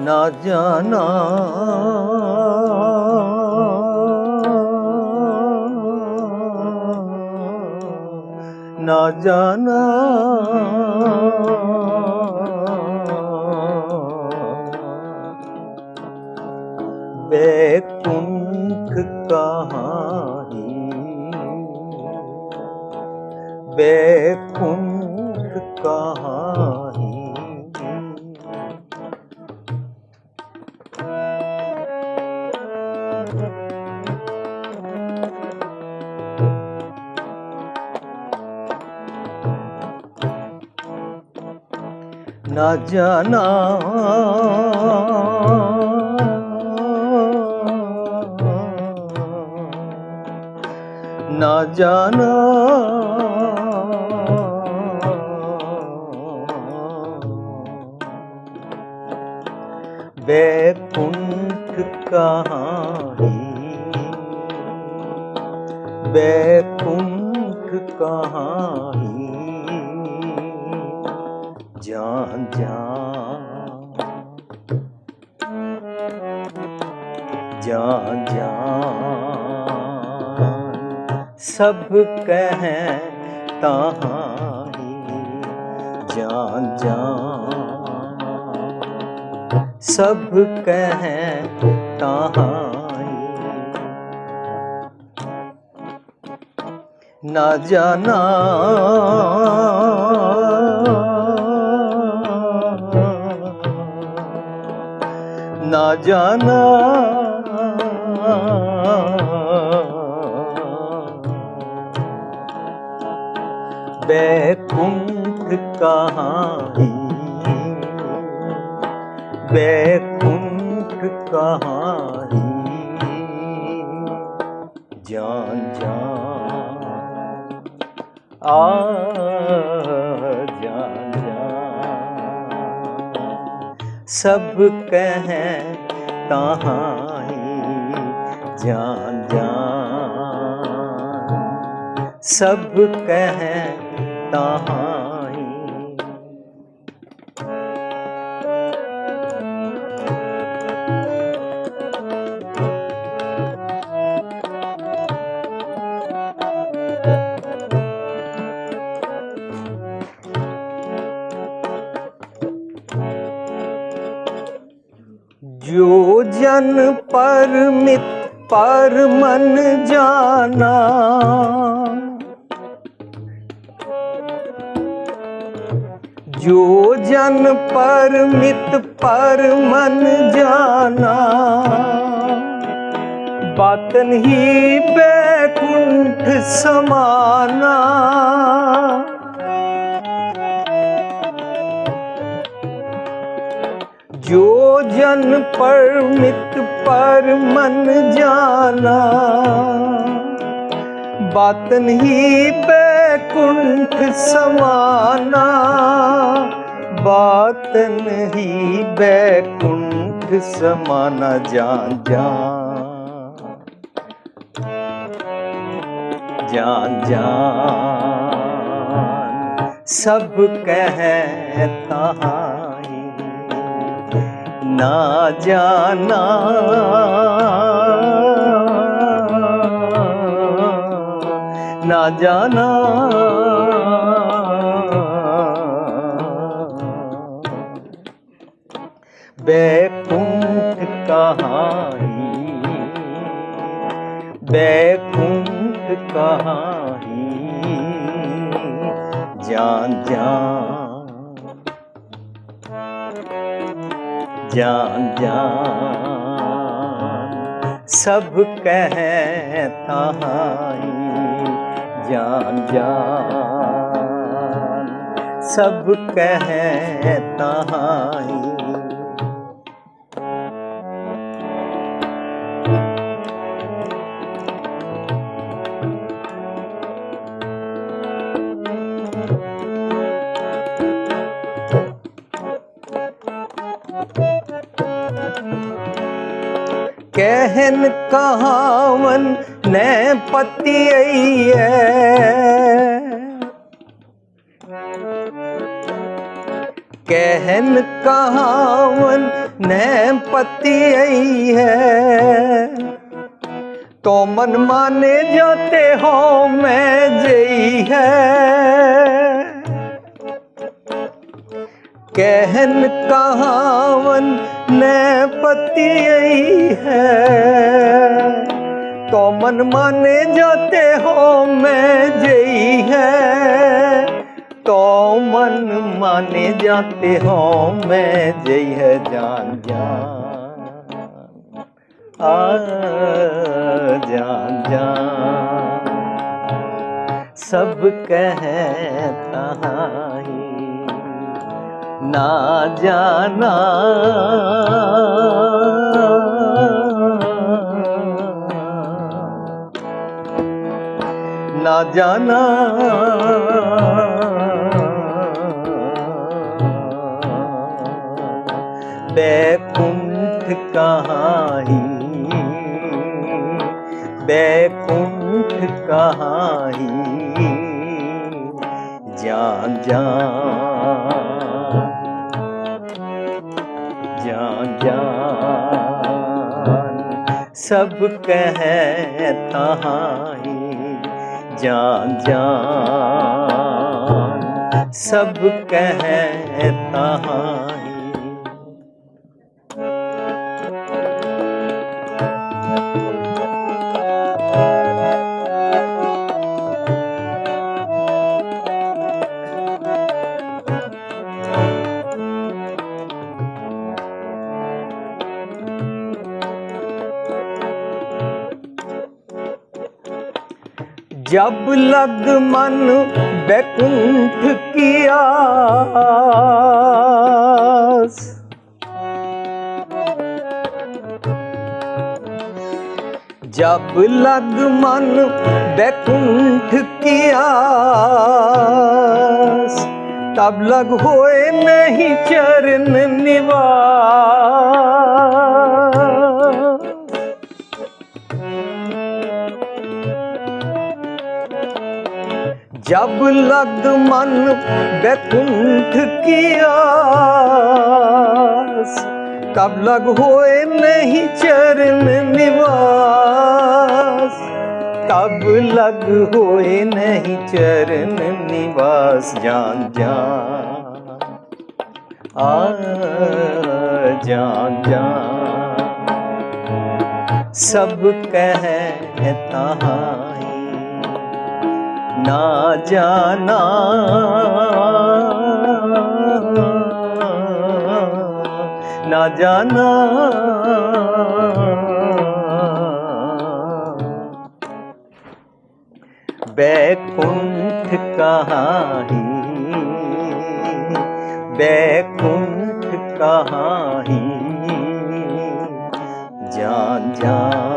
ना जाना ना जाना बैकुंठ कहाँ ही बैकुंठ कहाँ ही ना जाना ना जाना बैकुंठ कहाँ ही बैकुंठ कहाँ ही जान जान जान जान सब कहें तहाँ ही जान जान सब कहें तहाँ ही ना जाना ना जाना बैकुंठ कहाँ ही बैकुंठ कहाँ ही जान जान जान जान सब कहें तहाँ ही जान जान सब कहें तहाँ ही जो जन परमित पर मन जाना जो जन परमित पर मन जाना बातन ही बैकुंठ समाना जो जन परमित पर मन जाना बातन ही बैकुंठ समाना बातन ही बैकुंठ समाना जान जान जान जान सब कहें तहाँ ही ना जाना ना जाना बैकुंठ कहाँ ही बैकुंठ कहाँ ही जान जान जान जान सब कहें तहाँ ही जान जान सब कहें तहाँ ही कहन कहावन ने पति कहन कहावन नैपति यही है, तो मन माने जाते हो मैं जई है। कहन कहावन नैपति यही है, तो मन माने जाते हो मैं जई है, तो मन माने जाते हो मैं जई है। जान जान जान जान सब कहता ही ना जाना, ना जाना बैकुंठ कहाँ ही, बैकुंठ कहाँ ही। जान जान जान जान सब कहता ही, जान जान सब कहता ही। जब लग मन बैकुंठ की आस, जब लग मन बैकुंठ की आस, तब लग होए नहीं चरण निवास। जब लग मन बैकुंठ की आस, तब लग होए नहीं चरण निवास, तब लग होए नहीं चरण निवास। जान जान जान जान सब कहता ही ना जाना, ना जाना बैकुंठ कहाँ ही, बैकुंठ कहाँ ही। जान जान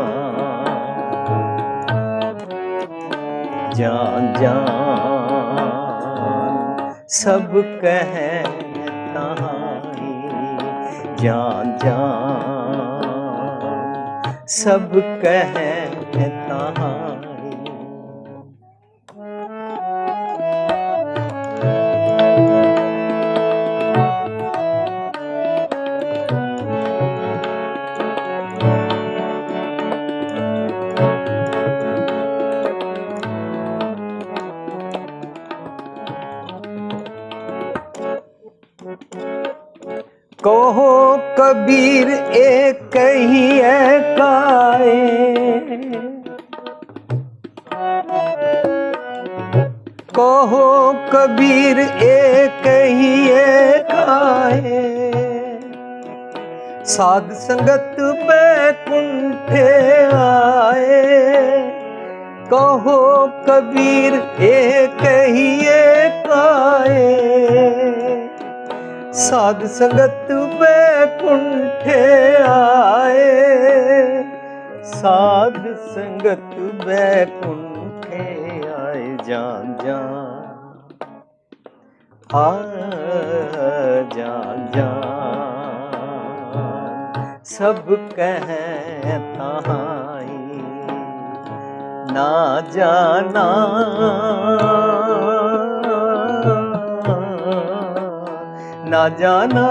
जान सब कहता ही, जान जान सब कहता ही। कहो कबीर एक ही काए, कहो कबीर एक ही काए, साध संगत बैकुंठे आए। कहो कबीर एक ही काए, साध संगत बैकुंठे आए, साध संगत बैकुंठे आए। जान जान जान जान सब कहता ही ना जाना, ना जाना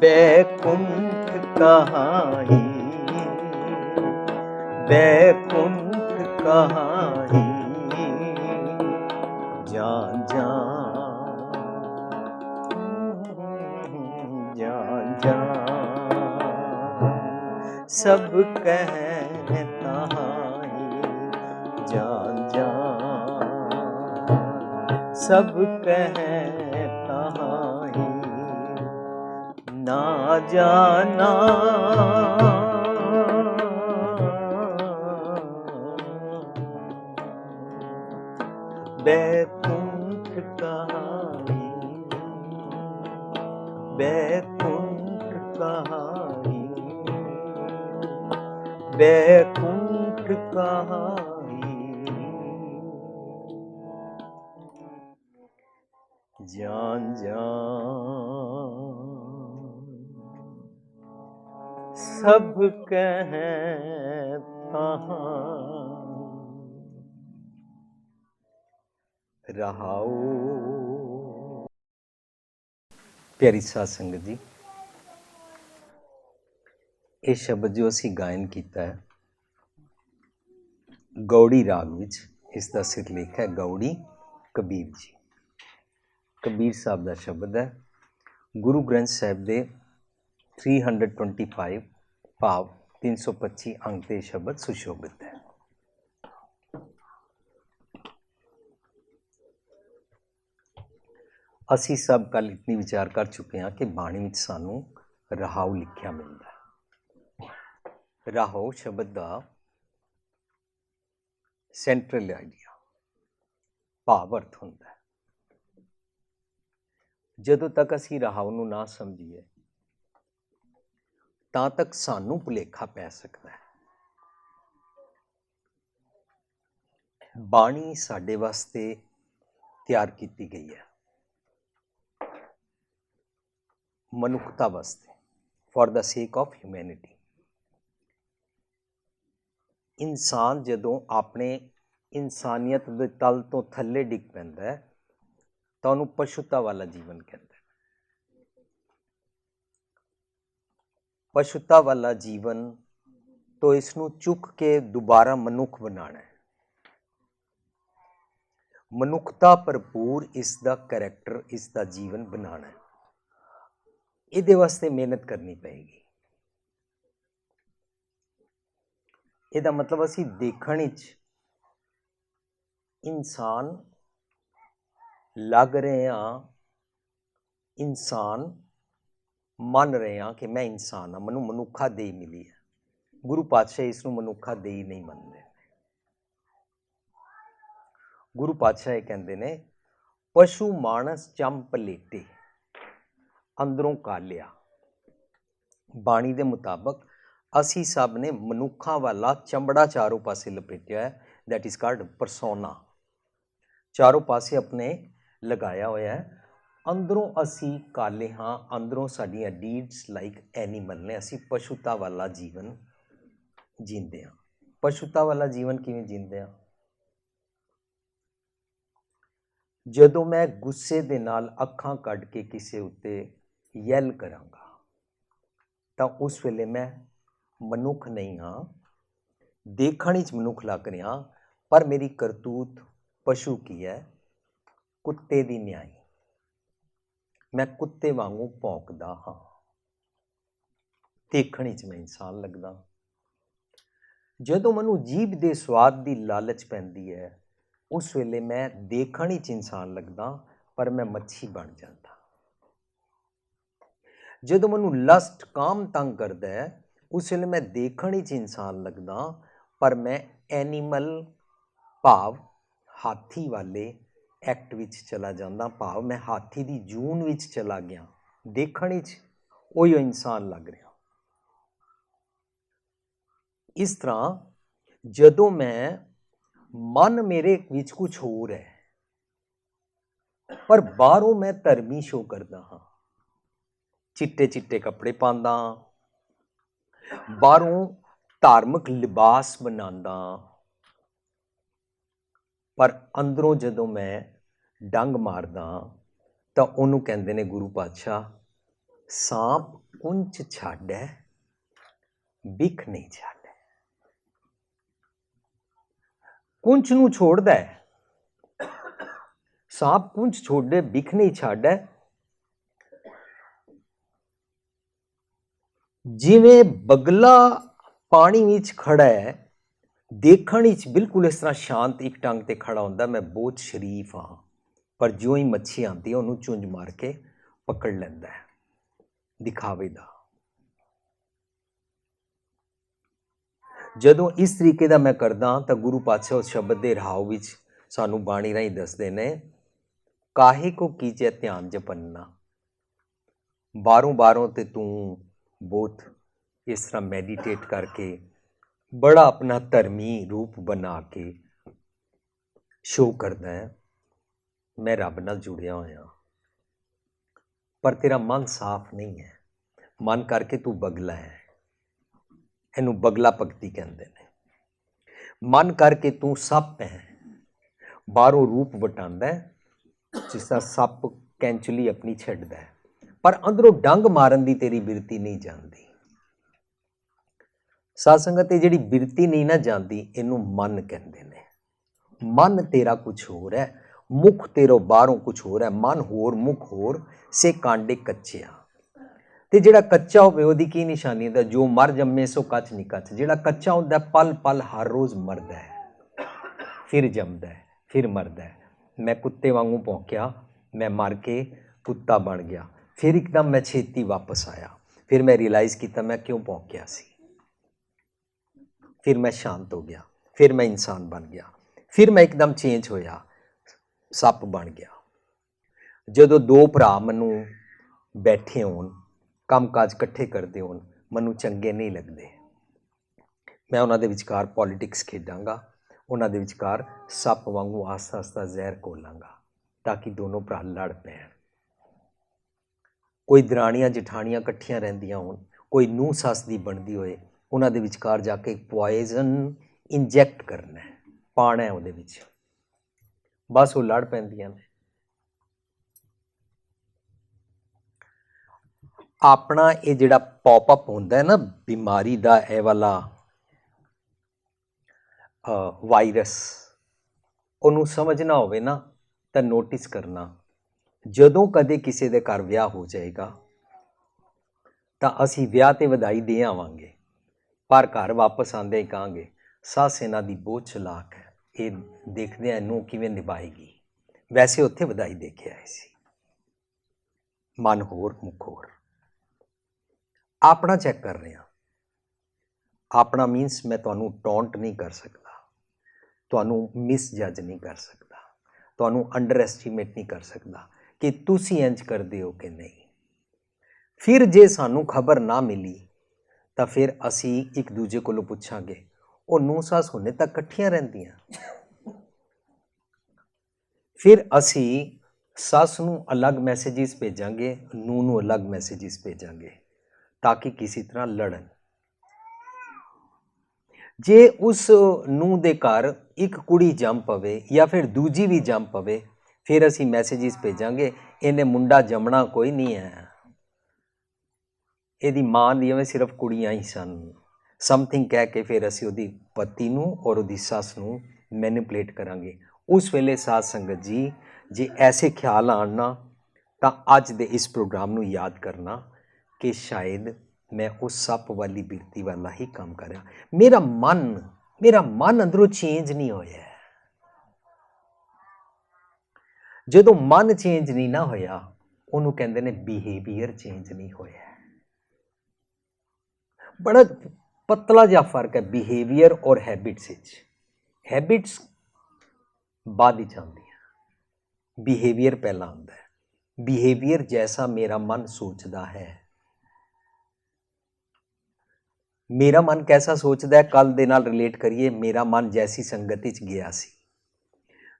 बैकुंठ कहाही, बैकुंठ कहाही, जान जान जान जान सब कहता हाई, जान जान सब कहता हाई, ना जाना बैकुंठ कहानी, बैकुंठ कहानी, बैकुंठ कहानी, जान जान सब कहता रहाओ। प्यारी साध संगत जी, ਇਹ ਸ਼ਬਦ ਜੋ ਅਸੀਂ ਗਾਇਨ ਕੀਤਾ ਹੈ ਗੌੜੀ ਰਾਗ ਵਿੱਚ, ਇਸ ਦਾ ਸਿਰਲੇਖ ਹੈ ਗੌੜੀ ਕਬੀਰ ਜੀ। ਕਬੀਰ ਸਾਹਿਬ ਦਾ ਸ਼ਬਦ ਹੈ। ਗੁਰੂ ਗ੍ਰੰਥ ਸਾਹਿਬ ਦੇ 325 ਭਾਵ 325 ਅੰਕ ਤੇ ਸ਼ਬਦ ਸੁਸ਼ੋਭਿਤ ਹੈ। ਅਸੀਂ ਸਭ ਕੱਲ ਇਤਨੀ ਵਿਚਾਰ ਕਰ ਚੁੱਕੇ ਹਾਂ ਕਿ ਬਾਣੀ ਵਿੱਚ ਸਾਨੂੰ ਰਹਾਉ ਲਿਖਿਆ ਮਿਲਦਾ ਹੈ। ਰਹਾਉ ਸ਼ਬਦ ਦਾ ਸੈਂਟਰਲ ਆਈਡੀਆ ਭਾਵ ਅਰਥ ਹੁੰਦਾ ਹੈ। ਜਦੋਂ ਤੱਕ ਅਸੀਂ ਰਹਾਉ ਨੂੰ ਨਾ ਸਮਝੀਏ ਤਾਂ ਤੱਕ ਸਾਨੂੰ ਭੁਲੇਖਾ ਪੈ ਸਕਦਾ ਹੈ। ਬਾਣੀ ਸਾਡੇ ਵਾਸਤੇ ਤਿਆਰ ਕੀਤੀ ਗਈ ਹੈ, ਮਨੁੱਖਤਾ ਵਾਸਤੇ, ਫॉर द ਸੇਕ ਆਫ ਹਿਊਮੈਨਿਟੀ। ਇਨਸਾਨ ਜਦੋਂ ਆਪਣੇ ਇਨਸਾਨੀਅਤ ਦੇ ਤਲ ਤੋਂ ਥੱਲੇ ਡਿੱਗ ਪੈਂਦਾ ਹੈ ਤਾਂ ਉਹਨੂੰ ਪਸ਼ੂਤਾ ਵਾਲਾ ਜੀਵਨ ਕਹਿੰਦੇ। ਪਸ਼ੂਤਾ ਵਾਲਾ ਜੀਵਨ ਤੋਂ ਇਸ ਨੂੰ ਚੁੱਕ ਕੇ ਦੁਬਾਰਾ ਮਨੁੱਖ ਬਣਾਉਣਾ ਹੈ। ਮਨੁੱਖਤਾ ਭਰਪੂਰ ਇਸ ਦਾ ਕਰੈਕਟਰ, ਇਸ ਦਾ ਜੀਵਨ ਬਣਾਉਣਾ ਹੈ। ਇਹਦੇ ਵਾਸਤੇ ਮਿਹਨਤ ਕਰਨੀ ਪਏਗੀ। ਇਹਦਾ ਮਤਲਬ ਅਸੀਂ ਦੇਖਣ ਵਿੱਚ ਇਨਸਾਨ ਲੱਗ ਰਹੇ ਹਾਂ, ਇਨਸਾਨ ਮੰਨ ਰਹੇ ਹਾਂ ਕਿ ਮੈਂ ਇਨਸਾਨ ਹਾਂ, ਮੈਨੂੰ ਮਨੁੱਖਾ ਦੇਹ ਮਿਲੀ ਹੈ। ਗੁਰੂ ਪਾਤਸ਼ਾਹ ਇਸ ਨੂੰ ਮਨੁੱਖਾ ਦੇਹ ਨਹੀਂ ਮੰਨਦੇ। ਗੁਰੂ ਪਾਤਸ਼ਾਹ ਇਹ ਕਹਿੰਦੇ ਨੇ, ਪਸ਼ੂ ਮਾਨਸ ਚੰਮ ਪਲੇਟੇ ਅੰਦਰੋਂ ਕਾਲਿਆ। ਬਾਣੀ ਦੇ ਮੁਤਾਬਕ ਅਸੀਂ ਸਭ ਨੇ ਮਨੁੱਖਾਂ ਵਾਲਾ ਚਮੜਾ ਚਾਰੋਂ ਪਾਸੇ ਲਪੇਟਿਆ ਹੈ, ਦੈਟ ਇਜ਼ ਕਾਲਡ ਪਰਸੋਨਾ। ਚਾਰੋਂ ਪਾਸੇ ਆਪਣੇ ਲਗਾਇਆ ਹੋਇਆ ਹੈ। ਅੰਦਰੋਂ ਅਸੀਂ ਕਾਲੇ ਹਾਂ, ਅੰਦਰੋਂ ਸਾਡੀਆਂ ਡੀਡਸ ਲਾਈਕ ਐਨੀਮਲ ਨੇ। ਅਸੀਂ ਪਸ਼ੂਤਾ ਵਾਲਾ ਜੀਵਨ ਜੀਂਦੇ ਹਾਂ। ਪਸ਼ੂਤਾ ਵਾਲਾ ਜੀਵਨ ਕਿਵੇਂ ਜੀਂਦੇ ਹਾਂ? ਜਦੋਂ ਮੈਂ ਗੁੱਸੇ ਦੇ ਨਾਲ ਅੱਖਾਂ ਕੱਢ ਕੇ ਕਿਸੇ ਉੱਤੇ ਯੈਲ ਕਰਾਂਗਾ ਤਾਂ ਉਸ ਵੇਲੇ ਮੈਂ ਮਨੁੱਖ ਨਹੀਂ ਹਾਂ। ਦੇਖਣ ਵਿੱਚ ਮਨੁੱਖ ਲੱਗ ਰਿਹਾ, ਪਰ ਮੇਰੀ ਕਰਤੂਤ ਪਸ਼ੂ ਕੀ ਹੈ? ਕੁੱਤੇ ਦੀ ਨਿਆਈ। ਮੈਂ ਕੁੱਤੇ ਵਾਂਗੂ ਭੌਂਕਦਾ ਹਾਂ। ਦੇਖਣ ਵਿੱਚ ਮੈਂ ਇਨਸਾਨ ਲੱਗਦਾ। ਜਦੋਂ ਮੈਨੂੰ ਜੀਭ ਦੇ ਸਵਾਦ ਦੀ ਲਾਲਚ ਪੈਂਦੀ ਹੈ, ਉਸ ਵੇਲੇ ਮੈਂ ਦੇਖਣ ਵਿੱਚ ਇਨਸਾਨ ਲੱਗਦਾ, ਪਰ ਮੈਂ ਮੱਛੀ ਬਣ ਜਾਂਦਾ। ਜਦੋਂ ਮੈਨੂੰ ਲਸਟ ਕਾਮ ਤੰਗ ਕਰਦਾ ਹੈ, ਉਸ ਵੇਲੇ ਮੈਂ ਦੇਖਣ ਵਿੱਚ ਇਨਸਾਨ ਲੱਗਦਾ, ਪਰ ਮੈਂ ਐਨੀਮਲ ਭਾਵ ਹਾਥੀ ਵਾਲੇ ਐਕਟ ਵਿੱਚ ਚਲਾ ਜਾਂਦਾ। ਭਾਵ ਮੈਂ ਹਾਥੀ ਦੀ ਜੂਨ ਵਿੱਚ ਚਲਾ ਗਿਆ। ਦੇਖਣ ਵਿੱਚ ਉਹੀ ਇਨਸਾਨ ਲੱਗ ਰਿਹਾ। ਇਸ ਤਰ੍ਹਾਂ ਜਦੋਂ ਮੈਂ ਮਨ ਮੇਰੇ ਵਿੱਚ ਕੁਝ ਹੋਰ ਹੈ, ਪਰ ਬਾਹਰੋਂ ਮੈਂ ਧਰਮੀ ਸ਼ੋ ਕਰਦਾ ਹਾਂ। ਚਿੱਟੇ ਚਿੱਟੇ ਕੱਪੜੇ ਪਾਉਂਦਾ ਹਾਂ, ਬਾਹਰੋਂ ਧਾਰਮਿਕ ਲਿਬਾਸ ਬਣਾਉਂਦਾ, ਪਰ ਅੰਦਰੋਂ ਜਦੋਂ ਮੈਂ ਡੰਗ ਮਾਰਦਾ ਤਾਂ ਉਹਨੂੰ ਕਹਿੰਦੇ ਨੇ ਗੁਰੂ ਪਾਤਸ਼ਾਹ सांप कुंच छाड़े बिख नहीं छाड़े। कुंच नूं छोड़दा है, सांप कुंच छोड़े बिख नहीं छाड़े। जिवें बगला पानी विच खड़ा है, देखण विच बिल्कुल इस तरह शांत एक टंग ते खड़ा हुंदा, मैं बहुत शरीफ हाँ, पर जो ही मच्छी आती है उन्होंने चुंझ मार के पकड़ लैंदा है, दिखावे दा। जदों इस तरीके दा मैं करदा तां गुरु पातशाह उस शब्द दे रहाव विच सानूं बाणी राहीं दसदे ने, काहे को कीजे ध्यान जपन्ना। बारों बारों ते तू बहुत इस तरह मैਡੀਟੇਟ करके बड़ा अपना धर्मी रूप बना के शो करदा है, मैं रब नाल जुड़िया होया, पर तेरा मन साफ नहीं है। मन करके तू बगला है, इनू बगला भगती कहते हैं। मन करके तू सप है, बाहरों रूप वटांदा है, जिस तरह सप कैंचुली अपनी छड्डदा है, पर अंदरों डंग मारन दी तेरी बिरती नहीं जाती। साध संगत जिहड़ी बिरती नहीं ना जाती, इनू मन कहते हैं। मन तेरा कुछ होर है, मुख तेरो बाहरों कुछ होर है। मन होर मुख होर, से कांडे कच्चे आ। ते जिहड़ा कच्चा होवे उहदी की निशानी है, जो मर जम्मे सो कच नहीं कच। जिहड़ा कच्चा हुंदा पल पल हर रोज़ मरदा है, फिर जमदा है, फिर मरदा है। मैं कुत्ते वांगू भौंकिया, मैं मर के कुत्ता बन गया, फिर एकदम मैं छेती वापस आया, फिर मैं रियलाइज़ किया मैं क्यों भौंकिया सी, फिर मैं शांत हो गया, फिर मैं इंसान बन गया, फिर मैं एकदम चेंज होया, सप बन गया। जदों दो भरा मैनू बैठे होण, काम काज इकट्ठे करते होण, मैनू चंगे नहीं लगते। मैं उन्हां दे विचकार पॉलिटिक्स खेडांगा, उन्हां दे विचकार सप वांगू आस्ता आस्ता जहर घोलांगा, ताकि दोनों भरा लड़ पैण। कोई दराणियां जठाणियां इकट्ठियां रहिंदियां होण, कोई नूंह सस दी बनदी होए, उन्हां दे विचकार जाके पॉइजन इंजैक्ट करना है, पाना है उहदे विच, बस वो लड़ पैंदियां ने। अपना ये जिहड़ा पॉपअप होंदा है ना बीमारी दा, ए वाला वायरस, उहनूं समझना होवे ना तां नोटिस करना, जदों कदे किसी दे घर विआह हो जाएगा तां असीं विआह ते वधाई दे आवांगे, पर घर वापस आंदे ही कहांगे सस इन्हां दी बहुत चलाक है, ये देखदे नूंह किवें निभाएगी। वैसे उत्थे वधाई दे के आए सी। मन होर मुख होर। अपना चैक कर रहे हैं। अपना मीनस मैं तुहानूं टॉन्ट नहीं कर सकता, तुहानूं मिस जज नहीं कर सकता, तुहानूं अंडर एस्टीमेट नहीं कर सकता कि तुसीं इंज करदे हो कि नहीं। फिर जे सानूं खबर ना मिली तां फिर असीं एक दूजे कोलों पुछांगे, ਉਹ ਨੂੰਹ ਸੱਸ ਹੁਣੇ ਤੱਕ ਇਕੱਠੀਆਂ ਰਹਿੰਦੀਆਂ। ਫਿਰ ਅਸੀਂ ਸੱਸ ਨੂੰ ਅਲੱਗ ਮੈਸੇजेस ਭੇਜਾਂਗੇ, ਨੂੰਹ ਨੂੰ ਅਲੱਗ ਮੈਸੇजेस ਭੇਜਾਂਗੇ, ਤਾਂ ਕਿ ਕਿਸੇ ਤਰ੍ਹਾਂ ਲੜਨ। ਜੇ ਉਸ ਨੂੰਹ ਦੇ ਘਰ ਇੱਕ ਕੁੜੀ ਜੰਮ ਪਵੇ ਜਾਂ ਫਿਰ ਦੂਜੀ ਵੀ ਜੰਮ ਪਵੇ, ਫਿਰ ਅਸੀਂ ਮੈਸੇजेस ਭੇਜਾਂਗੇ ਇਹਨੇ ਮੁੰਡਾ ਜੰਮਣਾ ਕੋਈ ਨਹੀਂ ਹੈ, ਇਹਦੀ ਮਾਂ ਦੀਆਂ ਸਿਰਫ ਕੁੜੀਆਂ ਹੀ ਸਨ, ਸਮਥਿੰਗ ਕਹਿ ਕੇ ਫਿਰ ਅਸੀਂ ਉਹਦੀ ਪਤੀ ਨੂੰ ਔਰ ਉਹਦੀ ਸੱਸ ਨੂੰ ਮੈਨੀਪੂਲੇਟ ਕਰਾਂਗੇ। ਉਸ ਵੇਲੇ ਸਾਧ ਸੰਗਤ ਜੀ ਜੇ ਐਸੇ ਖਿਆਲ ਆਉਣ ਨਾ ਤਾਂ ਅੱਜ ਦੇ ਇਸ ਪ੍ਰੋਗਰਾਮ ਨੂੰ ਯਾਦ ਕਰਨਾ ਕਿ ਸ਼ਾਇਦ ਮੈਂ ਉਸ ਸੱਪ ਵਾਲੀ ਬਿਰਤੀ ਵਾਲਾ ਹੀ ਕੰਮ ਕਰ ਰਿਹਾ। ਮੇਰਾ ਮਨ ਅੰਦਰੋਂ ਚੇਂਜ ਨਹੀਂ ਹੋਇਆ। ਜਦੋਂ ਮਨ ਚੇਂਜ ਨਹੀਂ ਨਾ ਹੋਇਆ ਉਹਨੂੰ ਕਹਿੰਦੇ ਨੇ ਬਿਹੇਵੀਅਰ ਚੇਂਜ ਨਹੀਂ ਹੋਇਆ। ਬੜਾ ਪਤਲਾ ਜਿਹਾ ਫਰਕ ਹੈ ਬਿਹੇਵੀਅਰ ਔਰ ਹੈਬਿਟਸ ਵਿੱਚ। ਹੈਬਿਟਸ ਬਾਅਦ ਵਿੱਚ ਆਉਂਦੀਆਂ, ਬਿਹੇਵੀਅਰ ਪਹਿਲਾਂ ਆਉਂਦਾ ਹੈ। ਬਿਹੇਵੀਅਰ ਜੈਸਾ ਮੇਰਾ ਮਨ ਸੋਚਦਾ ਹੈ। ਮੇਰਾ ਮਨ ਕੈਸਾ ਸੋਚਦਾ ਹੈ, ਕੱਲ ਦੇ ਨਾਲ ਰਿਲੇਟ ਕਰੀਏ। ਮੇਰਾ ਮਨ ਜੈਸੀ ਸੰਗਤ ਵਿੱਚ ਗਿਆ ਸੀ,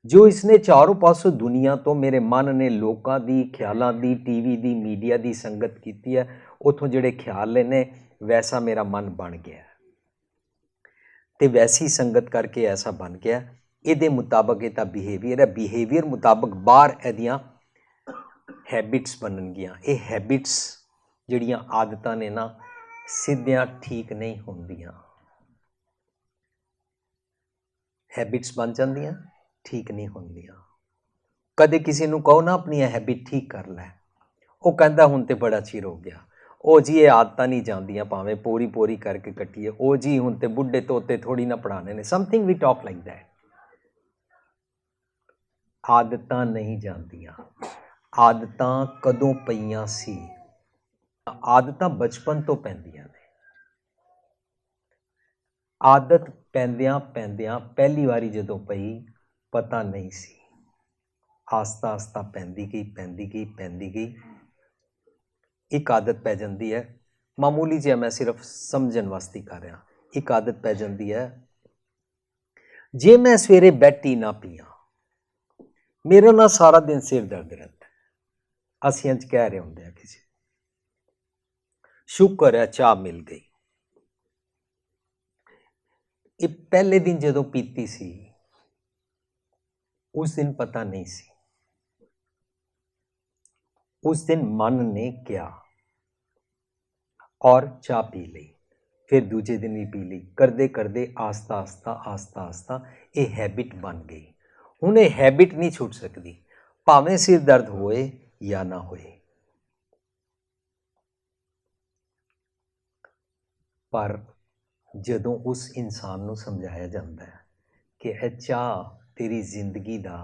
ਜੋ ਇਸਨੇ ਚਾਰੋਂ ਪਾਸੋਂ ਦੁਨੀਆ ਤੋਂ ਮੇਰੇ ਮਨ ਨੇ ਲੋਕਾਂ ਦੀ, ਖਿਆਲਾਂ ਦੀ, ਟੀਵੀ ਦੀ, ਮੀਡੀਆ ਦੀ ਸੰਗਤ ਕੀਤੀ ਹੈ, ਉੱਥੋਂ ਜਿਹੜੇ ਖਿਆਲ ਨੇ ਵੈਸਾ ਮੇਰਾ ਮਨ ਬਣ ਗਿਆ ਤੇ ਵੈਸੀ ਸੰਗਤ ਕਰਕੇ ਐਸਾ ਬਣ ਗਿਆ। ਇਹਦੇ ਮੁਤਾਬਕ ਇਹ ਤਾਂ ਬਿਹੇਵੀਅਰ ਹੈ। ਬਿਹੇਵੀਅਰ ਮੁਤਾਬਕ ਬਾਹਰ ਇਹਦੀਆਂ ਹੈਬਿਟਸ ਬਣਨਗੀਆਂ। ਇਹ ਹੈਬਿਟਸ ਜਿਹੜੀਆਂ ਆਦਤਾਂ ਨੇ ਨਾ ਸਿੱਧੀਆਂ ਠੀਕ ਨਹੀਂ ਹੁੰਦੀਆਂ। ਹੈਬਿਟਸ ਬਣ ਜਾਂਦੀਆਂ, ਠੀਕ ਨਹੀਂ ਹੁੰਦੀਆਂ। ਕਦੇ ਕਿਸੇ ਨੂੰ ਕਹੋ ਨਾ ਆਪਣੀ ਹੈਬਿਟ ਠੀਕ ਕਰ ਲੈ, ਉਹ ਕਹਿੰਦਾ ਹੁਣ ਤੇ ਬੜਾ ਚਿਰ ਹੋ ਗਿਆ, ਉਹ ਜੀ ਇਹ ਆਦਤਾਂ ਨਹੀਂ ਜਾਂਦੀਆਂ, ਭਾਵੇਂ ਪੋਰੀ ਪੋਰੀ ਕਰਕੇ ਕੱਟੀਏ, ਉਹ ਜੀ ਹੁਣ ਤੇ ਬੁੱਢੇ ਤੋਤੇ ਥੋੜੀ ਨਾ ਪੜਾਣੇ ਨੇ, something we talk like that. ਆਦਤਾਂ ਨਹੀਂ ਜਾਂਦੀਆਂ। ਆਦਤਾਂ ਕਦੋਂ ਪਈਆਂ ਸੀ? ਆਦਤਾਂ ਬਚਪਨ ਤੋਂ ਪੈਂਦੀਆਂ ਨੇ। ਆਦਤ ਪੈਂਦਿਆਂ ਪੈਂਦਿਆਂ ਪਹਿਲੀ ਵਾਰੀ ਜਦੋਂ ਪਈ ਪਤਾ ਨਹੀਂ ਸੀ, ਆਸਤਾ ਆਸਤਾ ਪੈਂਦੀ ਗਈ। ਇੱਕ ਆਦਤ ਪੈ ਜਾਂਦੀ ਹੈ, ਮਾਮੂਲੀ ਜਿਹਾ, ਮੈਂ ਸਿਰਫ ਸਮਝਣ ਵਾਸਤੇ ਕਰ ਰਿਹਾ। ਇੱਕ ਆਦਤ ਪੈ ਜਾਂਦੀ ਹੈ, ਜੇ ਮੈਂ ਸਵੇਰੇ ਬੈੱਡ ਟੀ ਨਾ ਪੀਆਂ, ਮੇਰਾ ਨਾਲ ਸਾਰਾ ਦਿਨ ਸਿਰ ਦਰਦ ਰਹਿੰਦਾ। ਅਸੀਂ ਇੰਝ ਕਹਿ ਰਹੇ ਹੁੰਦੇ ਆ ਕਿਸੇ, ਸ਼ੁਕਰ ਹੈ ਚਾਹ ਮਿਲ ਗਈ। ਇਹ ਪਹਿਲੇ ਦਿਨ ਜਦੋਂ ਪੀਤੀ ਸੀ, ਉਸ ਦਿਨ ਪਤਾ ਨਹੀਂ ਸੀ। उस दिन मन ने किया और चाह पी ली, फिर दूजे दिन भी पी ली, करते करते आस्ता आस्ता ये हैबिट बन गई। हुण ये हैबिट नहीं छुट सकती, भावें सिर दर्द होए या ना होए। पर जदों उस इंसान नूं समझाया जाता है कि यह चाह तेरी जिंदगी का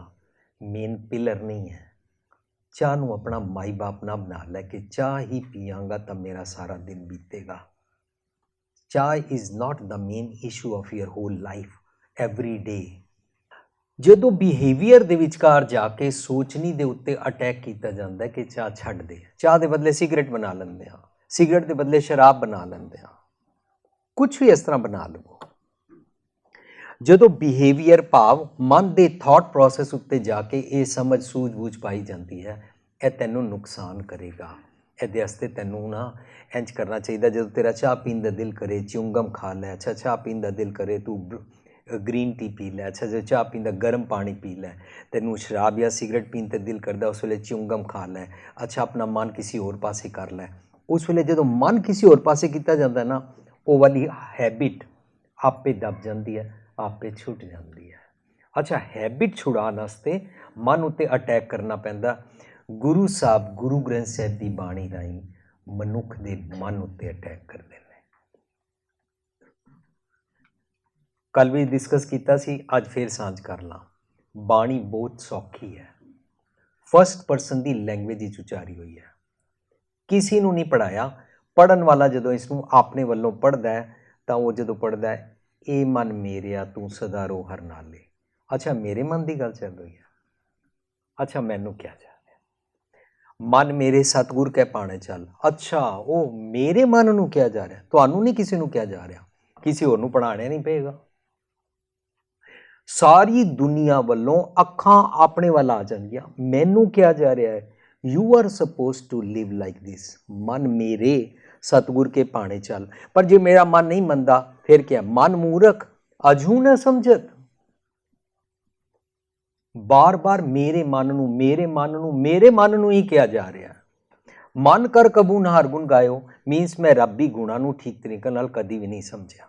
मेन पिलर नहीं है, चाह नूं अपना माई बाप ना बना लै कि चाह ही पीआंगा तो मेरा सारा दिन बीतेगा। चाह is not the main issue of your whole life every day. जदों बिहेवियर दे विचकार जाके सोचनी दे उत्ते अटैक किया जाता है कि चाह छड्ड दे, चाह के बदले सिगरेट बना लेंदे आ, सिगरेट के बदले शराब बना लेंदे आ, कुछ भी इस तरह बना लवो। जदों बिहेवियर भाव मन के थॉट प्रोसैस उत्ते जाके ये समझ सूझबूझ पाई जाती है, यह तैनूं नुकसान करेगा, ਇਹਦੇ ਵਾਸਤੇ ਤੈਨੂੰ ਨਾ ਇੰਝ ਕਰਨਾ ਚਾਹੀਦਾ। ਜਦੋਂ ਤੇਰਾ ਚਾਹ ਪੀਣ ਦਾ ਦਿਲ ਕਰੇ, ਚਿਉਂਗਮ ਖਾ ਲੈ। ਅੱਛਾ, ਚਾਹ ਪੀਣ ਦਾ ਦਿਲ ਕਰੇ, ਤੂੰ ਗ੍ਰੀਨ ਟੀ ਪੀ ਲੈ। ਅੱਛਾ, ਜਦੋਂ ਚਾਹ ਪੀਣ ਦਾ ਗਰਮ ਪਾਣੀ ਪੀ ਲੈ। ਤੈਨੂੰ ਸ਼ਰਾਬ ਜਾਂ ਸਿਗਰਟ ਪੀਣ 'ਤੇ ਦਿਲ ਕਰਦਾ, ਉਸ ਵੇਲੇ ਚਿਉਂਗਮ ਖਾ ਲੈ। ਅੱਛਾ, ਆਪਣਾ ਮਨ ਕਿਸੇ ਹੋਰ ਪਾਸੇ ਕਰ ਲੈ। ਉਸ ਵੇਲੇ ਜਦੋਂ ਮਨ ਕਿਸੇ ਹੋਰ ਪਾਸੇ ਕੀਤਾ ਜਾਂਦਾ ਨਾ, ਉਹ ਵਾਲੀ ਹੈਬਿਟ ਆਪੇ ਦਬ ਜਾਂਦੀ ਹੈ, ਆਪੇ ਛੁੱਟ ਜਾਂਦੀ ਹੈ। ਅੱਛਾ, ਹੈਬਿਟ ਛੁਡਾਉਣ ਵਾਸਤੇ ਮਨ ਉੱਤੇ ਅਟੈਕ ਕਰਨਾ ਪੈਂਦਾ। गुरु साहब गुरु ग्रंथ साहिब की बाणी राही मनुख के मन उत्ते अटैक करते हैं। कल भी डिस्कस किया सी, अज फिर सांझ कर ला। बाणी बहुत सौखी है, फर्स्ट परसन की लैंग्वेज उचारी हुई है, किसी को नहीं पढ़ाया। पढ़न वाला जो इसनों अपने वालों पढ़ता है तो वो जो पढ़ता है, ये मन मेरिया तू सदा रो हर नाले। अच्छा, मेरे मन की गल चल रही है। अच्छा, मैनू क्या जा मन मेरे सतगुर कै पाने चल। अच्छा, वो मेरे मन नूं क्या जा रहा, तुहानूं नहीं किसी नूं क्या जा रहा, किसी होर नूं पढ़ाने नहीं पेगा। सारी दुनिया वालों अखां अपने वाल आ जाएंगियां, मैनू क्या जा रहा है। You are suppose to live like this, मन मेरे सतगुर के पाने चल। पर जे मेरा मन नहीं मनता, फिर क्या, मन मूर्ख अजू न समझत। बार बार मेरे मन नूं मेरे मन नूं मेरे मन नूं ही किया जा रहा। मन कर कबू न हर गुण गायो, मीनस मैं रब्बी गुणा नूं ठीक तरीके नाल कदी भी नहीं समझिया।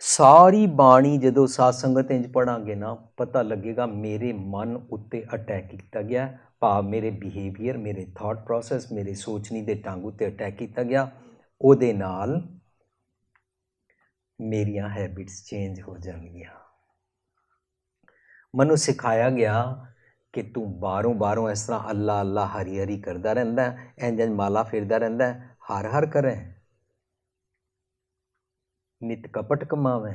सारी बाणी जदों साध संगत इंज पढ़ांगे ना, पता लगेगा मेरे मन उत्ते अटैक किया गया, भाव मेरे बिहेवियर, मेरे थॉट प्रोसैस, मेरे सोचने के ढंग उत्ते अटैक किया गया। उहदे नाल मेरियां हैबिट्स चेंज हो जाएंगियां। मनु सिखाया गया कि तू बारों बारों इस तरह अल्लाह अल्लाह हरी हरी करता रहता है, इंज इंज माला फिरदा रहता है, हर हर करें, नित कपट कमावे।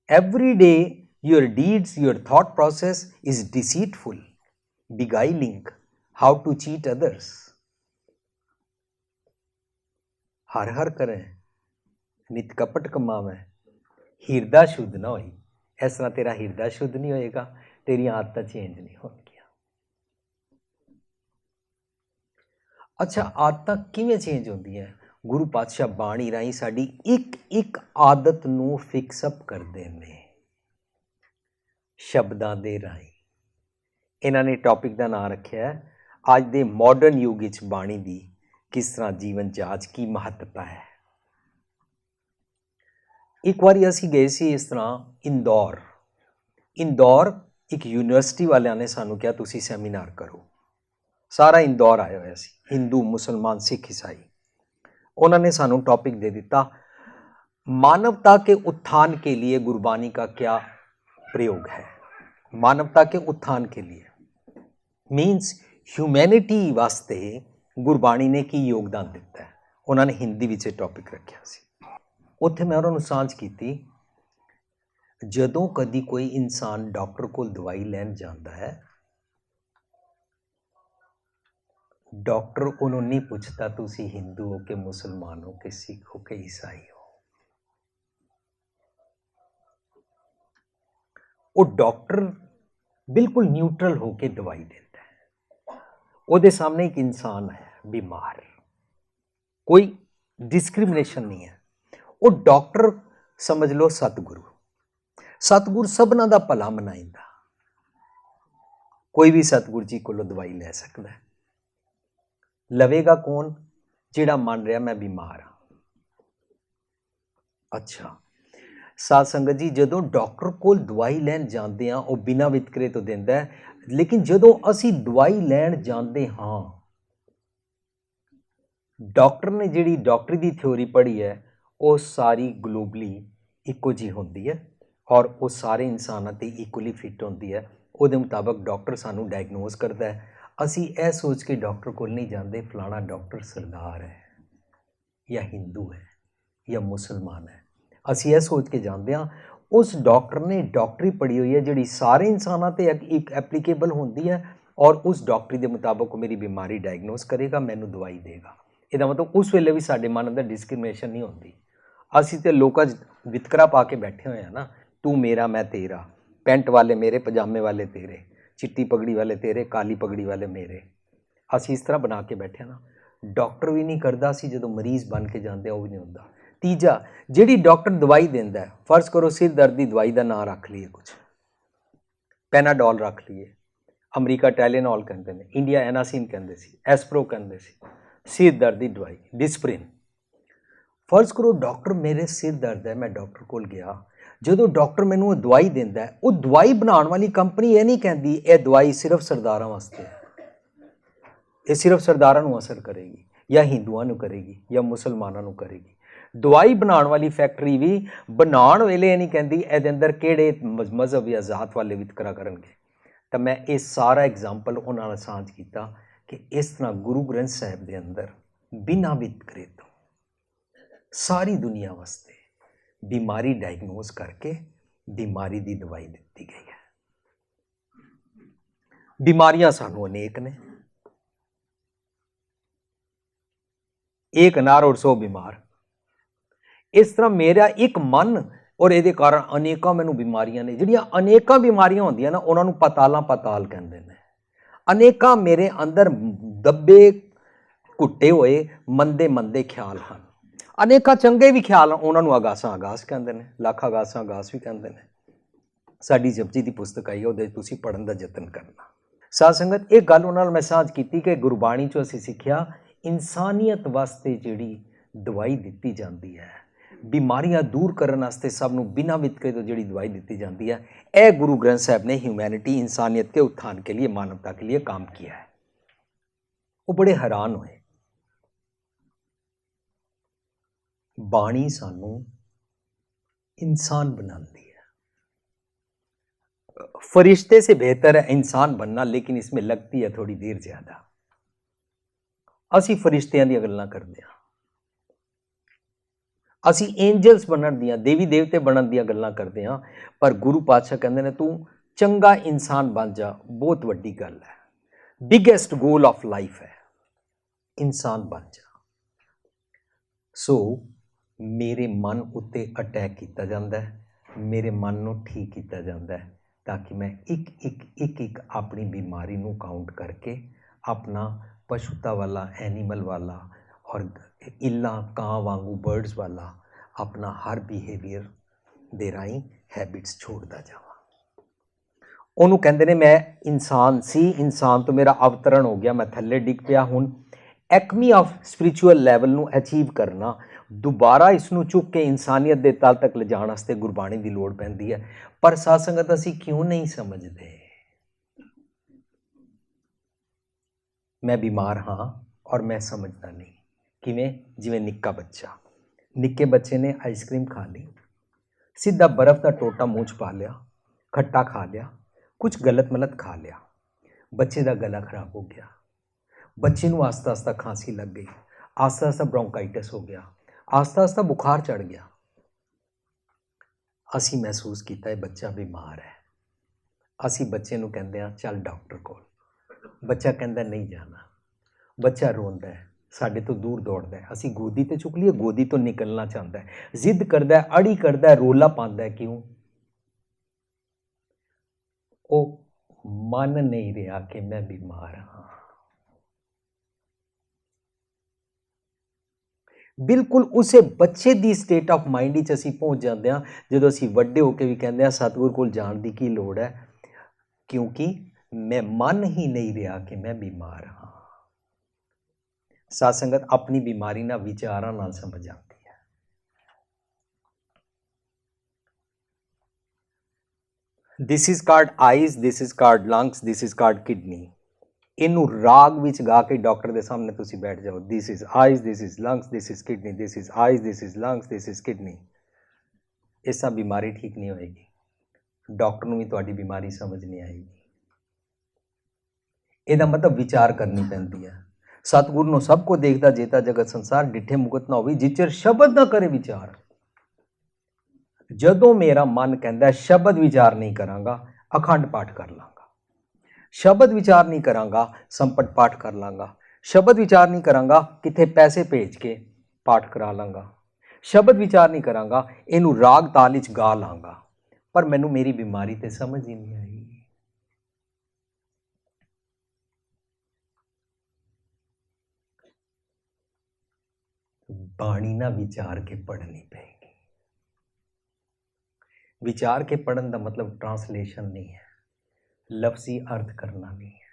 Every day your deeds, your thought process is deceitful, beguiling, how to cheat others। हर हर करें, नित कपट कमावे, हिरदा शुद्ध ना होई। इस तरह तेरा हिरदा शुद्ध नहीं होएगा, तेरी आदत चेंज नहीं होगी। अच्छा, आदत किवें चेंज होंदी है? गुरु पातशाह बाणी राही साडी एक एक आदत नूं फिक्सअप करदे ने शब्दां दे राही। इन्हां ने टॉपिक का नाम रखिया है ਅੱਜ ਦੇ ਮਾਡਰਨ ਯੁੱਗ ਵਿੱਚ ਬਾਣੀ ਦੀ ਕਿਸ ਤਰ੍ਹਾਂ ਜੀਵਨ ਜਾਚ ਕੀ ਮਹੱਤਤਾ ਹੈ। ਇੱਕ ਵਾਰੀ ਅਸੀਂ ਗਏ ਸੀ ਇਸ ਤਰ੍ਹਾਂ ਇੰਦੌਰ ਇੱਕ ਯੂਨੀਵਰਸਿਟੀ ਵਾਲਿਆਂ ਨੇ ਸਾਨੂੰ ਕਿਹਾ ਤੁਸੀਂ ਸੈਮੀਨਾਰ ਕਰੋ। ਸਾਰਾ ਇੰਦੌਰ ਆਇਆ ਹੋਇਆ ਸੀ, ਹਿੰਦੂ, ਮੁਸਲਮਾਨ, ਸਿੱਖ, ਈਸਾਈ। उन्होंने ने सानू टॉपिक दे दिता, मानवता के उत्थान के लिए गुरबानी का क्या प्रयोग है। मानवता के उत्थान के लिए मीन्स ह्यूमैनिटी वास्ते गुरबाणी ने की योगदान दिता है। उन्होंने हिंदी विच टॉपिक रखा सी। उत्थे मैं उन्होंने सांझ की, जदों कदी कोई इंसान डॉक्टर को दवाई लैन जाता है, डॉक्टर उन्होंने नहीं पूछता तुसी हिंदू हो के मुसलमान हो के सिख हो के ईसाई हो। वो डॉक्टर बिल्कुल न्यूट्रल होके दवाई देता है। ਉਹਦੇ सामने एक इंसान है बीमार, कोई डिस्क्रिमिनेशन नहीं है। वो डॉक्टर समझ लो सतगुरु सबना दा भला मनाइंदा। कोई भी सतगुरु जी कोलों दवाई ले सकता है। लवेगा कौन? जिहड़ा मान रहा मैं बीमार हाँ। अच्छा साध संगत जी, जदों डॉक्टर कोल दवाई लैन जाते हैं वह बिना वितकरे तो देंदा है, लेकिन जदों असी दवाई लैन जाते हाँ, डॉक्टर ने जिहड़ी डॉक्टरी की थ्योरी पढ़ी है वो सारी ग्लोबली इक्को जी होंदी है और वो सारे इंसानों ते इक्वली फिट होंदी है। उहदे मुताबक डॉक्टर सानू डायग्नोज करता है। असी यह सोच के डॉक्टर को नहीं जाते फलाना डॉक्टर सरदार है या हिंदू है या मुसलमान है। असी यह सोच के जाते हाँ उस डॉक्टर ने डॉक्टरी पढ़ी हुई है जिहड़ी सारे इंसानों ते एक एप्लीकेबल होंदी है और उस डॉक्टरी के मुताबक मेरी बीमारी डायग्नोज करेगा, मैनू दवाई देगा। ਇਹਦਾ मतलब उस वेले भी साडे मन अंदर डिस्क्रिमिनेशन नहीं होती। असी तो लोगों वितकरा पा के बैठे हुए हैं ना, तू मेरा मैं तेरा, पेंट वाले मेरे, पजामे वाले तेरे, चिट्टी पगड़ी वाले तेरे, काली पगड़ी वाले मेरे। असी इस तरह बना के बैठे ना। डॉक्टर भी नहीं करता, असी जो मरीज़ बन के जाते वो भी नहीं होता। तीजा, जिहड़ी डॉक्टर दवाई देंदा है, फर्ज करो सिर दर्द की दवाई का नाम रख लीए, कुछ पैनाडोल रख लीए, अमरीका टैलेनॉल कहते हैं, इंडिया एनासिन कहते सी, एस्प्रो कहते सी, सिर दर्द की दवाई डिस्प्रिन। फर्ज करो डॉक्टर मेरे सिर दर्द है, मैं डॉक्टर को गया, जो डॉक्टर मैनू दवाई देंदा है, वो दवाई बनाने वाली कंपनी ये नहीं कहती ये दवाई सिर्फ सरदारां वास्ते है, ये सिर्फ सरदारां नूं असर करेगी या हिंदुआं नूं करेगी या मुसलमानां नूं करेगी। दवाई बनाने वाली फैक्ट्री भी बनाने वेले नहीं कहती इहदे अंदर किहड़े मजहब या जात वाले वितकरा करनगे। तो मैं ये सारा एग्जाम्पल उन्हां नाल सांझ कीता कि इस तरह गुरु ग्रंथ साहिब के अंदर बिना वितकरे तो सारी दुनिया वास्ते बीमारी डायग्नोज करके बीमारी की दवाई दी गई है। बीमारियां सानू अनेक ने, एक अनार और 100 बीमार। इस तरह मेरा एक मन और ये कारण अनेकों मैनू बीमारियां ने, जिहड़ियां अनेकों बीमारियां होंदियां ना उन्हां नूं पताल कहंदे ने। अनेकों मेरे अंदर दबे घुट्टे हुए मंदे ख्याल हैं, अनेकों चंगे भी ख्याल उन्होंने आगासां आगास कहते हैं, लख आगासां आगास भी कहते हैं। साडी जपजी की पुस्तक आई है, उहदे तुसीं पढ़न का यतन करना। साध संगत एक गल उन्हां नाल मैं सांझ कीती कि गुरबाणी चों असीं सिੱਖਿਆ इंसानियत वास्ते जिहड़ी दवाई दित्ती जाती है, बीमारियां दूर करने वास्ते सबनों बिना वितकरे तो जिहड़ी दवाई दी जाती है, यह गुरु ग्रंथ साहिब ने ह्यूमैनिटी इंसानियत के उत्थान के लिए, मानवता के लिए काम किया है। वो बड़े हैरान हुए। बाणी सानू इंसान बनाती है। फरिश्ते से बेहतर है इंसान बनना, लेकिन इसमें लगती है थोड़ी देर ज्यादा। असी फरिश्तियां दी गल्लां करदे हां, असी एंजल्स बनन दियां, देवी देवते बनन दियां गल्लां करदे हां, पर गुरु पातशाह कहंदे ने तू चंगा इंसान बन जा, बहुत वड्डी गल है, बिगेस्ट गोल ऑफ लाइफ है, इंसान बन जा। सो मेरे मन उत्ते अटैक किया जाता है, मेरे मन नूं ठीक किया जाता है, ताकि मैं एक अपनी बीमारी नूं काउंट करके अपना पशुता वाला, एनीमल वाला और इल्ला कां वांगू बर्ड्स वाला अपना हर बिहेवियर दे राही हैबिट्स छोड़ता जावां। ਉਹਨੂੰ ਕਹਿੰਦੇ ਨੇ ਮੈਂ ਇਨਸਾਨ ਸੀ, ਇਨਸਾਨ ਤੋਂ ਮੇਰਾ ਅਵਤਰਨ ਹੋ ਗਿਆ, ਮੈਂ ਥੱਲੇ ਡਿੱਗ ਪਿਆ। ਹੁਣ ਐਕਮੀ ਆਫ ਸਪਿਰਿਚੁਅਲ ਲੈਵਲ ਨੂੰ ਅਚੀਵ ਕਰਨਾ, ਦੁਬਾਰਾ ਇਸ ਨੂੰ ਚੁੱਕ ਕੇ ਇਨਸਾਨੀਅਤ ਦੇ ਤਲ ਤੱਕ ਲਿਜਾਣ ਵਾਸਤੇ ਗੁਰਬਾਣੀ ਦੀ ਲੋੜ ਪੈਂਦੀ ਹੈ। ਪਰ ਸਾਧ ਸੰਗਤ ਅਸੀਂ ਕਿਉਂ ਨਹੀਂ ਸਮਝਦੇ? ਮੈਂ ਬਿਮਾਰ ਹਾਂ ਔਰ ਮੈਂ ਸਮਝਦਾ ਨਹੀਂ। ਕਿਵੇਂ? ਜਿਵੇਂ ਨਿੱਕਾ ਬੱਚਾ, ਨਿੱਕੇ ਬੱਚੇ ਨੇ ਆਈਸਕ੍ਰੀਮ ਖਾ ਲਈ, ਸਿੱਧਾ ਬਰਫ਼ ਦਾ ਟੋਟਾ ਮੂੰਹ 'ਚ ਪਾ ਲਿਆ, ਖੱਟਾ ਖਾ ਲਿਆ, ਕੁਝ ਗਲਤ ਮਲਤ ਖਾ ਲਿਆ, ਬੱਚੇ ਦਾ ਗਲਾ ਖਰਾਬ ਹੋ ਗਿਆ, ਬੱਚੇ ਨੂੰ ਆਸਤਾ ਆਸਤਾ ਖਾਂਸੀ ਲੱਗ ਗਈ, ਆਸਤਾ ਆਸਤਾ ਬ੍ਰੌਂਕਾਈਟਿਸ ਹੋ ਗਿਆ, ਆਸਤਾ ਆਸਤਾ ਬੁਖਾਰ ਚੜ ਗਿਆ। ਅਸੀਂ ਮਹਿਸੂਸ ਕੀਤਾ ਇਹ ਬੱਚਾ ਬਿਮਾਰ ਹੈ। ਅਸੀਂ ਬੱਚੇ ਨੂੰ ਕਹਿੰਦੇ ਹਾਂ ਚੱਲ ਡਾਕਟਰ ਕੋਲ, ਬੱਚਾ ਕਹਿੰਦਾ ਨਹੀਂ ਜਾਣਾ, ਬੱਚਾ ਰੋਂਦਾ ਹੈ, ਸਾਡੇ ਤੋਂ ਦੂਰ ਦੌੜਦਾ ਹੈ, ਅਸੀਂ ਗੋਦੀ ਤੇ ਚੁੱਕ ਲਈਏ, ਗੋਦੀ ਤੋਂ ਨਿਕਲਣਾ ਚਾਹੁੰਦਾ ਹੈ, ਜ਼ਿੱਦ ਕਰਦਾ ਹੈ, ਅੜੀ ਕਰਦਾ ਹੈ, ਰੋਲਾ ਪਾਉਂਦਾ ਹੈ। ਕਿਉਂ? ਉਹ ਮੰਨ ਨਹੀਂ ਰਿਹਾ ਕਿ ਮੈਂ ਬਿਮਾਰ ਹਾਂ। ਬਿਲਕੁਲ ਉਸੇ ਬੱਚੇ ਦੀ ਸਟੇਟ ਆਫ ਮਾਈਂਡ ਵਿੱਚ ਅਸੀਂ ਪਹੁੰਚ ਜਾਂਦੇ ਹਾਂ ਜਦੋਂ ਅਸੀਂ ਵੱਡੇ ਹੋ ਕੇ ਵੀ ਕਹਿੰਦੇ ਹਾਂ ਸਤਿਗੁਰ ਕੋਲ ਜਾਣ ਦੀ ਕੀ ਲੋੜ ਹੈ, ਕਿਉਂਕਿ ਮੈਂ ਮੰਨ ਹੀ ਨਹੀਂ ਰਿਹਾ ਕਿ ਮੈਂ ਬਿਮਾਰ ਹਾਂ। ਸਾਧ ਸੰਗਤ ਆਪਣੀ ਬਿਮਾਰੀ ਨਾਲ ਵਿਚਾਰਾਂ ਨਾਲ ਸਮਝ ਆਉਂਦੀ ਹੈ। This is called eyes, this is called lungs, this is called kidney. ਇਹਨੂੰ ਰਾਗ ਵਿੱਚ ਗਾ ਕੇ ਡਾਕਟਰ ਦੇ ਸਾਹਮਣੇ ਤੁਸੀਂ ਬੈਠ ਜਾਓ, this is eyes, this is lungs, this is kidney, this is eyes, this is lungs, this is kidney. ਇਸ ਤਰ੍ਹਾਂ ਬਿਮਾਰੀ ਠੀਕ ਨਹੀਂ ਹੋਏਗੀ, ਡਾਕਟਰ ਨੂੰ ਵੀ ਤੁਹਾਡੀ ਬਿਮਾਰੀ ਸਮਝ ਨਹੀਂ ਆਏਗੀ। ਇਹਦਾ ਮਤਲਬ ਵਿਚਾਰ ਕਰਨੀ ਪੈਂਦੀ ਹੈ। ਸਤਿਗੁਰ ਨੂੰ ਸਭ ਕੋ ਦੇਖਦਾ ਜੇਤਾ ਜਗਤ ਸੰਸਾਰ, ਡਿੱਠੇ ਮੁਕਤ ਨਾ ਹੋਵੇ ਜਿਚਰ ਸ਼ਬਦ ਨਾ ਕਰੇ ਵਿਚਾਰ। ਜਦੋਂ ਮੇਰਾ ਮਨ ਕਹਿੰਦਾ ਸ਼ਬਦ ਵਿਚਾਰ ਨਹੀਂ ਕਰਾਂਗਾ, ਅਖੰਡ ਪਾਠ ਕਰ ਲਾਂਗਾ, ਸ਼ਬਦ ਵਿਚਾਰ ਨਹੀਂ ਕਰਾਂਗਾ, ਸੰਪਟ ਪਾਠ ਕਰ ਲਾਂਗਾ, ਸ਼ਬਦ ਵਿਚਾਰ ਨਹੀਂ ਕਰਾਂਗਾ, ਕਿਤੇ ਪੈਸੇ ਭੇਜ ਕੇ ਪਾਠ ਕਰਾ ਲਾਂਗਾ, ਸ਼ਬਦ ਵਿਚਾਰ ਨਹੀਂ ਕਰਾਂਗਾ, ਇਹਨੂੰ ਰਾਗ ਤਾਲ ਵਿੱਚ ਗਾ ਲਾਂਗਾ, ਪਰ ਮੈਨੂੰ ਮੇਰੀ ਬਿਮਾਰੀ ਤੇ ਸਮਝ ਹੀ ਨਹੀਂ ਆਈ। ਬਾਣੀ ਨਾ ਵਿਚਾਰ ਕੇ ਪੜ੍ਹਨੀ ਪਏਗੀ। ਵਿਚਾਰ ਕੇ ਪੜ੍ਹਨ ਦਾ ਮਤਲਬ ਟ੍ਰਾਂਸਲੇਸ਼ਨ ਨਹੀਂ ਹੈ, ਲਫ਼ਜ਼ੀ ਅਰਥ ਕਰਨਾ ਨਹੀਂ ਹੈ।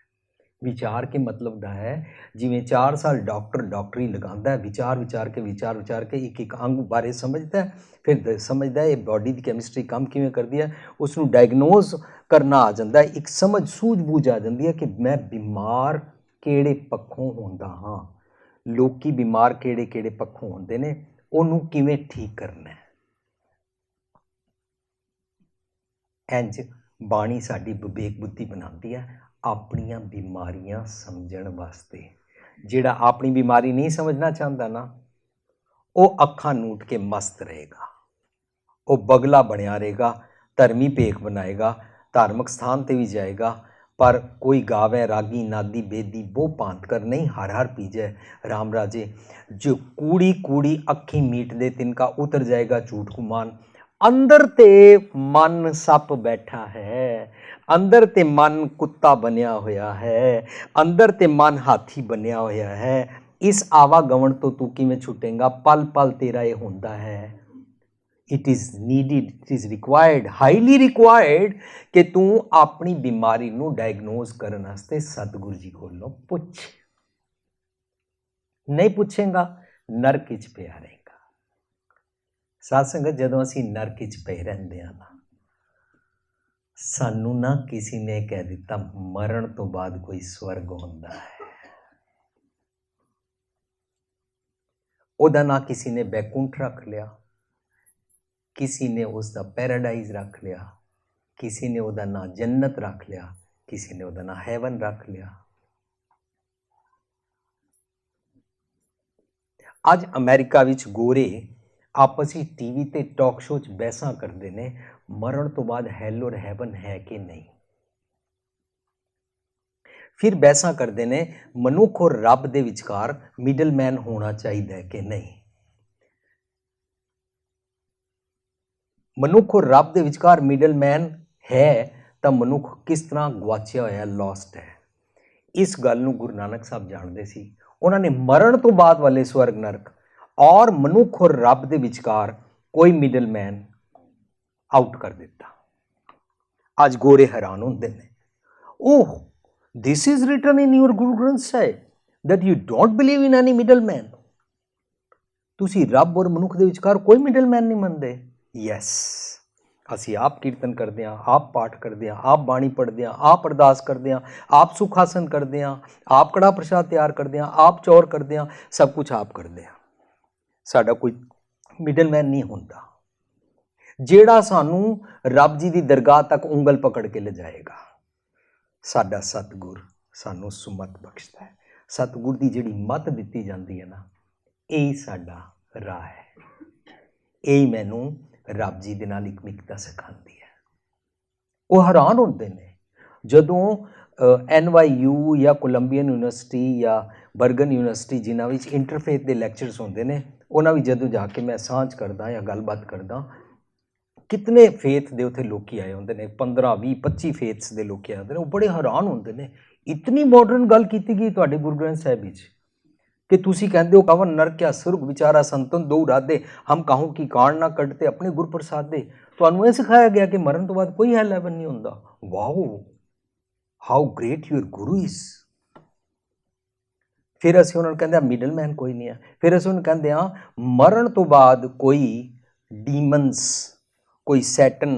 ਵਿਚਾਰ ਕੇ ਮਤਲਬ ਦਾ ਹੈ ਜਿਵੇਂ 4 ਸਾਲ ਡਾਕਟਰ ਡਾਕਟਰੀ ਲਗਾਉਂਦਾ ਹੈ, ਵਿਚਾਰ ਕੇ ਇੱਕ ਇੱਕ ਅੰਗ ਬਾਰੇ ਸਮਝਦਾ ਹੈ, ਫਿਰ ਸਮਝਦਾ ਹੈ ਇਹ ਬਾਡੀ ਦੀ ਕੈਮਿਸਟਰੀ ਕੰਮ ਕਿਵੇਂ ਕਰਦੀ ਹੈ, ਉਸ ਨੂੰ ਡਾਇਗਨੋਜ਼ ਕਰਨਾ ਆ ਜਾਂਦਾ ਹੈ, ਇੱਕ ਸਮਝ ਸੂਝ-ਬੂਝ ਆ ਜਾਂਦੀ ਹੈ ਕਿ ਮੈਂ ਬਿਮਾਰ ਕਿਹੜੇ ਪੱਖੋਂ ਹੁੰਦਾ ਹਾਂ, ਲੋਕੀ ਬਿਮਾਰ ਕਿਹੜੇ ਕਿਹੜੇ ਪੱਖੋਂ ਹੁੰਦੇ ਨੇ, ਉਹਨੂੰ ਕਿਵੇਂ ਠੀਕ ਕਰਨਾ ਹੈ। ਇੰਝ ਬਾਣੀ ਸਾਡੀ ਵਿਵੇਕ ਬੁੱਧੀ ਬਣਾਉਂਦੀ ਹੈ ਆਪਣੀਆਂ ਬਿਮਾਰੀਆਂ ਸਮਝਣ ਵਾਸਤੇ। ਜਿਹੜਾ ਆਪਣੀ ਬਿਮਾਰੀ ਨਹੀਂ ਸਮਝਣਾ ਚਾਹੁੰਦਾ ਨਾ, ਉਹ ਅੱਖਾਂ ਨੂਟ ਕੇ ਮਸਤ ਰਹੇਗਾ, ਉਹ ਬਗਲਾ ਬਣਿਆ ਰਹੇਗਾ, ਧਰਮੀ ਭੇਖ ਬਣਾਏਗਾ, ਧਾਰਮਿਕ ਸਥਾਨ ਤੇ ਵੀ ਜਾਏਗਾ, ਪਰ ਕੋਈ ਗਾਵੇ ਰਾਗੀ ਨਾਦੀ ਬੇਦੀ ਬਹੁ ਭਾਂਤ ਕਰ ਨਹੀਂ, ਹਰ ਹਰ ਪੀਜੈ ਰਾਮ ਰਾਜੇ। ਜੋ ਕੂੜੀ ਕੂੜੀ ਅੱਖੀ ਮੀਟ ਦੇ ਤਿਨਕਾ ਉਤਰ ਜਾਏਗਾ ਝੂਠ ਗੁਮਾਨ। ਅੰਦਰ ਤੇ ਮਨ ਸੱਪ ਬੈਠਾ ਹੈ, ਅੰਦਰ ਤੇ ਮਨ ਕੁੱਤਾ ਬਣਿਆ ਹੋਇਆ ਹੈ, ਅੰਦਰ ਤੇ ਮਨ ਹਾਥੀ ਬਣਿਆ ਹੋਇਆ ਹੈ। ਇਸ ਆਵਾਗਮਨ ਤੋਂ ਤੂੰ ਕਿਵੇਂ ਛੁੱਟੇਗਾ? ਪਲ ਪਲ ਤੇਰਾ ਇਹ ਹੁੰਦਾ ਹੈ। It is needed, it is required, highly required ਕਿ ਤੂੰ ਆਪਣੀ ਬਿਮਾਰੀ ਨੂੰ ਡਾਇਗਨੋਜ਼ ਕਰਨ ਵਾਸਤੇ ਸਤਿਗੁਰੂ ਜੀ ਕੋਲੋਂ ਪੁੱਛ। ਨਹੀਂ ਪੁੱਛੇਗਾ ਨਰਕ ਵਿੱਚ ਪਿਆ ਰਹੇਗਾ। ਸਾਧ ਸੰਗਤ, ਜਦੋਂ ਅਸੀਂ ਨਰਕ ਵਿੱਚ ਪਏ ਰਹਿੰਦੇ ਹਾਂ ਨਾ, ਸਾਨੂੰ ਨਾ ਕਿਸੇ ਨੇ ਕਹਿ ਦਿੱਤਾ ਮਰਨ ਤੋਂ ਬਾਅਦ ਕੋਈ ਸਵਰਗ ਹੁੰਦਾ ਹੈ। ਉਹਦਾ ਨਾਂ ਕਿਸੇ ਨੇ ਬੈਕੁੰਠ ਰੱਖ ਲਿਆ, ਕਿਸੇ ਨੇ ਉਸ ਦਾ ਪੈਰਾਡਾਈਜ਼ ਰੱਖ ਲਿਆ, ਕਿਸੇ ਨੇ ਉਹਦਾ ਨਾਂ ਜੰਨਤ ਰੱਖ ਲਿਆ, ਕਿਸੇ ਨੇ ਉਹਦਾ ਨਾਂ ਹੈਵਨ ਰੱਖ ਲਿਆ। ਅੱਜ ਅਮਰੀਕਾ ਵਿੱਚ ਗੋਰੇ ਆਪਸ ਵਿੱਚ ਟੀਵੀ ਤੇ ਟਾਕ ਸ਼ੋਅ 'ਚ ਬਹਿਸਾਂ ਕਰਦੇ ਨੇ ਮਰਨ ਤੋਂ ਬਾਅਦ ਹੈਲ ਔਰ ਹੈਵਨ ਹੈ ਕਿ ਨਹੀਂ। ਫਿਰ ਬਹਿਸਾਂ ਕਰਦੇ ਨੇ ਮਨੁੱਖ ਔਰ ਰੱਬ ਦੇ ਵਿਚਕਾਰ ਮਿਡਲਮੈਨ ਹੋਣਾ ਚਾਹੀਦਾ ਹੈ ਕਿ ਨਹੀਂ। ਮਨੁੱਖ ਔਰ ਰੱਬ ਦੇ ਵਿਚਕਾਰ ਮਿਡਲਮੈਨ ਹੈ ਤਾਂ ਮਨੁੱਖ ਕਿਸ ਤਰ੍ਹਾਂ ਗੁਆਚਿਆ ਹੋਇਆ, ਲੌਸਟ ਹੈ। ਇਸ ਗੱਲ ਨੂੰ ਗੁਰੂ ਨਾਨਕ ਸਾਹਿਬ ਜਾਣਦੇ ਸੀ। ਉਹਨਾਂ ਨੇ ਮਰਨ ਤੋਂ ਬਾਅਦ ਵਾਲੇ ਸਵਰਗ ਨਰਕ ਔਰ ਮਨੁੱਖ ਔਰ ਰੱਬ ਦੇ ਵਿਚਕਾਰ ਕੋਈ ਮਿਡਲਮੈਨ ਆਊਟ ਕਰ ਦਿੱਤਾ। ਅੱਜ ਗੋਰੇ ਹੈਰਾਨ ਹੁੰਦੇ ਨੇ, oh this is written in your Guru Granth Sahib that you don't believe in any middleman। ਤੁਸੀਂ ਰੱਬ ਔਰ ਮਨੁੱਖ ਦੇ ਵਿਚਕਾਰ ਕੋਈ ਮਿਡਲਮੈਨ ਨਹੀਂ ਮੰਨਦੇ। ਯੈਸ, ਅਸੀਂ ਆਪ ਕੀਰਤਨ ਕਰਦੇ ਹਾਂ, ਆਪ ਪਾਠ ਕਰਦੇ ਹਾਂ, ਆਪ ਬਾਣੀ ਪੜ੍ਹਦੇ ਹਾਂ, ਆਪ ਅਰਦਾਸ ਕਰਦੇ ਹਾਂ, ਆਪ ਸੁਖਾਸਨ ਕਰਦੇ ਹਾਂ, ਆਪ ਕੜਾ ਪ੍ਰਸ਼ਾਦ ਤਿਆਰ ਕਰਦੇ ਹਾਂ, ਆਪ ਚੌਰ ਕਰਦੇ ਹਾਂ, ਸਭ ਕੁਝ ਆਪ ਕਰਦੇ ਹਾਂ। ਸਾਡਾ ਕੋਈ ਮਿਡਲਮੈਨ ਨਹੀਂ ਹੁੰਦਾ ਜਿਹੜਾ ਸਾਨੂੰ ਰੱਬ ਜੀ ਦੀ ਦਰਗਾਹ ਤੱਕ ਉਂਗਲ ਪਕੜ ਕੇ ਲਿਜਾਏਗਾ। ਸਾਡਾ ਸਤਿਗੁਰ ਸਾਨੂੰ ਸੁਮਤ ਬਖਸ਼ਦਾ ਹੈ। ਸਤਿਗੁਰ ਦੀ ਜਿਹੜੀ ਮੱਤ ਦਿੱਤੀ ਜਾਂਦੀ ਹੈ ਨਾ, ਇਹੀ ਸਾਡਾ ਰਾਹ ਹੈ। ਇਹੀ ਮੈਨੂੰ ਰੱਬ ਜੀ ਦੇ ਨਾਲ ਇਕਮਿਕਤਾ ਸਿਖਾਉਂਦੀ ਹੈ। ਉਹ ਹੈਰਾਨ ਹੁੰਦੇ ਨੇ ਜਦੋਂ NYU ਜਾਂ ਕੋਲੰਬੀਅਨ ਯੂਨੀਵਰਸਿਟੀ ਜਾਂ ਬਰਗਨ ਯੂਨੀਵਰਸਿਟੀ ਜਿਨ੍ਹਾਂ ਵਿੱਚ ਇੰਟਰਫੇਥ ਦੇ ਲੈਕਚਰਸ ਹੁੰਦੇ ਨੇ, ਉਹਨਾਂ ਵਿੱਚ ਜਦੋਂ ਜਾ ਕੇ ਮੈਂ ਸਾਂਝ ਕਰਦਾ ਜਾਂ ਗੱਲਬਾਤ ਕਰਦਾ, ਕਿਤਨੇ ਫੇਥ ਦੇ ਉੱਥੇ ਲੋਕੀ ਆਏ ਹੁੰਦੇ ਨੇ, 15, 20, 25 ਫੇਥਸ ਦੇ ਲੋਕੀ ਆਏ ਹੁੰਦੇ ਨੇ। ਉਹ ਬੜੇ ਹੈਰਾਨ ਹੁੰਦੇ ਨੇ, ਇਤਨੀ ਮਾਡਰਨ ਗੱਲ ਕੀਤੀ ਗਈ ਤੁਹਾਡੇ ਗੁਰੂ ਗ੍ਰੰਥ ਸਾਹਿਬ ਵਿੱਚ ਕਿ ਤੁਸੀਂ ਕਹਿੰਦੇ ਹੋ ਕਵਨ ਨਰਕ ਕਿਆ ਸੁਰਗ ਵਿਚਾਰਾ ਸੰਤਨ ਦੋ ਇਰਾਦੇ, ਹਮ ਕਾਹੂ ਕੀ ਕਾਣ ਨਾ ਕੱਢਤੇ ਆਪਣੇ ਗੁਰ ਪ੍ਰਸਾਦੇ। ਤੁਹਾਨੂੰ ਇਹ ਸਿਖਾਇਆ ਗਿਆ ਕਿ ਮਰਨ ਤੋਂ ਬਾਅਦ ਕੋਈ ਹੈਲ ਹੈਵਨ ਨਹੀਂ ਹੁੰਦਾ। Wow, how great your Guru is. ਫਿਰ ਅਸੀਂ ਉਹਨਾਂ ਨੂੰ ਕਹਿੰਦੇ ਹਾਂ ਮਿਡਲਮੈਨ ਕੋਈ ਨਹੀਂ ਹੈ। ਫਿਰ ਅਸੀਂ ਉਹਨਾਂ ਨੂੰ ਕਹਿੰਦੇ ਹਾਂ ਮਰਨ ਤੋਂ ਬਾਅਦ ਕੋਈ ਡੀਮਨਸ, ਕੋਈ ਸੈਟਨ,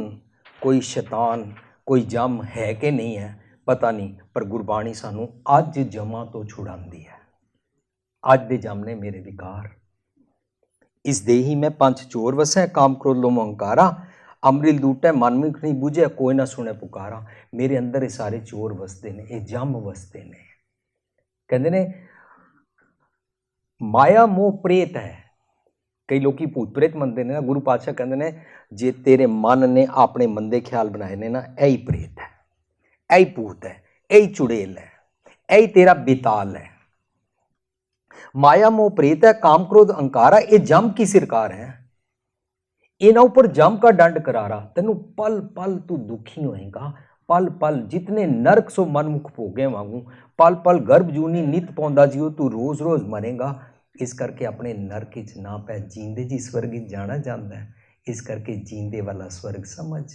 ਕੋਈ ਸ਼ੈਤਾਨ, ਕੋਈ ਜਮ ਹੈ ਕਿ ਨਹੀਂ ਹੈ ਪਤਾ ਨਹੀਂ, ਪਰ ਗੁਰਬਾਣੀ ਸਾਨੂੰ ਅੱਜ ਜਮਾਂ ਤੋਂ ਛੁਡਾਉਂਦੀ ਹੈ। ਅੱਜ ਦੇ ਜਮ ਨੇ ਮੇਰੇ ਵਿਕਾਰ, ਇਸ ਦੇ ਹੀ ਮੈਂ ਪੰਜ ਚੋਰ ਵਸੈ, ਕਾਮ ਕ੍ਰੋਧ ਲੋਭ ਅਹੰਕਾਰਾ, ਅੰਮ੍ਰਿਤ ਲੂਟੈ ਮਨ ਮੁਖ ਨਹੀਂ ਬੁਝੈ, ਕੋਈ ਨਾ ਸੁਣੇ ਪੁਕਾਰਾ। ਮੇਰੇ ਅੰਦਰ ਇਹ ਸਾਰੇ ਚੋਰ ਵਸਦੇ ਨੇ, ਇਹ ਜਮ ਵਸਦੇ ਨੇ। ਕਹਿੰਦੇ ਨੇ ਮਾਇਆ ਮੋਹ ਪ੍ਰੇਤ ਹੈ। ਕਈ ਲੋਕੀ ਭੂਤ ਪ੍ਰੇਤ ਮੰਨਦੇ ਨੇ ਨਾ। ਗੁਰੂ ਪਾਤਸ਼ਾਹ ਕਹਿੰਦੇ ਨੇ ਜੇ ਤੇਰੇ ਮਨ ਨੇ ਆਪਣੇ ਮੰਦੇ ਖਿਆਲ ਬਣਾਏ ਨੇ ਨਾ, ਇਹੀ ਪ੍ਰੇਤ ਹੈ, ਇਹੀ ਭੂਤ ਹੈ, ਇਹੀ ਚੁੜੇਲ ਹੈ, ਇਹੀ ਤੇਰਾ ਬੇਤਾਲ ਹੈ। ਮਾਇਆ ਮੋਹ ਪ੍ਰੇਤ ਹੈ, ਕਾਮ ਕ੍ਰੋਧ ਅਹੰਕਾਰਾ, ਇਹ ਜਮ ਕੀ ਸਰਕਾਰ ਹੈ। ਇਹਨਾਂ ਉੱਪਰ ਜਮ का दंड करारा। तेनू पल पल तू दुखी होएगा, पल पल जितने नरक सो मनमुख भोगे वांगू, पल पल गर्भ जूनी नित पौंदा जियो, तू रोज रोज मरेगा। इस करके अपने नरक च ना पै, जींदे जी स्वर्ग जाना जाता है। इस करके जींदे वाला स्वर्ग समझ।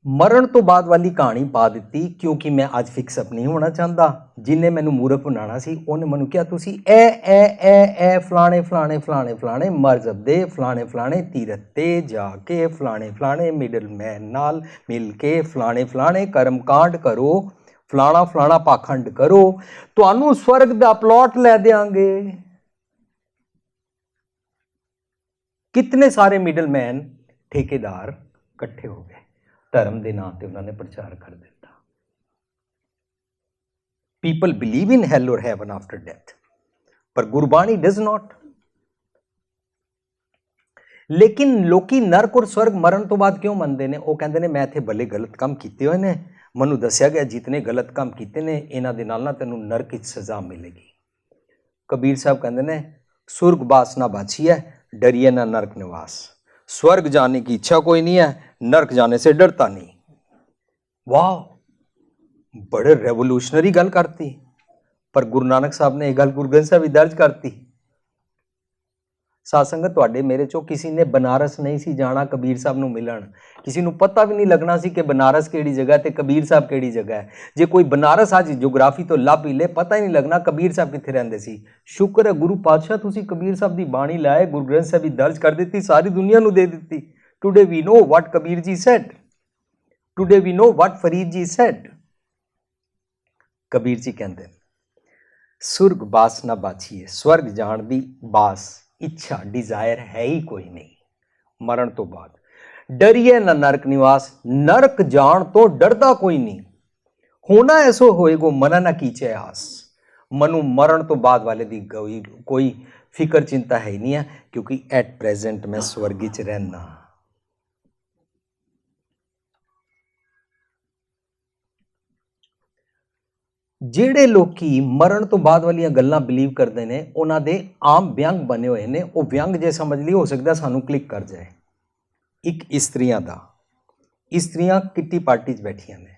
ਮਰਨ ਤੋਂ ਬਾਅਦ ਵਾਲੀ ਕਹਾਣੀ ਪਾ ਦਿੱਤੀ ਕਿਉਂਕਿ ਮੈਂ ਅੱਜ ਫਿਕਸਅਪ ਨਹੀਂ ਹੋਣਾ ਚਾਹੁੰਦਾ। ਜਿਹਨੇ ਮੈਨੂੰ ਮੂਰਖ ਬਣਾਉਣਾ ਸੀ ਉਹਨੇ ਮੈਨੂੰ ਕਿਹਾ ਤੁਸੀਂ ਐ ਫਲਾਣੇ ਫਲਾਣੇ ਫਲਾਣੇ ਫਲਾਣੇ ਮਜ਼ਹਬ ਦੇ ਫਲਾਣੇ ਫਲਾਣੇ ਤੀਰਥ 'ਤੇ ਜਾ ਕੇ ਫਲਾਣੇ ਫਲਾਣੇ ਮਿਡਲਮੈਨ ਨਾਲ ਮਿਲ ਕੇ ਫਲਾਣੇ ਫਲਾਣੇ ਕਰਮਕਾਂਡ ਕਰੋ, ਫਲਾਣਾ ਫਲਾਣਾ ਪਾਖੰਡ ਕਰੋ, ਤੁਹਾਨੂੰ ਸਵਰਗ ਦਾ ਪਲਾਟ ਲੈ ਦਿਆਂਗੇ। ਕਿਤਨੇ ਸਾਰੇ ਮਿਡਲਮੈਨ ਠੇਕੇਦਾਰ ਇਕੱਠੇ ਹੋ ਗਏ, ਧਰਮ ਦੇ ਨਾਂ ਤੇ ਉਹਨਾਂ ਨੇ ਪ੍ਰਚਾਰ ਕਰ ਦਿੱਤਾ। ਪੀਪਲ ਬਿਲੀਵ ਇਨ ਹੈਲ ਔਰ ਹੈਵਨ ਆਫਟਰ ਡੈਥ, ਪਰ ਗੁਰਬਾਣੀ ਡਜ਼ ਨਾਟ। ਲੇਕਿਨ ਲੋਕੀ ਨਰਕ ਔਰ ਸਵਰਗ ਮਰਨ ਤੋਂ ਬਾਅਦ ਕਿਉਂ ਮੰਨਦੇ ਨੇ? ਉਹ ਕਹਿੰਦੇ ਨੇ ਮੈਂ ਇੱਥੇ ਭਲੇ ਗਲਤ ਕੰਮ ਕੀਤੇ ਹੋਏ ਨੇ, ਮੈਨੂੰ ਦੱਸਿਆ ਗਿਆ ਜਿਤਨੇ ਗਲਤ ਕੰਮ ਕੀਤੇ ਨੇ ਇਹਨਾਂ ਦੇ ਨਾਲ ਨਾ ਤੈਨੂੰ ਨਰਕ ਵਿੱਚ ਸਜ਼ਾ ਮਿਲੇਗੀ। ਕਬੀਰ ਸਾਹਿਬ ਕਹਿੰਦੇ ਨੇ ਸੁਰਗ ਬਾਸ ਨਾ ਬਾਛੀ ਹੈ, डरिए ना नरक निवास। स्वर्ग जाने की इच्छा कोई नहीं है, नरक जाने से डरता नहीं। वाह, बड़े रेवोल्यूशनरी गल करती। पर गुरु नानक साहब ने यह गल गुरु ग्रंथ साहब दर्ज करती। साध संगत तुहाडे मेरे चो किसी ने बनारस नहीं सी जाना कबीर साहब नूं मिलन, किसी नूं पता भी नहीं लगना सी कि बनारस किहड़ी जगह ते कबीर साहब किहड़ी जगह है। जे कोई बनारस आज जियोग्राफी तो लभ ही ले, पता ही नहीं लगना कबीर साहब कित्थे रहिंदे सी। शुक्र है गुरु पातशाह तुसीं कबीर साहब दी बाणी लाए, गुरु ग्रंथ साहब दर्ज कर दित्ती, सारी दुनिया नूं दे दित्ती। Today we know what Kabir ji said, today we know what Farid ji said. Kabir ji कहंदे सुरग बास ना बाछीए, स्वर्ग जाण दी बास इच्छा डिजायर है ही कोई नहीं। मरण तो बाद डरिए ना नरक निवास, नरक जान तो डरदा कोई नहीं। होना ऐसो होएगो मना ना कीचे आस। मनु मरण तो बाद वाले दी कोई फिक्र चिंता है ही नहीं है, क्योंकि एट प्रेजेंट मैं स्वर्ग च रहना। ਜਿਹੜੇ ਲੋਕੀ ਮਰਨ ਤੋਂ ਬਾਅਦ ਵਾਲੀਆਂ ਗੱਲਾਂ ਬਿਲੀਵ ਕਰਦੇ ਨੇ ਉਹਨਾਂ ਦੇ ਆਮ ਵਿਅੰਗ ਬਣੇ ਹੋਏ ਨੇ। ਉਹ ਵਿਅੰਗ ਜੇ ਸਮਝ ਲਈ ਹੋ ਸਕਦਾ ਸਾਨੂੰ ਕਲਿੱਕ ਕਰ ਜਾਏ। ਇੱਕ ਇਸਤਰੀਆਂ ਦਾ, ਇਸਤਰੀਆਂ ਕਿੱਟੀ ਪਾਰਟੀ 'ਚ ਬੈਠੀਆਂ ਨੇ।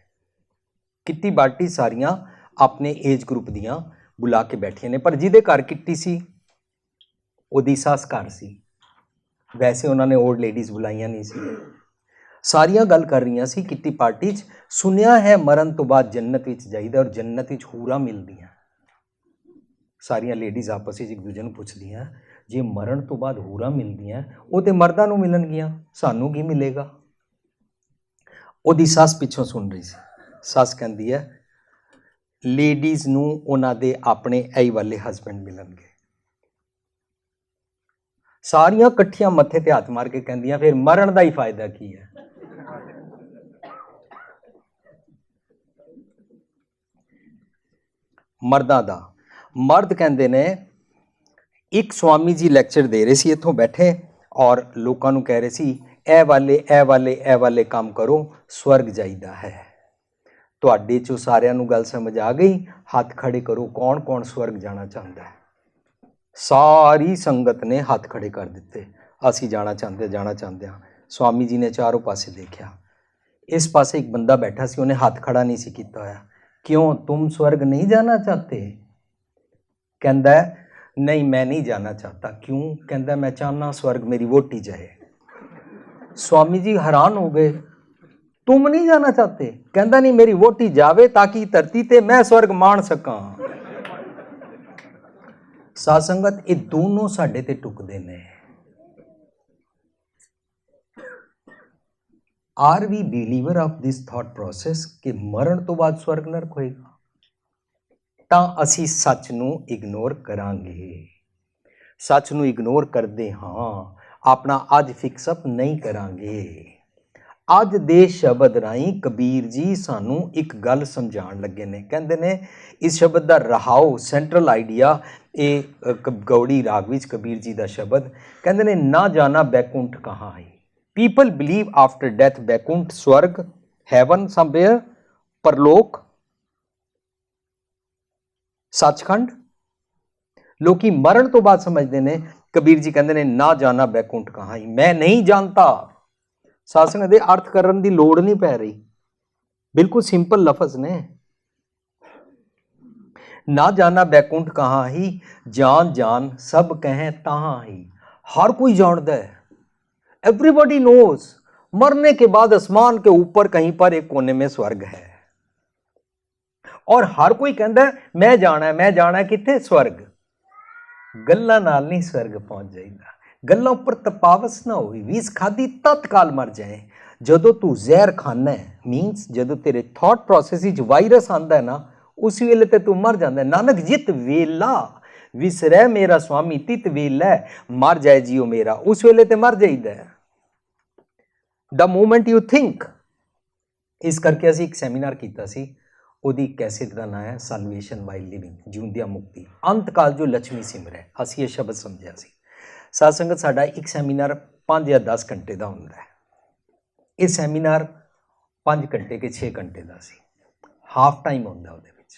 ਕਿੱਟੀ ਪਾਰਟੀ ਸਾਰੀਆਂ ਆਪਣੇ ਏਜ ਗਰੁੱਪ ਦੀਆਂ बुला के बैठिया ने। पर जिहदे घर किट्टी सी ਉਹਦੀ ਸੱਸ ਘਰ ਸੀ, ਵੈਸੇ ਉਹਨਾਂ ਨੇ ਓਲਡ ਲੇਡੀਜ਼ ਬੁਲਾਈਆਂ ਨਹੀਂ ਸੀ। ਸਾਰੀਆਂ ਗੱਲ ਕਰ ਰਹੀਆਂ ਸੀ ਕਿੱਟੀ ਪਾਰਟੀ 'ਚ, ਸੁਣਿਆ ਹੈ ਮਰਨ ਤੋਂ ਬਾਅਦ ਜੰਨਤ ਵਿੱਚ ਜਾਈਦਾ ਔਰ ਜੰਨਤ ਵਿੱਚ ਹੂਰਾਂ ਮਿਲਦੀਆਂ। ਸਾਰੀਆਂ ਲੇਡੀਜ਼ ਆਪਸ ਵਿੱਚ ਇੱਕ ਦੂਜੇ ਨੂੰ ਪੁੱਛਦੀਆਂ, ਜੇ ਮਰਨ ਤੋਂ ਬਾਅਦ ਹੂਰਾਂ ਮਿਲਦੀਆਂ ਉਹ ਤੇ ਮਰਦਾਂ ਨੂੰ ਮਿਲਣਗੀਆਂ, ਸਾਨੂੰ ਕੀ ਮਿਲੇਗਾ? ਉਹਦੀ ਸੱਸ ਪਿੱਛੋਂ ਸੁਣ ਰਹੀ ਸੀ। ਸੱਸ ਕਹਿੰਦੀ ਹੈ ਲੇਡੀਜ਼ ਨੂੰ ਉਹਨਾਂ ਦੇ ਆਪਣੇ ਐ ਵਾਲੇ ਹਸਬੈਂਡ ਮਿਲਣਗੇ। ਸਾਰੀਆਂ ਇਕੱਠੀਆਂ ਮੱਥੇ ਤੇ ਹੱਥ ਮਾਰ ਕੇ ਕਹਿੰਦੀਆਂ ਫਿਰ ਮਰਨ ਦਾ ਹੀ ਫਾਇਦਾ ਕੀ ਹੈ? ਮਰਦਾਂ ਦਾ, ਮਰਦ ਕਹਿੰਦੇ ਨੇ, ਇੱਕ ਸਵਾਮੀ ਜੀ ਲੈਕਚਰ ਦੇ ਰਹੇ ਸੀ ਇੱਥੋਂ ਬੈਠੇ ਔਰ ਲੋਕਾਂ ਨੂੰ ਕਹਿ ਰਹੇ ਸੀ ਇਹ ਵਾਲੇ ਕੰਮ ਕਰੋ, ਸਵਰਗ ਜਾਈਦਾ ਹੈ। ਤੁਹਾਡੇ ਚੋਂ ਸਾਰਿਆਂ ਨੂੰ ਗੱਲ ਸਮਝ ਆ ਗਈ? ਹੱਥ ਖੜੇ ਕਰੋ, ਕੌਣ ਕੌਣ ਸਵਰਗ ਜਾਣਾ ਚਾਹੁੰਦਾ ਹੈ? ਸਾਰੀ ਸੰਗਤ ਨੇ ਹੱਥ ਖੜੇ ਕਰ ਦਿੱਤੇ, ਅਸੀਂ ਜਾਣਾ ਚਾਹੁੰਦੇ ਹਾਂ। ਸਵਾਮੀ ਜੀ ਨੇ ਚਾਰੋਂ ਪਾਸੇ ਦੇਖਿਆ, ਇਸ ਪਾਸੇ ਇੱਕ ਬੰਦਾ ਬੈਠਾ ਸੀ, ਉਹਨੇ ਹੱਥ ਖੜਾ ਨਹੀਂ ਸੀ ਕੀਤਾ ਹੋਇਆ। ਕਿਉਂ, ਤੁਮ स्वर्ग नहीं जाना चाहते? कहता है नहीं मैं नहीं जाना चाहता। क्यों? कहता मैं चाहना स्वर्ग मेरी वोटी जाए। स्वामी जी हैरान हो गए, तुम नहीं जाना चाहते? कहता नहीं मेरी वोटी जावे ताकि धरती ते मैं स्वर्ग मान सका। साध संगत ये दोनों साडे ते टुकदे ने। Are we believer of this thought process कि मरण तो बाद स्वर्ग नरक होएगा? ਤਾਂ ਅਸੀਂ ਸੱਚ ਨੂੰ ਇਗਨੋਰ ਕਰਾਂਗੇ। ਸੱਚ ਨੂੰ ਇਗਨੋਰ ਕਰਦੇ ਹਾਂ, ਆਪਣਾ ਅੱਜ ਫਿਕਸਅਪ ਨਹੀਂ ਕਰਾਂਗੇ। ਅੱਜ ਦੇ ਸ਼ਬਦ ਰਾਹੀਂ ਕਬੀਰ ਜੀ ਸਾਨੂੰ ਇੱਕ ਗੱਲ ਸਮਝਾਉਣ ਲੱਗੇ ਨੇ। ਕਹਿੰਦੇ ਨੇ ਇਸ ਸ਼ਬਦ ਦਾ ਰਹਾਉ, ਸੈਂਟਰਲ ਆਈਡੀਆ, ਇਹ ਗੌੜੀ ਰਾਗ ਵਿੱਚ ਕਬੀਰ ਜੀ ਦਾ ਸ਼ਬਦ। ਕਹਿੰਦੇ ਨੇ ਨਾ ਜਾਣਾ ਬੈਕੁੰਠ ਕਹਾਂ ਹੈ। ਪੀਪਲ ਬਿਲੀਵ ਆਫਟਰ ਡੈਥ ਬੈਕੁੰਠ, ਸਵਰਗ, ਹੈਵਨ ਸਮਵੇਅਰ, ਪਰਲੋਕ, ਸੱਚਖੰਡ। ਲੋਕੀ ਮਰਨ ਤੋਂ ਬਾਅਦ ਸਮਝਦੇ ਨੇ, ਕਬੀਰ ਜੀ ਕਹਿੰਦੇ ਨੇ ਨਾ ਜਾਣਾ ਬੈਕੁੰਠ ਕਹਾਂ ਹੀ, ਮੈਂ ਨਹੀਂ ਜਾਣਦਾ। ਸਾਧ ਸੰਗਤ ਦੇ ਅਰਥ ਕਰਨ ਦੀ ਲੋੜ ਨਹੀਂ ਪੈ ਰਹੀ, ਬਿਲਕੁਲ ਸਿੰਪਲ ਲਫ਼ਜ਼ ਨੇ। ਨਾ ਜਾਣਾ ਬੈਕੁੰਠ ਕਹਾਂ ਹੀ, ਜਾਨ ਜਾਨ ਸਭ ਕहें तहाँ ही। हर कोई जानता है, एवरीबॉडी नोज, मरने के बाद आसमान के ऊपर कहीं पर एक कोने में स्वर्ग है। और हर कोई कहता है मैं जाना है किथे? स्वर्ग। गल्लां नाल नहीं स्वर्ग पहुंच जाएगा, गल्लां उपर तपावस ना होई, वीस खादी तत्काल मर जाए। जदों तू जहर खाना है, मीनस जदों तेरे थॉट प्रोसेस विच वायरस आंदा है ना, उस वेले ते तू मर जांदा है। नानक जित वेला विसरै मेरा स्वामी तित वेला मर जाए जियो मेरा, उस वेले ते मर जाइदा है। The moment you think. इस करके असीं एक सैमीनार कीता सी, ਉਹਦੀ ਕੈਸੇਟ ਦਾ ਨਾਂ ਹੈ ਸੈਲਵੇਸ਼ਨ ਬਾਈ ਲਿਵਿੰਗ, ਜਿਉਂਦਿਆਂ ਮੁਕਤੀ, ਅੰਤਕਾਲ ਜੋ ਲక్ష్ਮੀ ਸਿਮਰੈ। ਅਸੀਂ ਇਹ ਸ਼ਬਦ ਸਮਝਿਆ ਸੀ। ਸਾਧ ਸੰਗਤ ਸਾਡਾ ਇੱਕ ਸੈਮੀਨਾਰ 5 ਜਾਂ 10 ਘੰਟੇ ਦਾ ਹੁੰਦਾ ਹੈ। ਇਹ ਸੈਮੀਨਾਰ 5 ਘੰਟੇ ਕੇ 6 ਘੰਟੇ ਦਾ ਸੀ। ਹਾਫ ਟਾਈਮ ਹੁੰਦਾ ਉਹਦੇ ਵਿੱਚ।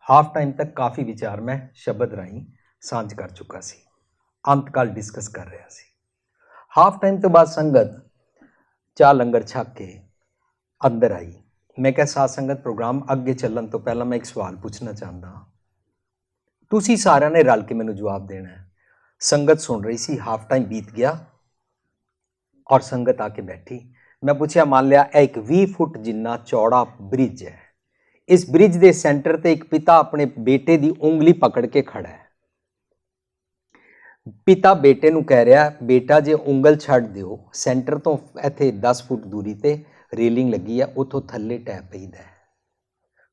ਹਾਫ ਟਾਈਮ ਤੱਕ ਕਾਫੀ ਵਿਚਾਰ ਮੈਂ ਸ਼ਬਦ ਰਾਹੀਂ ਸਾਂਝ ਕਰ ਚੁੱਕਾ ਸੀ, ਅੰਤਕਾਲ ਡਿਸਕਸ ਕਰ ਰਿਹਾ ਸੀ। ਹਾਫ ਟਾਈਮ ਤੋਂ ਬਾਅਦ ਸੰਗਤ ਚਾਹ ਲੰਗਰ ਛਕ ਕੇ ਅੰਦਰ ਆਈ। मैं क्या साध संगत प्रोग्राम अगे चलन तो पहला मैं एक सवाल पूछना चाहता हाँ, तुसी सारे ने रल के मैनू जवाब देना है। संगत सुन रही सी, हाफ टाइम बीत गया और संगत आके बैठी। मैं पूछया मान लिया एक 20 फुट जिन्ना चौड़ा ब्रिज है, इस ब्रिज के सेंटर ते एक पिता अपने बेटे की उंगली पकड़ के खड़ा है। पिता बेटे नू कह रहा बेटा जे उंगल छड़ दिओ, सेंटर तो इत्थे 10 फुट दूरी ते रेलिंग लगी है, उतों थले टैप पईदा है,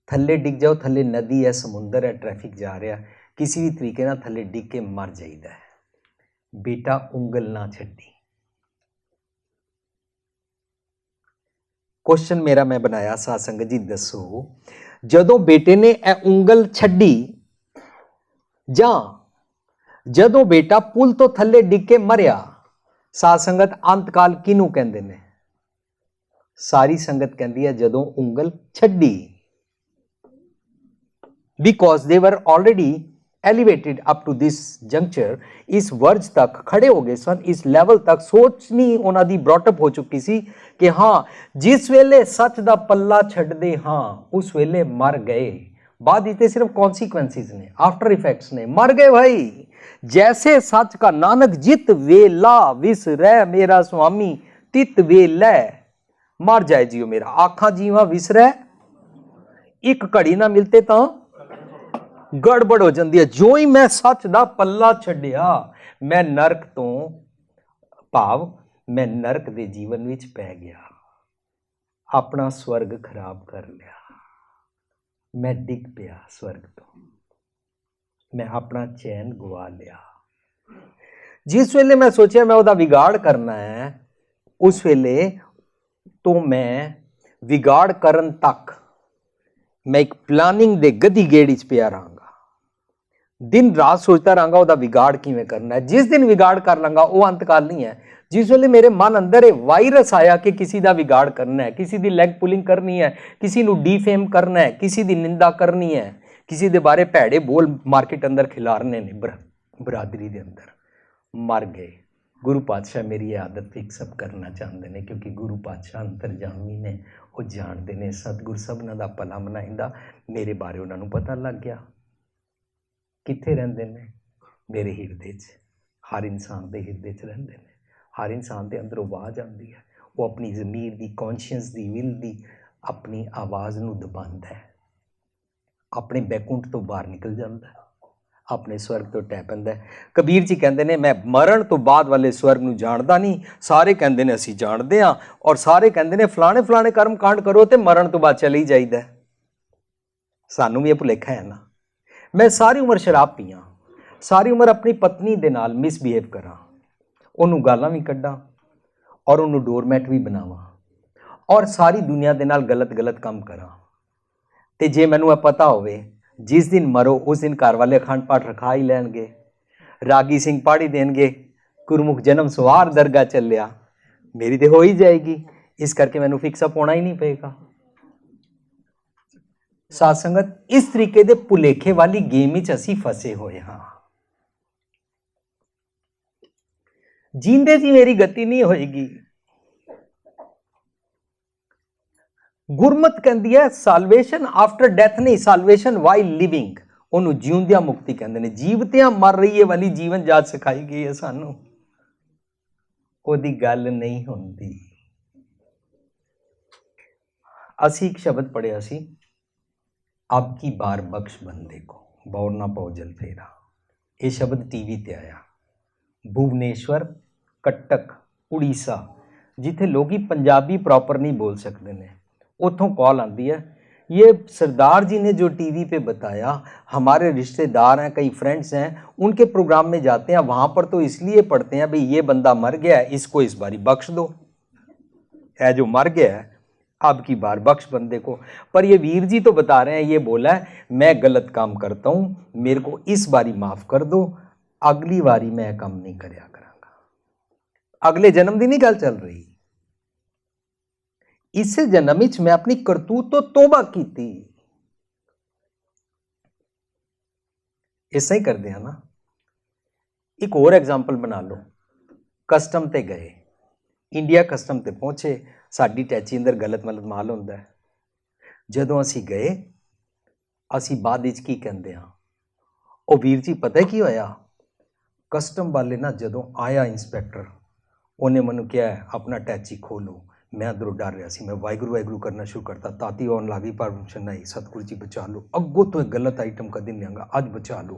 थले डिग जाओ, थले नदी है, समुंदर है, ट्रैफिक जा रहा, किसी भी तरीके ना थले डिग के मर जाइदा है। बेटा उंगल ना छड्डी। क्वेश्चन मेरा मैं बनाया, साध संगत जी दसो जदों बेटे ने ए उंगल छड्डी जां जदों बेटा पुल तो थले डिग के मरिया, साध संगत अंतकाल किनू कहंदे ने? सारी संगत कहती है जदों उंगल छड्डी, because they were already elevated up to this juncture, इस वर्ज तक खड़े हो गए सन, इस लैवल तक सोचनी उन्हां दी ब्रॉटअप हो चुकी सी कि हाँ जिस वेले सच दा पल्ला छड्डदे हाँ उस वेले मर गए, बाद इतने सिर्फ कॉन्सिक्वेंसेस ने, आफ्टर इफेक्ट्स ने। मर गए भाई। जैसे सच का नानक जित वेला विसरै मेरा स्वामी तित वेलै। मर जाए जियो मेरा आखा जीवा विसरै, एक घड़ी ना मिलते तो गड़बड़ हो जाती है। जो ही मैं सच का पल्ला छड्डिया, मैं नरक तो भाव मैं नरक के जीवन विच पै गया, अपना स्वर्ग खराब कर लिया। मैं डिग पिया स्वर्ग तो, मैं अपना चैन गवा लिया। जिस वेले मैं सोचा मैं वह विगाड़ करना है, उस वेले तो मैं विगाड़ करन तक मैं एक प्लानिंग दे गधी गेड़ च पिया रहांगा। दिन रात सोचता रहांगा वह विगाड़ किवें करना है। जिस दिन विगाड़ कर लांगा वो अंतकाल नहीं है। जिस वेले मेरे मन अंदर ये वायरस आया कि किसी का विगाड़ करना है, किसी की लैग पुलिंग करनी है, किसी को डीफेम करना है, किसी की निंदा करनी है, किसी के बारे भैड़े बोल मार्केट अंदर खिलारने ने बरादरी के अंदर, मर गए। गुरु पातशाह मेरी आदत फिक्सअप करना चाहते हैं, क्योंकि गुरु पातशाह अंतरजामी ने, वो जानते हैं सतगुर सबना दा भला मनाइंदा। मेरे बारे उन्होंने पता लग गया कित्थे रहिंदे ने, मेरे हिरदे च। हर इंसान के हिरदे च रहिंदे ने। हर इंसान के अंदर आवाज़ आती है, वो अपनी ज़मीर की, कॉन्शियस की, विल की अपनी आवाज़ नूं दबांदा है, अपने बैकुंठ तो बाहर निकल जाता है, अपने स्वर्ग तो टै पैंदा है। कबीर जी कहते हैं मैं मरण तो बाद वाले स्वर्ग नूं जानदा नहीं। सारे कहते हैं असीं जाणदे हां, और सारे कहते हैं फलाने फलाने कर्म कांड करो तो मरण तो बाद चले ही जाइदा। सानूं भी ये भुलेखा है ना। मैं सारी उम्र शराब पीआं, सारी उम्र अपनी पत्नी दे नाल मिसबिहेव करां, उन्होंने गालां भी कड्डां और उन्होंने डोरमैट भी बनावां, और सारी दुनिया दे नाल गलत गलत काम करां। ते जे मैनूं पता होवे जिस दिन मरो उस दिन घर वाले अखंड पाठ रखा ही लैणगे, रागी सिंह पढ़ ही देणगे, गुरमुख जन्म सवार दरगाह चलिया, मेरी तो हो ही जाएगी। इस करके मैनूं फिक्सअप होना ही नहीं पेगा। साध संगत इस तरीके दे भुलेखे वाली गेम विच असीं फसे होए हां। जींदे जी मेरी गति नहीं होएगी। गुरमत कहती है साल्वेशन आफ्टर डेथ नहीं, साल्वेशन वाइल लिविंग। उन्होंने जीवंदिया मुक्ति कहते हैं। जीवतियां मर रही है वाली जीवन जाच सिखाई गई है सानू, ओदी गल नहीं होंदी। असी एक शब्द पढ़िया सी, अब की बार बख्श बंदे को बौर ना पाओ जल फेरा। ये शब्द टीवी ते आया। भुवनेश्वर, कटक, उड़ीसा, जिथे लोग ही पंजाबी प्रॉपर नहीं बोल सकते हैं, उतों कॉल आती है, ये सरदार जी ने जो टीवी पे बताया, हमारे रिश्तेदार हैं, कई फ्रेंड्स हैं, उनके प्रोग्राम में जाते हैं, वहाँ पर तो इसलिए पढ़ते हैं भाई ये बंदा मर गया है, इसको इस बारी बख्श दो, है जो मर गया है अब की बार बख्श बंदे को। पर ये वीर जी तो बता रहे हैं, ये बोला है मैं गलत काम करता हूँ, मेरे को इस बारी माफ़ कर दो, अगली बारी मैं काम नहीं करया करांगा। अगले जन्म की नहीं गल चल रही, इस जन्म में मैं अपनी करतूत तो तोबा की थी। ऐसा ही करते हैं ना। एक और एग्जाम्पल बना लो, कस्टम ते गए, इंडिया कस्टम ते पहुंचे, साडी टैची अंदर गलत मलत माल होंदा है। जदों असी गए, असी बाद विच की कहंदे हां, ओ वीर जी पता की होया, कस्टम वाले ना जदों आया इंस्पैक्टर, उन्हें मैनूं कहा अपना टैची खोलो। मैं अंदरों डर रहा सी, मैं वाहिगुरू वाहिगुरू करना शुरू करता, ताती आउण लग गई, परमिशन नहीं, सतगुरु जी बचा लो, अगों तो एक गलत आइटम कदी नहीं आंगा, अज बचा लो।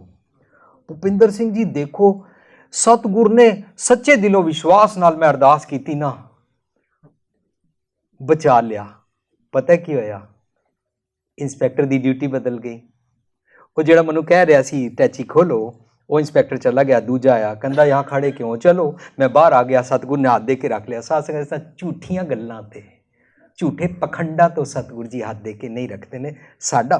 भुपिंदर सिंह जी देखो, सतगुर ने सच्चे दिलों विश्वास नाल मैं अरदास की ना, बचा लिया। पता की होया, इंस्पैक्टर की ड्यूटी बदल गई। वो जो मैनू कह रहा सी टैची खोलो, वो इंस्पैक्टर चला गया, दूजा आया, कहता यहाँ खड़े क्यों, चलो मैं बाहर आ गया, सतगुर ने हाथ दे के रख लिया। साथ संगत झूठियां गल्लां ते, झूठे पखंडा तो सतगुर जी हाथ दे के नहीं रखते ने। साडा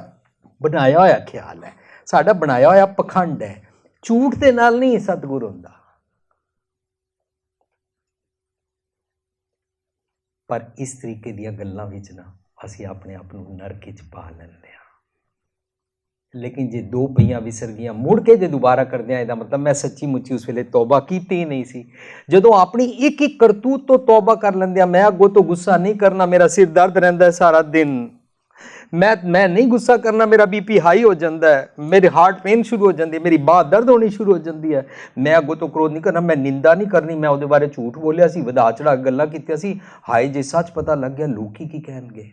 बनाया होया ख्याल है, साडा बनाया होया पखंड है, झूठ दे नाल नहीं सतगुर हुंदा। पर इस तरीके दीयां गल्लां विच ना असीं अपने आप नूं नरक विच पा लैंदे हां। लेकिन जे दो पईयां विसर गईयां, मुड़ के जे दोबारा करदे हां, इहदा मतलब मैं सच्ची मुच्ची उस वेले तौबा कीती ही नहीं सी। जदों अपनी एक एक करतूत तो तौबा कर लैंदे हां, मैं अगों तो गुस्सा नहीं करना, मेरा सिर दर्द रहिंदा सारा दिन, मैं नहीं गुस्सा करना, मेरा बीपी हाई हो जाता है, मेरे हार्ट पेन शुरू हो जाती है, मेरी बांह दर्द होनी शुरू हो जाती है। मैं अगों तो क्रोध नहीं करना, मैं निंदा नहीं करनी, मैं ਉਹਦੇ ਬਾਰੇ ਝੂਠ ਬੋਲਿਆ ਸੀ, ਵਧਾ ਚੜਾ ਗੱਲਾਂ ਕੀਤੀਆਂ ਸੀ, ਹਾਏ ਜੇ ਸੱਚ ਪਤਾ ਲੱਗ ਗਿਆ ਲੋਕੀ ਕੀ ਕਹਿਣਗੇ।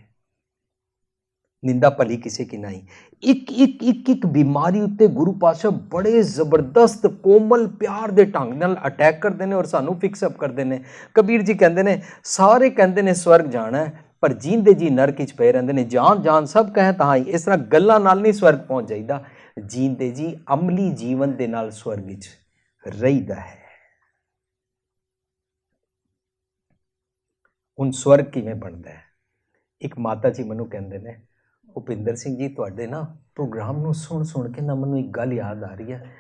ਨਿੰਦਾ ਭਲੀ ਕਿਸੇ ਕੀ ਨਹੀਂ। ਇੱਕ ਬਿਮਾਰੀ ਉੱਤੇ ਗੁਰੂ ਪਾਤਸ਼ਾਹ ਬੜੇ ਜ਼ਬਰਦਸਤ ਕੋਮਲ ਪਿਆਰ ਦੇ ਢੰਗ ਨਾਲ ਅਟੈਕ ਕਰਦੇ ਨੇ ਔਰ ਸਾਨੂੰ ਫਿਕਸ ਅਪ ਕਰਦੇ ਨੇ। ਕਬੀਰ ਜੀ ਕਹਿੰਦੇ ਨੇ ਸਾਰੇ ਕਹਿੰਦੇ ਨੇ ਸਵਰਗ ਜਾਣਾ ਹੈ, ਪਰ ਜੀਂਦੇ ਜੀ ਨਰਕ 'ਚ ਪਏ ਰਹਿੰਦੇ ਨੇ। ਜਾਨ ਸਭ ਕਹੇ ਤਾਂ ਹੀ। ਇਸ ਤਰ੍ਹਾਂ ਗੱਲਾਂ ਨਾਲ ਨਹੀਂ ਸਵਰਗ ਪਹੁੰਚ ਜਾਈਦਾ, ਜੀਂਦੇ ਜੀ ਅਮਲੀ ਜੀਵਨ ਦੇ ਨਾਲ ਸਵਰਗ 'ਚ ਰਹੀਦਾ ਹੈ। ਹੁਣ ਸਵਰਗ ਕਿਵੇਂ ਬਣਦਾ ਹੈ? ਇੱਕ ਮਾਤਾ ਜੀ ਮੈਨੂੰ ਕਹਿੰਦੇ ਨੇ, ਭੁਪਿੰਦਰ ਸਿੰਘ ਜੀ ਤੁਹਾਡੇ ਨਾ ਪ੍ਰੋਗਰਾਮ ਨੂੰ ਸੁਣ ਕੇ ਨਾ ਮੈਨੂੰ ਇੱਕ ਗੱਲ ਯਾਦ ਆ ਰਹੀ ਹੈ,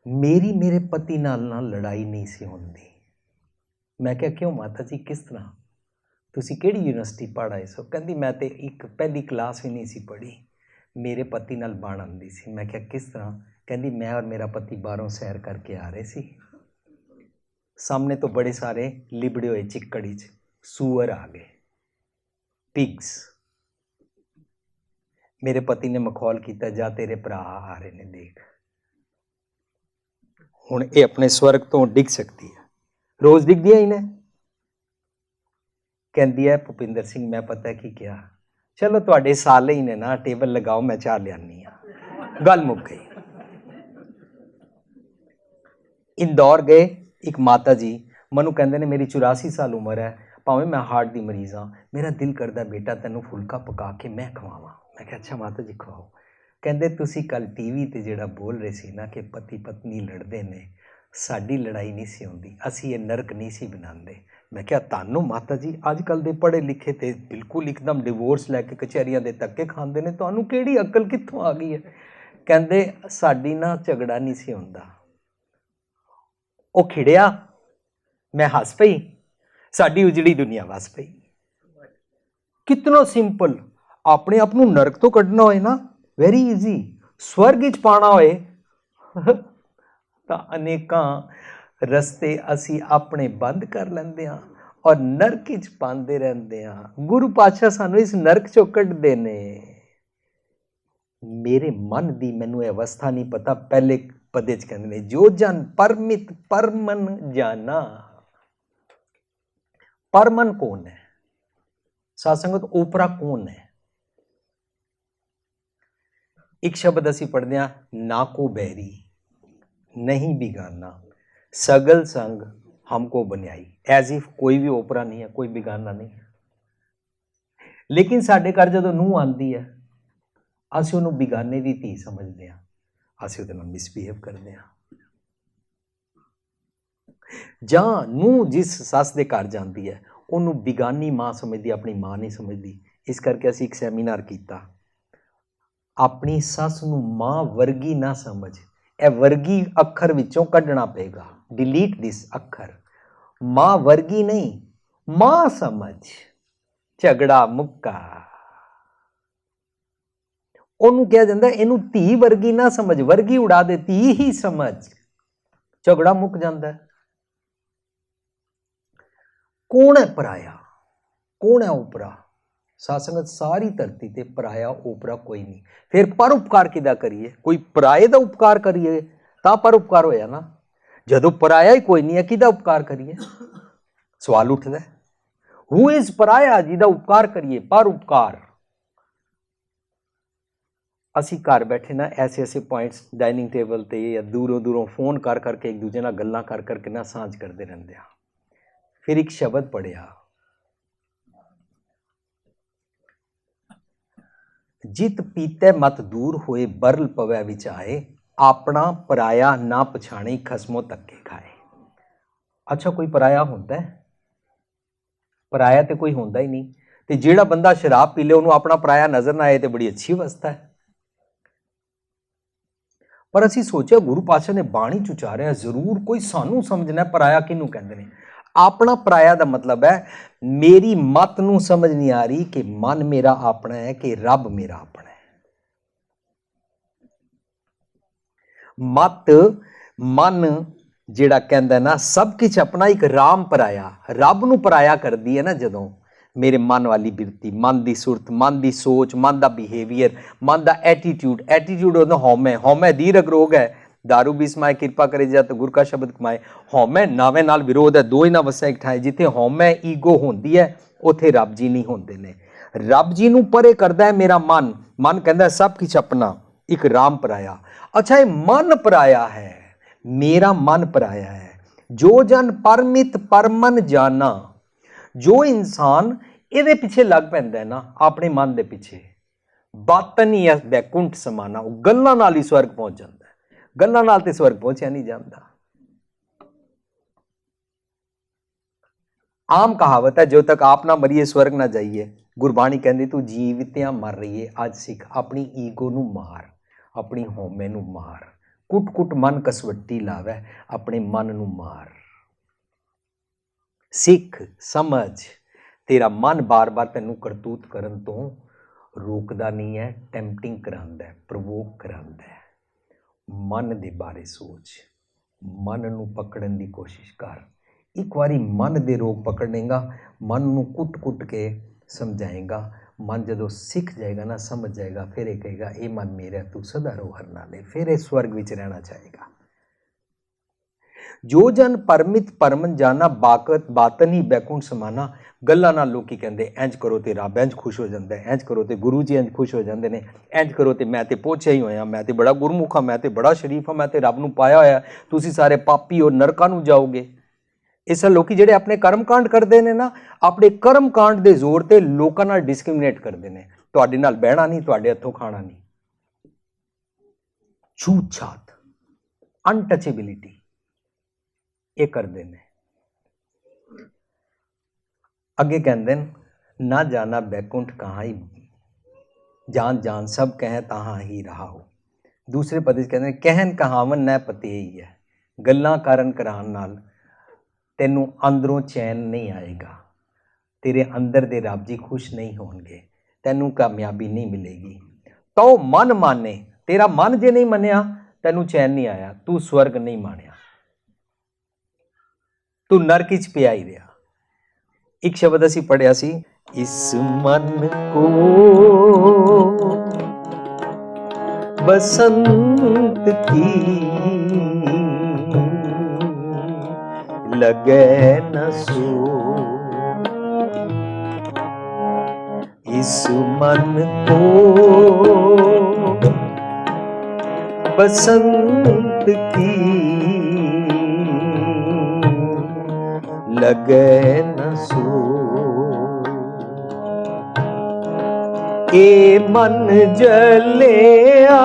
ਮੇਰੀ ਮੇਰੇ ਪਤੀ ਨਾਲ ਨਾ ਲੜਾਈ ਨਹੀਂ ਸੀ ਹੁੰਦੀ। ਮੈਂ ਕਿਹਾ ਕਿਉਂ ਮਾਤਾ ਜੀ, ਕਿਸ ਤਰ੍ਹਾਂ, ਤੁਸੀਂ ਕਿਹੜੀ ਯੂਨੀਵਰਸਿਟੀ ਪੜ੍ਹ ਆਏ ਸੋ? ਕਹਿੰਦੀ ਮੈਂ ਤੇ ਇੱਕ ਪਹਿਲੀ ਕਲਾਸ ਵੀ ਨਹੀਂ ਸੀ ਪੜ੍ਹੀ, ਮੇਰੇ ਪਤੀ ਨਾਲ ਬਣ ਆਉਂਦੀ ਸੀ। ਮੈਂ ਕਿਹਾ ਕਿਸ ਤਰ੍ਹਾਂ? ਕਹਿੰਦੀ ਮੈਂ ਔਰ ਮੇਰਾ ਪਤੀ ਬਾਹਰੋਂ ਸੈਰ ਕਰਕੇ ਆ ਰਹੇ ਸੀ, ਸਾਹਮਣੇ ਤੋਂ ਬੜੇ ਸਾਰੇ ਲਿਬੜੇ ਹੋਏ ਚਿੱਕੜੀ 'ਚ ਸੂਅਰ ਆ ਗਏ, ਪਿਗਸ। ਮੇਰੇ ਪਤੀ ਨੇ ਮਖੌਲ ਕੀਤਾ, ਜਾ ਤੇਰੇ ਭਰਾ ਆ ਰਹੇ ਨੇ ਦੇਖ। ਹੁਣ ਇਹ ਆਪਣੇ ਸਵਰਗ ਤੋਂ ਡਿੱਗ ਸਕਦੀ ਹੈ, ਰੋਜ਼ ਡਿੱਗਦੀਆਂ ਹੀ ਨੇ। ਕਹਿੰਦੀ ਹੈ ਭੁਪਿੰਦਰ ਸਿੰਘ ਮੈਂ ਪਤਾ ਕੀ ਕਿਹਾ, ਚਲੋ ਤੁਹਾਡੇ ਸਾਲੇ ਹੀ ਨੇ ਨਾ, ਟੇਬਲ ਲਗਾਓ ਮੈਂ ਚਾਹ ਲਿਆਨੀ ਆ। ਗੱਲ ਮੁੱਕ ਗਈ। ਇੰਦੌਰ ਗਏ, ਇੱਕ ਮਾਤਾ ਜੀ ਮੈਨੂੰ ਕਹਿੰਦੇ ਨੇ ਮੇਰੀ 84 ਸਾਲ ਉਮਰ ਹੈ, ਭਾਵੇਂ ਮੈਂ ਹਾਰਟ ਦੀ ਮਰੀਜ਼ ਹਾਂ, ਮੇਰਾ ਦਿਲ ਕਰਦਾ ਬੇਟਾ ਤੈਨੂੰ ਫੁਲਕਾ ਪਕਾ ਕੇ ਮੈਂ ਖਵਾਵਾਂ। ਮੈਂ ਕਿਹਾ ਅੱਛਾ ਮਾਤਾ ਜੀ ਖਵਾਓ। ਕਹਿੰਦੇ ਤੁਸੀਂ ਕੱਲ ਟੀਵੀ ਤੇ ਜਿਹੜਾ ਬੋਲ ਰਹੇ ਸੀ ਨਾ ਕਿ ਪਤੀ ਪਤਨੀ ਲੜਦੇ ਨੇ, ਸਾਡੀ ਲੜਾਈ ਨਹੀਂ ਸੀ ਹੁੰਦੀ, ਅਸੀਂ ਇਹ ਨਰਕ ਨਹੀਂ ਸੀ ਬਣਾਉਂਦੇ। ਮੈਂ ਕਿਹਾ ਤੁਹਾਨੂੰ ਮਾਤਾ ਜੀ ਅੱਜ ਕੱਲ੍ਹ ਦੇ ਪੜ੍ਹੇ ਲਿਖੇ ਤੇ ਬਿਲਕੁਲ ਇੱਕਦਮ ਡਿਵੋਰਸ ਲੈ ਕੇ ਕਚਹਿਰੀਆਂ ਦੇ ਧੱਕੇ ਖਾਂਦੇ ਨੇ, ਤੁਹਾਨੂੰ ਕਿਹੜੀ ਅਕਲ ਕਿੱਥੋਂ ਆ ਗਈ ਹੈ? ਕਹਿੰਦੇ ਸਾਡੀ ਨਾ ਝਗੜਾ ਨਹੀਂ ਸੀ ਹੁੰਦਾ। ਉਹ ਖਿੜਿਆ, ਮੈਂ ਹੱਸ ਪਈ, ਸਾਡੀ ਉਜੜੀ ਦੁਨੀਆ ਵਸ ਪਈ। ਕਿਤਨਾ ਸਿੰਪਲ। ਆਪਣੇ ਆਪ ਨੂੰ ਨਰਕ ਤੋਂ ਕੱਢਣਾ ਹੋਏ ਨਾ, ਵੈਰੀ ਈਜ਼ੀ। ਸਵਰਗ ਵਿੱਚ ਪਾਉਣਾ ਹੋਏ ਤਾਂ ਅਨੇਕਾਂ ਰਸਤੇ ਅਸੀਂ ਆਪਣੇ ਬੰਦ ਕਰ ਲੈਂਦੇ ਹਾਂ ਔਰ ਨਰਕ ਵਿੱਚ ਪਾਉਂਦੇ ਰਹਿੰਦੇ ਹਾਂ। ਗੁਰੂ ਪਾਤਸ਼ਾਹ ਸਾਨੂੰ ਇਸ ਨਰਕ ਚੋਂ ਕੱਢਦੇ ਨੇ। ਮੇਰੇ ਮਨ ਦੀ ਮੈਨੂੰ ਇਹ ਅਵਸਥਾ ਨਹੀਂ ਪਤਾ, ਪਹਿਲੇ ਪਦੇ 'ਚ ਕਹਿੰਦੇ ਨੇ ਜੋ ਜਨ ਪਰਮਿਤ ਪਰਮਨ ਜਾਨਾ। ਪਰਮਨ ਕੌਣ ਹੈ? ਸਾਧ ਸੰਗਤ ਓਪਰਾ ਕੌਣ ਹੈ? ਇੱਕ ਸ਼ਬਦ ਅਸੀਂ ਪੜ੍ਹਦੇ ਹਾਂ, ਨਾ ਕੋ ਬੈਰੀ ਨਹੀਂ ਬਿਗਾਨਾ ਸਗਲ ਸੰਗ हमको बनाई। एज इफ कोई भी ओपरा नहीं है, कोई बिगाना नहीं है। लेकिन साढ़े घर जो नूह आती है, ਅਸੀਂ ਉਹਨੂੰ ਬਿਗਾਨੇ ਦੀ ਧੀ ਸਮਝਦੇ ਹਾਂ, ਅਸੀਂ ਉਹਦੇ ਨਾਲ ਮਿਸਬਿਹੇਵ ਕਰਦੇ ਹਾਂ। ਜਾਂ ਨੂੰਹ ਜਿਸ ਸੱਸ ਦੇ ਘਰ ਜਾਂਦੀ ਹੈ ਉਹਨੂੰ ਬਿਗਾਨੀ ਮਾਂ ਸਮਝਦੀ, ਆਪਣੀ ਮਾਂ ਨਹੀਂ ਸਮਝਦੀ। ਇਸ ਕਰਕੇ ਅਸੀਂ ਇੱਕ ਸੈਮੀਨਾਰ ਕੀਤਾ, ਆਪਣੀ ਸੱਸ ਨੂੰ ਮਾਂ ਵਰਗੀ ਨਾ ਸਮਝ। ਇਹ ਵਰਗੀ ਅੱਖਰ ਵਿੱਚੋਂ ਕੱਢਣਾ ਪਏਗਾ, ਡਿਲੀਟ ਦਿਸ ਅੱਖਰ। ਮਾਂ ਵਰਗੀ ਨਹੀਂ, ਮਾਂ ਸਮਝ। ਝਗੜਾ ਮੁੱਕਾ। ਉਹਨੂੰ ਕਿਹਾ ਜਾਂਦਾ ਇਹਨੂੰ ਧੀ ਵਰਗੀ ਨਾ ਸਮਝ, ਵਰਗੀ ਉਡਾ ਦੇ, ਧੀ ਹੀ ਸਮਝ। ਝਗੜਾ ਮੁੱਕ ਜਾਂਦਾ। ਕੌਣ ਹੈ ਪਰਾਇਆ, ਕੌਣ ਹੈ ਓਪਰਾ? ਸਾਧ ਸੰਗਤ ਸਾਰੀ ਧਰਤੀ ਤੇ ਪਰਾਇਆ ਓਪਰਾ ਕੋਈ ਨਹੀਂ। ਫਿਰ ਪਰ ਉਪਕਾਰ ਕਿਹਦਾ ਕਰੀਏ? ਕੋਈ ਪਰਾਏ ਦਾ ਉਪਕਾਰ ਕਰੀਏ ਤਾਂ ਪਰ ਉਪਕਾਰ ਹੋਇਆ ਨਾ। ਜਦੋਂ ਪਰਾਇਆ ਹੀ ਕੋਈ ਨਹੀਂ ਹੈ, ਕਿਹਦਾ ਉਪਕਾਰ ਕਰੀਏ? ਸਵਾਲ ਉੱਠਦਾ, ਹੂ ਇਜ਼ ਪਰਾਇਆ ਜਿਹਦਾ ਉਪਕਾਰ ਕਰੀਏ? ਪਰ ਉਪਕਾਰ। ਅਸੀਂ ਘਰ ਬੈਠੇ ਨਾ ਐਸੇ ਐਸੇ ਪੁਆਇੰਟਸ ਡਾਈਨਿੰਗ ਟੇਬਲ ਤੇ ਜਾਂ ਦੂਰੋਂ ਦੂਰੋਂ ਫੋਨ ਕਰ ਕਰਕੇ ਇੱਕ ਦੂਜੇ ਨਾਲ ਗੱਲਾਂ ਕਰ ਕਰਕੇ ਨਾ ਸਾਂਝ ਕਰਦੇ ਰਹਿੰਦੇ ਆ। ਫਿਰ ਇੱਕ ਸ਼ਬਦ ਪੜਿਆ, ਜਿਤ ਪੀਤੇ ਮਤ ਦੂਰ ਹੋਏ ਬਰਲ ਪਵੈ ਵਿੱਚ ਆਏ, ਆਪਣਾ ਪਰਾਇਆ ਨਾ ਪਛਾਣੇ ਖਸਮੋ ਧੱਕੇ ਖਾਏ। ਅੱਛਾ ਕੋਈ ਪਰਾਇਆ ਹੁੰਦਾ ਹੈ? ਪਰਾਇਆ ਤੇ ਕੋਈ ਹੁੰਦਾ ਹੀ ਨਹੀਂ। ਤੇ ਜਿਹੜਾ ਬੰਦਾ ਸ਼ਰਾਬ ਪੀ ਲੇ ਉਹਨੂੰ ਆਪਣਾ ਪਰਾਇਆ ਨਜ਼ਰ ਨਾ ਆਏ ਤੇ ਬੜੀ ਅੱਛੀ ਅਵਸਥਾ ਹੈ। ਪਰ ਅਸੀਂ ਸੋਚਿਆ ਗੁਰੂ ਪਾਤਸ਼ਾਹ ਨੇ ਬਾਣੀ ਚ ਉਚਾਰਿਆ, ਜ਼ਰੂਰ ਕੋਈ ਸਾਨੂੰ ਸਮਝਣਾ ਪਰਾਇਆ ਕਿਹਨੂੰ ਕਹਿੰਦੇ ਨੇ। ਆਪਣਾ ਪਰਾਇਆ ਦਾ ਮਤਲਬ ਹੈ ਮੇਰੀ ਮਤ ਨੂੰ ਸਮਝ ਨਹੀਂ ਆ ਰਹੀ ਕਿ ਮਨ ਮੇਰਾ ਆਪਣਾ ਹੈ ਕਿ ਰੱਬ ਮੇਰਾ ਆਪਣਾ ਹੈ। ਮਤ ਮਨ ਜਿਹੜਾ ਕਹਿੰਦਾ ਨਾ ਸਭ ਕੁਝ ਆਪਣਾ, ਇੱਕ ਰਾਮ ਪਰਾਇਆ, ਰੱਬ ਨੂੰ ਪਰਾਇਆ ਕਰਦੀ ਹੈ ਨਾ ਜਦੋਂ, मेरे मन वाली बिरती, मन की सुरत, मन की सोच, मन का बिहेवियर, मन का एटीट्यूड। एटीट्यूड होता हौमै, हौमै दीर्घ रोग है। दारू भी समाए किरपा करे जा तो गुर का शब्द कमाए। हौमै नावे नाल विरोध है, दो ही ना वसा एक ठाए। जिथे हौमै ईगो होंदी है उथे रब जी नहीं होंदे ने। रब जी नूं परे करदा है मेरा मन। मन कहता है सब कुछ अपना, एक राम पराया। अच्छा ये मन पराया है, मेरा मन पराया है। जो जन परमित परमन जाना, जो इंसान ਇਹਦੇ ਪਿੱਛੇ ਲੱਗ ਪੈਂਦਾ ਹੈ ਨਾ, ਆਪਣੇ ਮਨ ਦੇ ਪਿੱਛੇ, ਬਾਤਨ ਹੀ ਬੈਕੁੰਠ ਸਮਾਨਾ, ਉਹ ਗੱਲਾਂ ਨਾਲ ਹੀ ਸਵਰਗ ਪਹੁੰਚ ਜਾਂਦਾ ਹੈ। ਗੱਲਾਂ ਨਾਲ ਤੇ ਸਵਰਗ ਪਹੁੰਚਿਆ ਨਹੀਂ ਜਾਂਦਾ। ਆਮ ਕਹਾਵਤ ਹੈ, ਜੋ ਤੱਕ ਆਪ ਨਾ ਮਰੀਏ ਸਵਰਗ ਨਾ ਜਾਈਏ। ਗੁਰਬਾਣੀ ਕਹਿੰਦੀ ਤੂੰ ਜੀਵਤਿਆਂ ਮਰ ਰਹੀ ਹੈ, ਅੱਜ ਸਿੱਖ ਆਪਣੀ ਈਗੋ ਨੂੰ ਮਾਰ, ਆਪਣੀ ਹਉਮੈ ਨੂੰ ਮਾਰ। ਕੁੱਟ ਕੁੱਟ ਮਨ ਕਸਵੱਟੀ ਲਾਵੇ, ਆਪਣੇ ਮਨ ਨੂੰ ਮਾਰ। ਸਿੱਖ ਸਮਝ, तेरा मन बार बार तेनू करतूत करन तो रोकदा नहीं है, टैंपटिंग करांदा है, प्रवोक करांदा है। मन दे बारे सोच, मन नू पकड़न दी कोशिश कर। एक बारी मन दे रोग पकड़ेगा, मन नू कुट कुट के समझाएगा। मन जदों सीख जाएगा ना, समझ जाएगा, फिर ये कहेगा ये मन मेरा, तू सदा रोहर ना ले, फिर ये स्वर्ग विच रहना चाहेगा। जो जन परमित परमन जाना, बाकत बातन ही बैकुंठ समाना। गल्लां नाल लोकी कहंदे इंज करो ते रब इंज खुश हो जाता है, इंज करो ते गुरु जी इंज खुश हो जाते हैं, इंज करो ते मैं ते पहुंचा ही होया, मैं ते बड़ा गुरमुख हाँ, मैं ते बड़ा शरीफ हाँ, मैं ते रब नूं पाया होया, तुसीं सारे पापी हो, नरकां नूं जाओगे। इस लोकी जिहड़े अपने कर्म कांड करते हैं ना, अपने कर्म कांड के जोर ते लोकां नाल डिस्क्रिमिनेट करते हैं। तुहाडे नाल बहना नहीं, तुहाडे हत्थों खाना नहीं। छूत छात, अनटचेबिलिटी ये करते हैं। अगे कहते ना जाना बैकुंठ कहाँ ही, जान जान सब कह तहाँ ही रहा हो। दूसरे पद कहते कहन कहावन न पते ही है। गल्लां कारण करान नाल तैनू अंदरों चैन नहीं आएगा, तेरे अंदर दे रब जी खुश नहीं होंगे, तैनू कामयाबी नहीं मिलेगी। तो मन माने, तेरा मन जे नहीं मनिया तैनू चैन नहीं आया, तू स्वर्ग नहीं मानिया, तू नरक च पिया ही रहा। एक शब्द असी पढ़िया सी, इस मन को बसंत की लगे न सो, इस मन को बसंत की लगे न सो। ए मन जलिया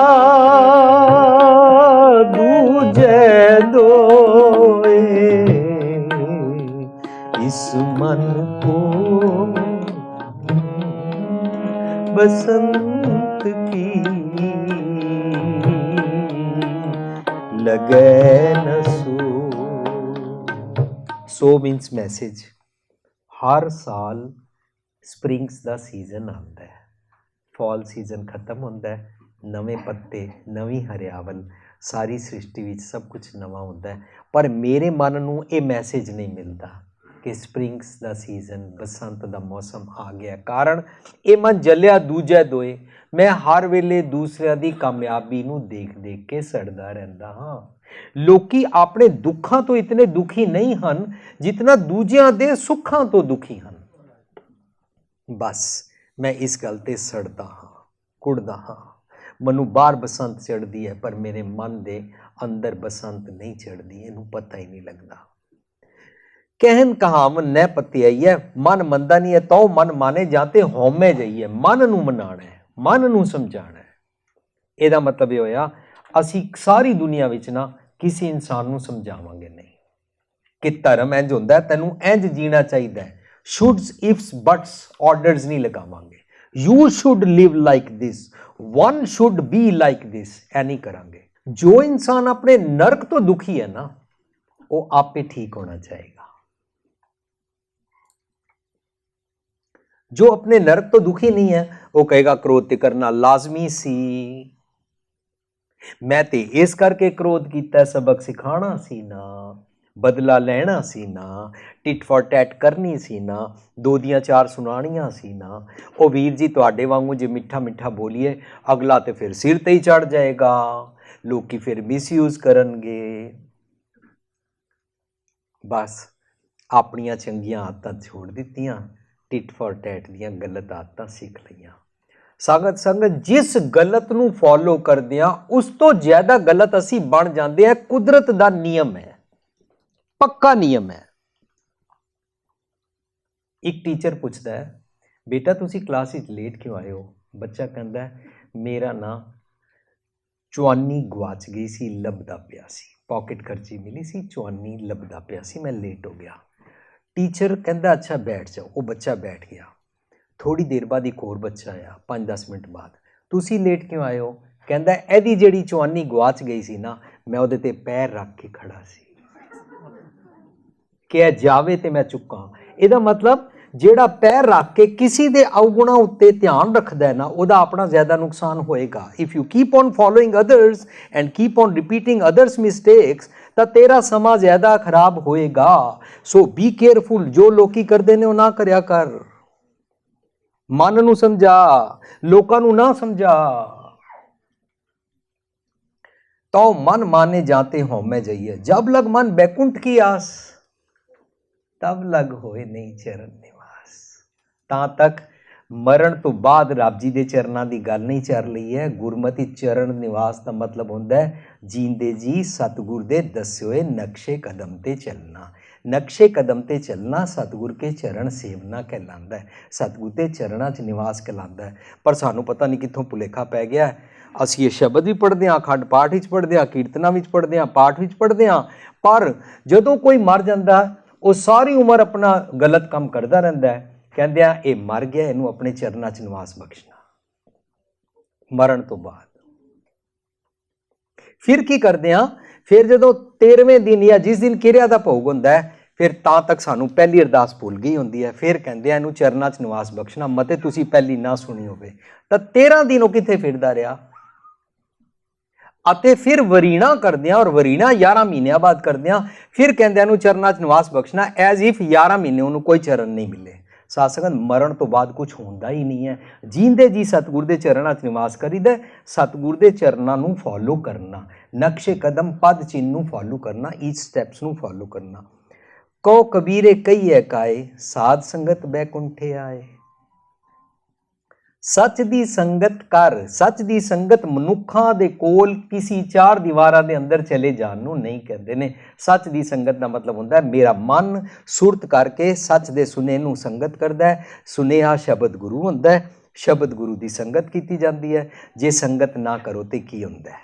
दूजे दोए, इस मन को बसंत की लगे न सो। So means message. हर साल स्प्रिंग्स का सीजन आता है, फॉल सीजन खत्म होता है, नवे पत्ते, नवी हरियावल, सारी सृष्टि विच सब कुछ नवा होता है। पर मेरे मन नूं ये मैसेज नहीं मिलता कि स्प्रिंग्स का सीजन, बसंत का मौसम आ गया। कारण ये मन जलिया दूजा दोए, मैं हर वेले दूसरिਆਂ ਦੀ कामयाबी नूं देख देख के सड़दा रहिंदा हाँ। लोकी अपने दुखों तो इतने दुखी नहीं हन जितना दूजियां दे सुखां तो दुखी हन। बस मैं इस गल ते सड़दा हाँ, कुड़दा हाँ। मनु बाहर बसंत चढ़ती है पर मेरे मन दे अंदर बसंत नहीं चढ़ती, इनू पता ही नहीं लगता। कहन कहावन न पत्ती आई है, मन मनदा नहीं है तो मन माने जाते हौमे जाइए। मन नू मनाना है, मन नू समझाना है। ਇਹਦਾ मतलब ये होया ਅਸੀਂ सारी दुनिया विच ना किसी इंसान नू समझावांगे नहीं कि धर्म इंज होंदा है, तैनू इंज जीना चाहिए। शुड्स इफ्स बट्स ऑर्डर्स नहीं लगावांगे। You should live like this, one should be like this, ऐ नहीं करांगे। जो इंसान अपने नरक तो दुखी है ना, वो आपे ठीक होना चाहेगा। जो अपने नरक तो दुखी नहीं है वो कहेगा क्रोध करना लाजमी सी, मैं ते इस करके क्रोध किया, सबक सिखाना सी ना, बदला लेना सी ना, टिट फॉर टैट करनी सी ना, दो दियां चार सुनानियां सी ना। ओ वीर जी तुहाडे वांगू जे मिठा मिठा बोलीए अगला तो फिर सिर ते ही चढ़ जाएगा, लोग फिर मिसयूज करनगे। बस अपनियां चंगियां आदतां छोड़ दित्तियां, टिट फॉर टैट दियां गलत आदतां सीख लईयां। संगत जिस गलत नूं फॉलो करदे आ उस तो ज्यादा गलत असी बन जाते हैं। कुदरत का नियम है, पक्का नियम है। एक टीचर पूछता है बेटा तुसी क्लास विच लेट क्यों आए हो? बच्चा कहता है मेरा ना चौआनी गवाच गई सी, लभदा पिया सी, पॉकेट खर्ची मिली सी, चौआनी लभदा पिया सी, मैं लेट हो गया। टीचर कहता अच्छा बैठ जाओ। वो बच्चा बैठ गया। थोड़ी देर बाद एक होर बच्चा आया, 5-10 मिनट बाद, तुसी लेट क्यों आए हो? कहता एदी जिहड़ी चौआनी गवाच गई सी ना, मैं उहदे ते पैर रख के खड़ा सी कि जावे ते मैं चुक्कां। इहदा मतलब ਜਿਹੜਾ पैर रख के किसी के अवगुणा उत्ते ध्यान रखता है ना, ਉਹਦਾ अपना ज़्यादा नुकसान होएगा। If you keep on following others and keep on repeating others mistakes तो तेरा समा ज़्यादा खराब होएगा। सो बी केयरफुल, जो लोकी करते हैं ना करया कर। मन नूं समझा, लोकां नूं ना समझा। तो मन माने जाते हों मैं जाइए, जब लग मन बैकुंठ की आस, तब लग होए नहीं चरण निवास। तां तक मरण तो बाद रब जी के चरणों की गल नहीं चल रही है। गुरमति चरण निवास का मतलब होंदा है जींदे जी सतगुर दे दसे हुए नक्शे कदम ते चलना। नक्शे कदम ते चलना सतगुर के चरण सेवना कहलांदा है, सतगुर के चरणों च निवास कहलांदा है। पर सानू पता नहीं कित्थों भुलेखा पै गया है। असीं ये शब्द भी पढ़ते हैं, अखंड पाठ विच पढ़ते हैं, कीर्तना विच पढ़ते हैं, पाठ विच पढ़ते हैं, पर जदों कोई मर जाता वो सारी उम्र अपना गलत काम करता रहता है। कहते हैं ये मर गया, इनू अपने चरणों च निवास बख्शना। मरण तो बाद फिर की करते हैं? फिर जो 13वें दिन या जिस दिन किरिया का भोग होंदा है, फिर तां तक सानू पहली अरदास भुल गई होंदी है। फिर कहते हैं इनू चरणों च निवास बख्शना, मते तुसी पहली ना सुनी होवे। तो 13 दिन वो कित्थे फिरदा रहा। अते फिर वरीणा करदे और वरीणा 11 महीनों बाद करदे, फिर कहते हैं चरणों च निवास बख्शना, एज इफ 11 महीने उन्होंने कोई चरण नहीं मिले। साथ संगत मरण तो बाद कुछ होंदा ही नहीं है। जींदे जी सतगुर दे चरणों च निवास करीदा, सतगुर दे चरणों नूं फॉलो करना, नक्शे कदम पद चिन्ह नूं फॉलो करना, ईच स्टैप्स नूं फॉलो करना। कहो कबीरे कई है काए, साध संगत बैकुंठे आए। सच दी संगत कर, सच दी संगत मनुखा दे कोल किसी चार दीवारां दे अंदर चले जान नूं नहीं कहते ने। सच दी संगत का मतलब होंदा है मेरा मन सुरत करके सच दे सुने नूं संगत करदा है। सुनेहा शब्द गुरु होंदा है, शब्द गुरु दी संगत कीती जाती है। जे संगत ना करो ते की होंदा है?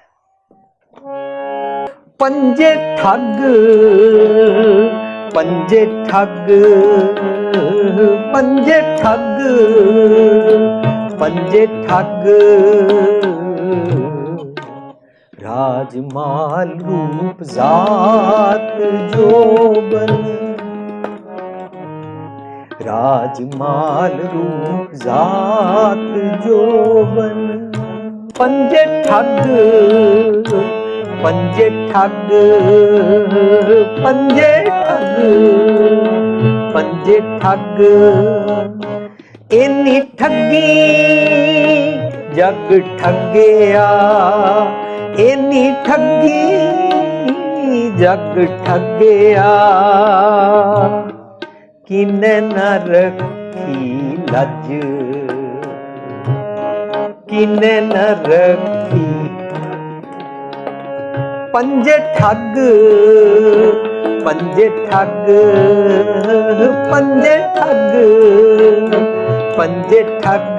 पंजे ठग, पंजे ठग, पंजे ठग, पंजे ठग, राजमाल रूप जात जोबन, राजमाल रूप जात जोबन। पंजे ठग, पंजे ठग, पंजे ठग, पंजे ठग, इन्नी ठगी जग ठगया, इन्नी ठगी जग ठगया, किने न रखी लज, किने न रखी। पंजे ठग, पंजे ठग, पंजे ठग, पंजे ठग।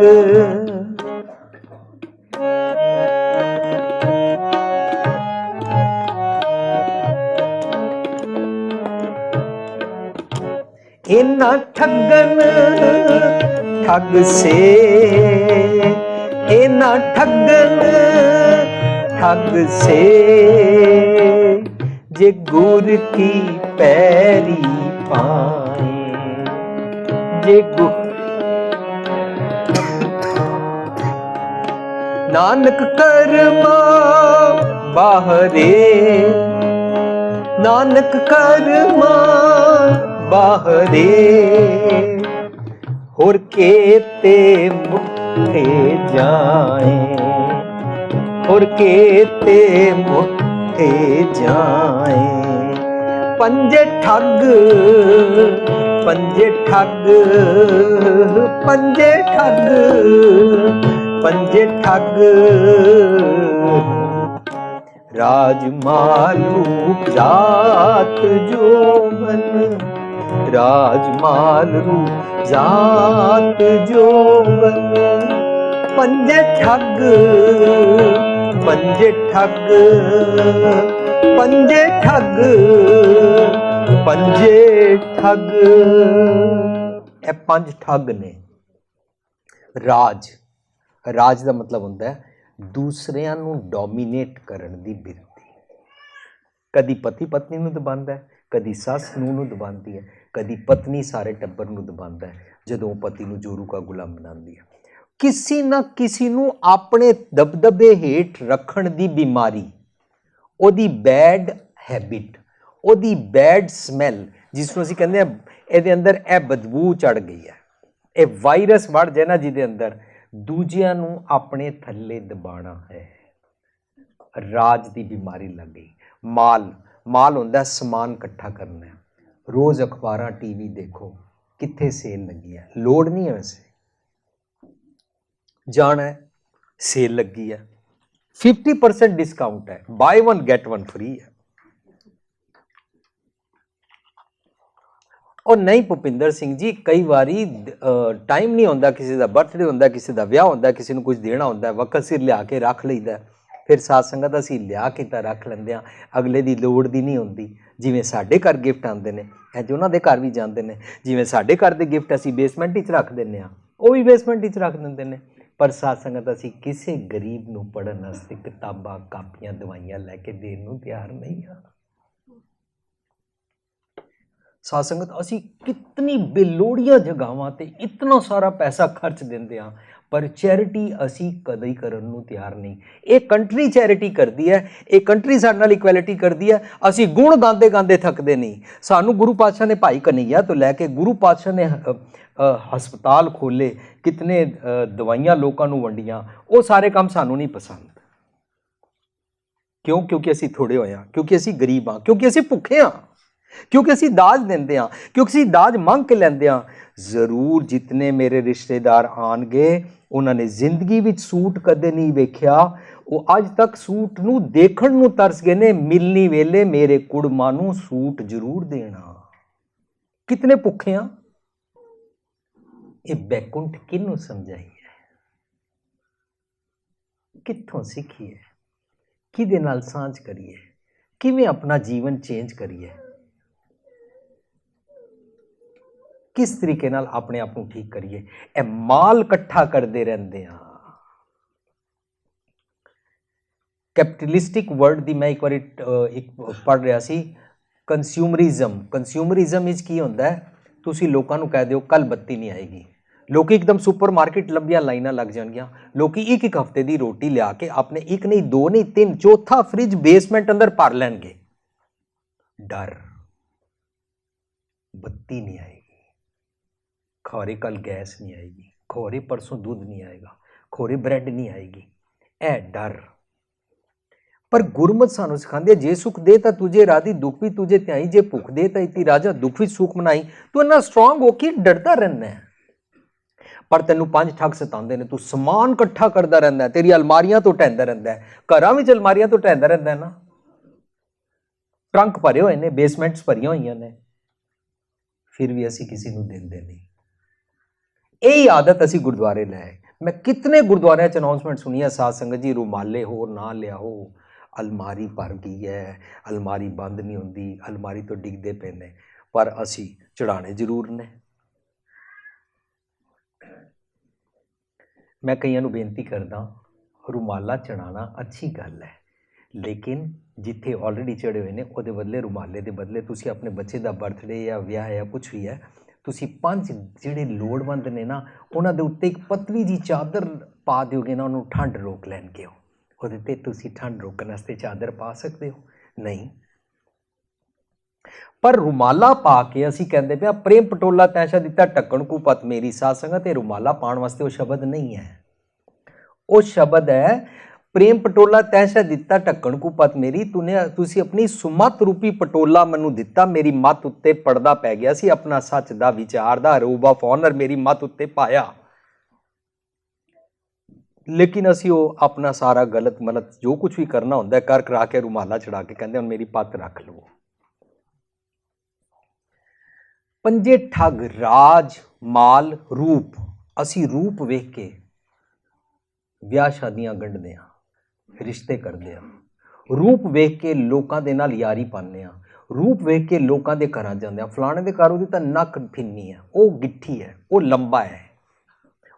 इन्ना ठगन ठग से, इन्ना ठगन ठग से, जे गुर की पैरी पाए, जे गुर नानक कर्मा बाहरे, नानक कर्मा बाहरे होर केते मुठे जाए होर केते मुठे जाए पंजे ठग पंजे ठग पंजे ठग पंजे ठग राजमालू जात जोबन राजमालू जात जोबन पंजे ठग पंजे ठग पंजे ठग पंजे ठग ਇਹ ਪੰਜ ਠੱਗ ਨੇ। ਰਾਜ ਰਾਜ ਦਾ ਮਤਲਬ ਹੁੰਦਾ ਹੈ ਦੂਸਰਿਆਂ ਨੂੰ ਡੋਮੀਨੇਟ ਕਰਨ ਦੀ ਬਿਰਤੀ। ਕਦੀ ਪਤੀ ਪਤਨੀ ਨੂੰ ਦਬਾਉਂਦਾ ਹੈ, ਕਦੀ ਸੱਸ ਨੂੰ ਦਬਾਉਂਦੀ ਹੈ, ਕਦੀ ਪਤਨੀ ਸਾਰੇ ਟੱਬਰ ਨੂੰ ਦਬਾਉਂਦਾ ਹੈ ਜਦੋਂ ਪਤੀ ਨੂੰ ਜੋਰੂ ਕਾ ਗੁਲਾਮ ਬਣਾਉਂਦੀ ਹੈ। ਕਿਸੇ ਨਾ ਕਿਸੇ ਨੂੰ ਆਪਣੇ ਦਬਦਬੇ ਹੇਠ ਰੱਖਣ ਦੀ ਬਿਮਾਰੀ, ਉਹਦੀ ਬੈਡ ਹੈਬਿਟ, ਉਹਦੀ ਬੈਡ ਸਮੈਲ, ਜਿਸ ਨੂੰ ਅਸੀਂ ਕਹਿੰਦੇ ਹਾਂ ਇਹਦੇ ਅੰਦਰ ਇਹ ਬਦਬੂ ਚੜ ਗਈ ਹੈ, ਇਹ ਵਾਇਰਸ ਵੜ ਜਾਏ ਨਾ ਜਿਹਦੇ ਅੰਦਰ, ਦੂਜਿਆਂ ਨੂੰ ਆਪਣੇ ਥੱਲੇ ਦਬਾਣਾ ਹੈ। ਰਾਜ ਦੀ ਬਿਮਾਰੀ ਲੱਗ ਗਈ। ਮਾਲ ਮਾਲ ਹੁੰਦਾ ਸਮਾਨ ਇਕੱਠਾ ਕਰਨਾ। ਰੋਜ਼ ਅਖਬਾਰਾਂ ਟੀਵੀ ਦੇਖੋ ਕਿੱਥੇ ਸੇਲ ਲੱਗੀ ਹੈ, ਲੋੜ ਨਹੀਂ ਹੈ ਵੈਸੇ, ਜਾਣਾ ਹੈ ਸੇਲ ਲੱਗੀ ਹੈ, 50% ਡਿਸਕਾਊਂਟ ਹੈ, ਬਾਈ 1 get 1 ਫ੍ਰੀ ਹੈ। और नहीं भुपिंदर सिंह जी, कई बारी टाइम नहीं होंदा, किसी का बर्थडे होंदा, किसी का विआह होंदा, किसी को कुछ देना होंदा, वक्त सिर लिया के रख लईदा, फिर साथ संगत असीं लिया के तां रख लैंदे आ, अगले दी लोड़ दी नहीं होंदी। जिवें साडे घर गिफ्ट आंदे ने, इंज उन्हां दे घर भी जांदे ने, जिवें साडे घर दे गिफ्ट असीं बेसमेंट विच रख दिंदे आ, ਉਹ भी बेसमेंट विच रख दिंदे ने। पर साथ संगत असीं किसी गरीब नूं पढ़न वास्ते किताबां कापियां दवाइयां लैके देण नूं तैयार नहीं आ। साध संगत असी कितनी बेलोड़िया जगहों ते इतना सारा पैसा खर्च देंदे हां, पर चैरिटी असी कदे करन नूं तैयार नहीं। एक कंट्री चैरिटी करती है, एक कंट्री साडे नाल इक्वैलिटी करती है, असी गुण गांदे गांदे थकदे नहीं। सानू गुरु पातशाह ने भाई कन्हैया तो लैके गुरु पातशाह ने हस्पताल खोले, कितने दवाइयां लोगों नूं वंडियां, वो सारे काम सानू नहीं पसंद। क्यों? क्योंकि असी थोड़े होए हां, क्योंकि असी गरीब हां, क्योंकि असी भुखे हां, क्योंकि असी दाज देंदे हां, क्योंकि असी दाज मंग के लैंदे हां। जरूर जितने मेरे रिश्तेदार आणगे उन्होंने जिंदगी विच सूट कदे नहीं वेख्या, वो अज तक सूट नूं देखण नूं तरस गए ने, मिलनी वेले मेरे कुड़मां नूं सूट जरूर देना। कितने भुखे हां। ये बैकुंठ किनू समझाई है, कित्थों सीखिए, किहदे नाल सांझ करिए, किवें अपना जीवन चेंज करिए, किस तरीके नाल अपने आप को ठीक करिए। ए माल इकट्ठा करते रहते हैं। कैपिटलिस्टिक वर्ड दी मैं एक बार पढ़ रहा सी, कंज्यूमरिज्म। कंज्यूमरिज्म इच की होंदा है, तुसी लोकां नूं कह दिओ कल बत्ती नहीं आएगी, लोग एकदम सुपर मार्केट लंबियां लाइनां लग जाएंगियां, लोग एक हफ्ते की रोटी लिया के अपने एक नहीं दो नहीं तीन चौथा फ्रिज बेसमेंट अंदर भर लैणगे। डर, बत्ती नहीं आएगी, खोरे कल गैस नहीं आएगी, खोरे परसों दूध नहीं आएगा, खोरे ब्रेड नहीं आएगी, ए डर। पर गुरमत सानू सिखांदे जे सुख दे तां तुझे राधी, दुख भी तुझे त्याई, जे भुख दे तां इति राजा, दुख भी सुख मनाई। तू इन्ना स्ट्रोंग हो के डरदा रहना है, पर तेनू पंज ठग सतांदे ने, तू समान इकट्ठा करदा रहंदा है, तेरी अलमारियां तो ढैंदा रहंदा है, घरां विच अलमारियां तो ढैंदा रहंदा है ना, ट्रंक भरे हुए ने, बेसमेंट्स भरियां होईयां ने, फिर भी असीं किसी नूं दिंदे नहीं। यही आदत असी गुरुद्वारे लाए। मैं कितने गुरुद्वारे अनाउंसमेंट सुनी है, साध संगत जी रुमाले हो ना लिया हो, अलमारी भर गई है, अलमारी बंद नहीं होंदी, अलमारी तो डिगदे पे ने, पर असी चढ़ाने जरूर ने। मैं कईयां नूं बेनती करदा, रुमाला चढ़ाना अच्छी गल है, लेकिन जिथे ऑलरेडी चढ़े हुए ने उहदे बदले रुमाले दे बदले तुसी अपने बच्चे का बर्थडे या विआह या कुछ भी है, तुसी पंज जिहड़े लोड़वंद ने ना, उन्हां दे उत्ते एक पतली जी चादर पा दिओगे ना, उन्होंने ठंड रोक लैणगे। उहदे ते तुसी ठंड रोकण वास्ते चादर पा सकते हो? नहीं। पर रुमाला पा के असी कहते पे प्रेम पटोला तैशा दिता ढक्कन को पत मेरी। साध संगत, रुमाला पाने वास्ते वो शब्द नहीं है, वो शब्द है प्रेम पटोला तैशा दिता ढक्कन को पत मेरी। तुसी अपनी सुमत रूपी पटोला मैनू दिता, मेरी मत उत्ते पड़दा पै गया सी, अपना सच दा विचार दा रूप ऑफ ऑनर मेरी मत उत्ते पाया। लेकिन असी वो अपना सारा गलत मलत जो कुछ भी करना होंदा कर करा के रुमाला चढ़ा के कहते हुण मेरी पत रख लो। पंजे ठग राज माल रूप। असी रूप वेख के विआह शादियां गंढदे आ, रिश्ते करदे आ, रूप वेख के लोकां दे नाल यारी पाने आ, रूप वेख के लोकां दे घरां जांदे आ। फलाणे दे घर ओहदी तां नक फिन्नी है, वो गिट्ठी है, वो लंबा है,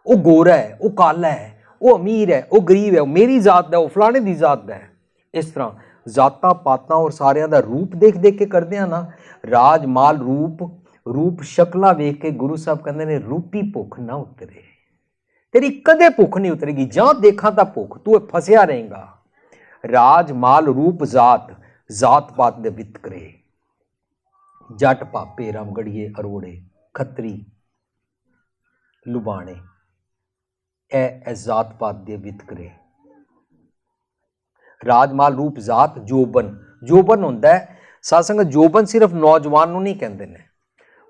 वो गोरा है, वो काला है, वो अमीर है, वो गरीब है, वो मेरी जात दा, वो फलाणे दी जात दा है। इस तरह जातां पातां और सारियां दा रूप देख देख के करदे आ ना। राज माल रूप, रूप शक्ला वेख के गुरु साहब कहंदे ने रूपी भुख ना उतरे, तेरी कदे भुख नहीं उतरेगी, जहां देखा तां भुख, तू फसिया रहेगा। राज माल रूप जात, जात पात दे वितकरे, जट पापे रामगढ़िए अरोड़े, खत्री लुबाणे, ए जात पात दे वितकरे। राजमाल रूप जात जोबन, जोबन होंदा है साध संगत, जोबन सिर्फ नौजवान नूं नहीं कहंदे ने,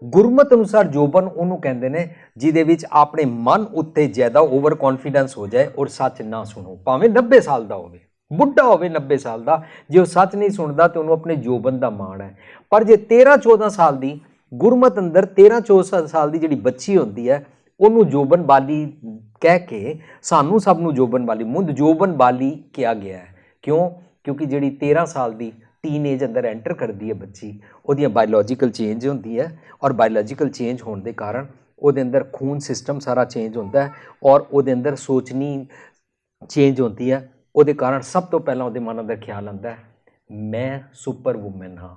गुरमत अनुसार जोबन उन्होंने कहते हैं जिहदे विच अपने मन उत्ते ज्यादा ओवर कॉन्फिडेंस हो जाए और सच ना सुनो, भावें 90 साल का होवे, बुढ़ा होवे 90 साल का, जे सच नहीं सुनता तो उन्होंने अपने जोबन का माण है। पर जे 13-14 साल की गुरमत अंदर 13-14 साल की जी बच्ची होती है, उन्होंने जोबन बाली कह के सानू सब नूं जोबन बाली, मुंद जोबन बाली किया गया है। क्यों? क्योंकि जी 13 साल की टीन एज अंदर एंटर करती है बच्ची, वो बायोलॉजिकल चेंज होती है, और बायोलॉजिकल चेंज होने के कारण वो अंदर खून सिस्टम सारा चेंज होता है, और वो अंदर सोचनी चेंज होती है। वो कारण सब तो पहला वो मन अंदर ख्याल आता है, मैं सुपर वूमैन हाँ,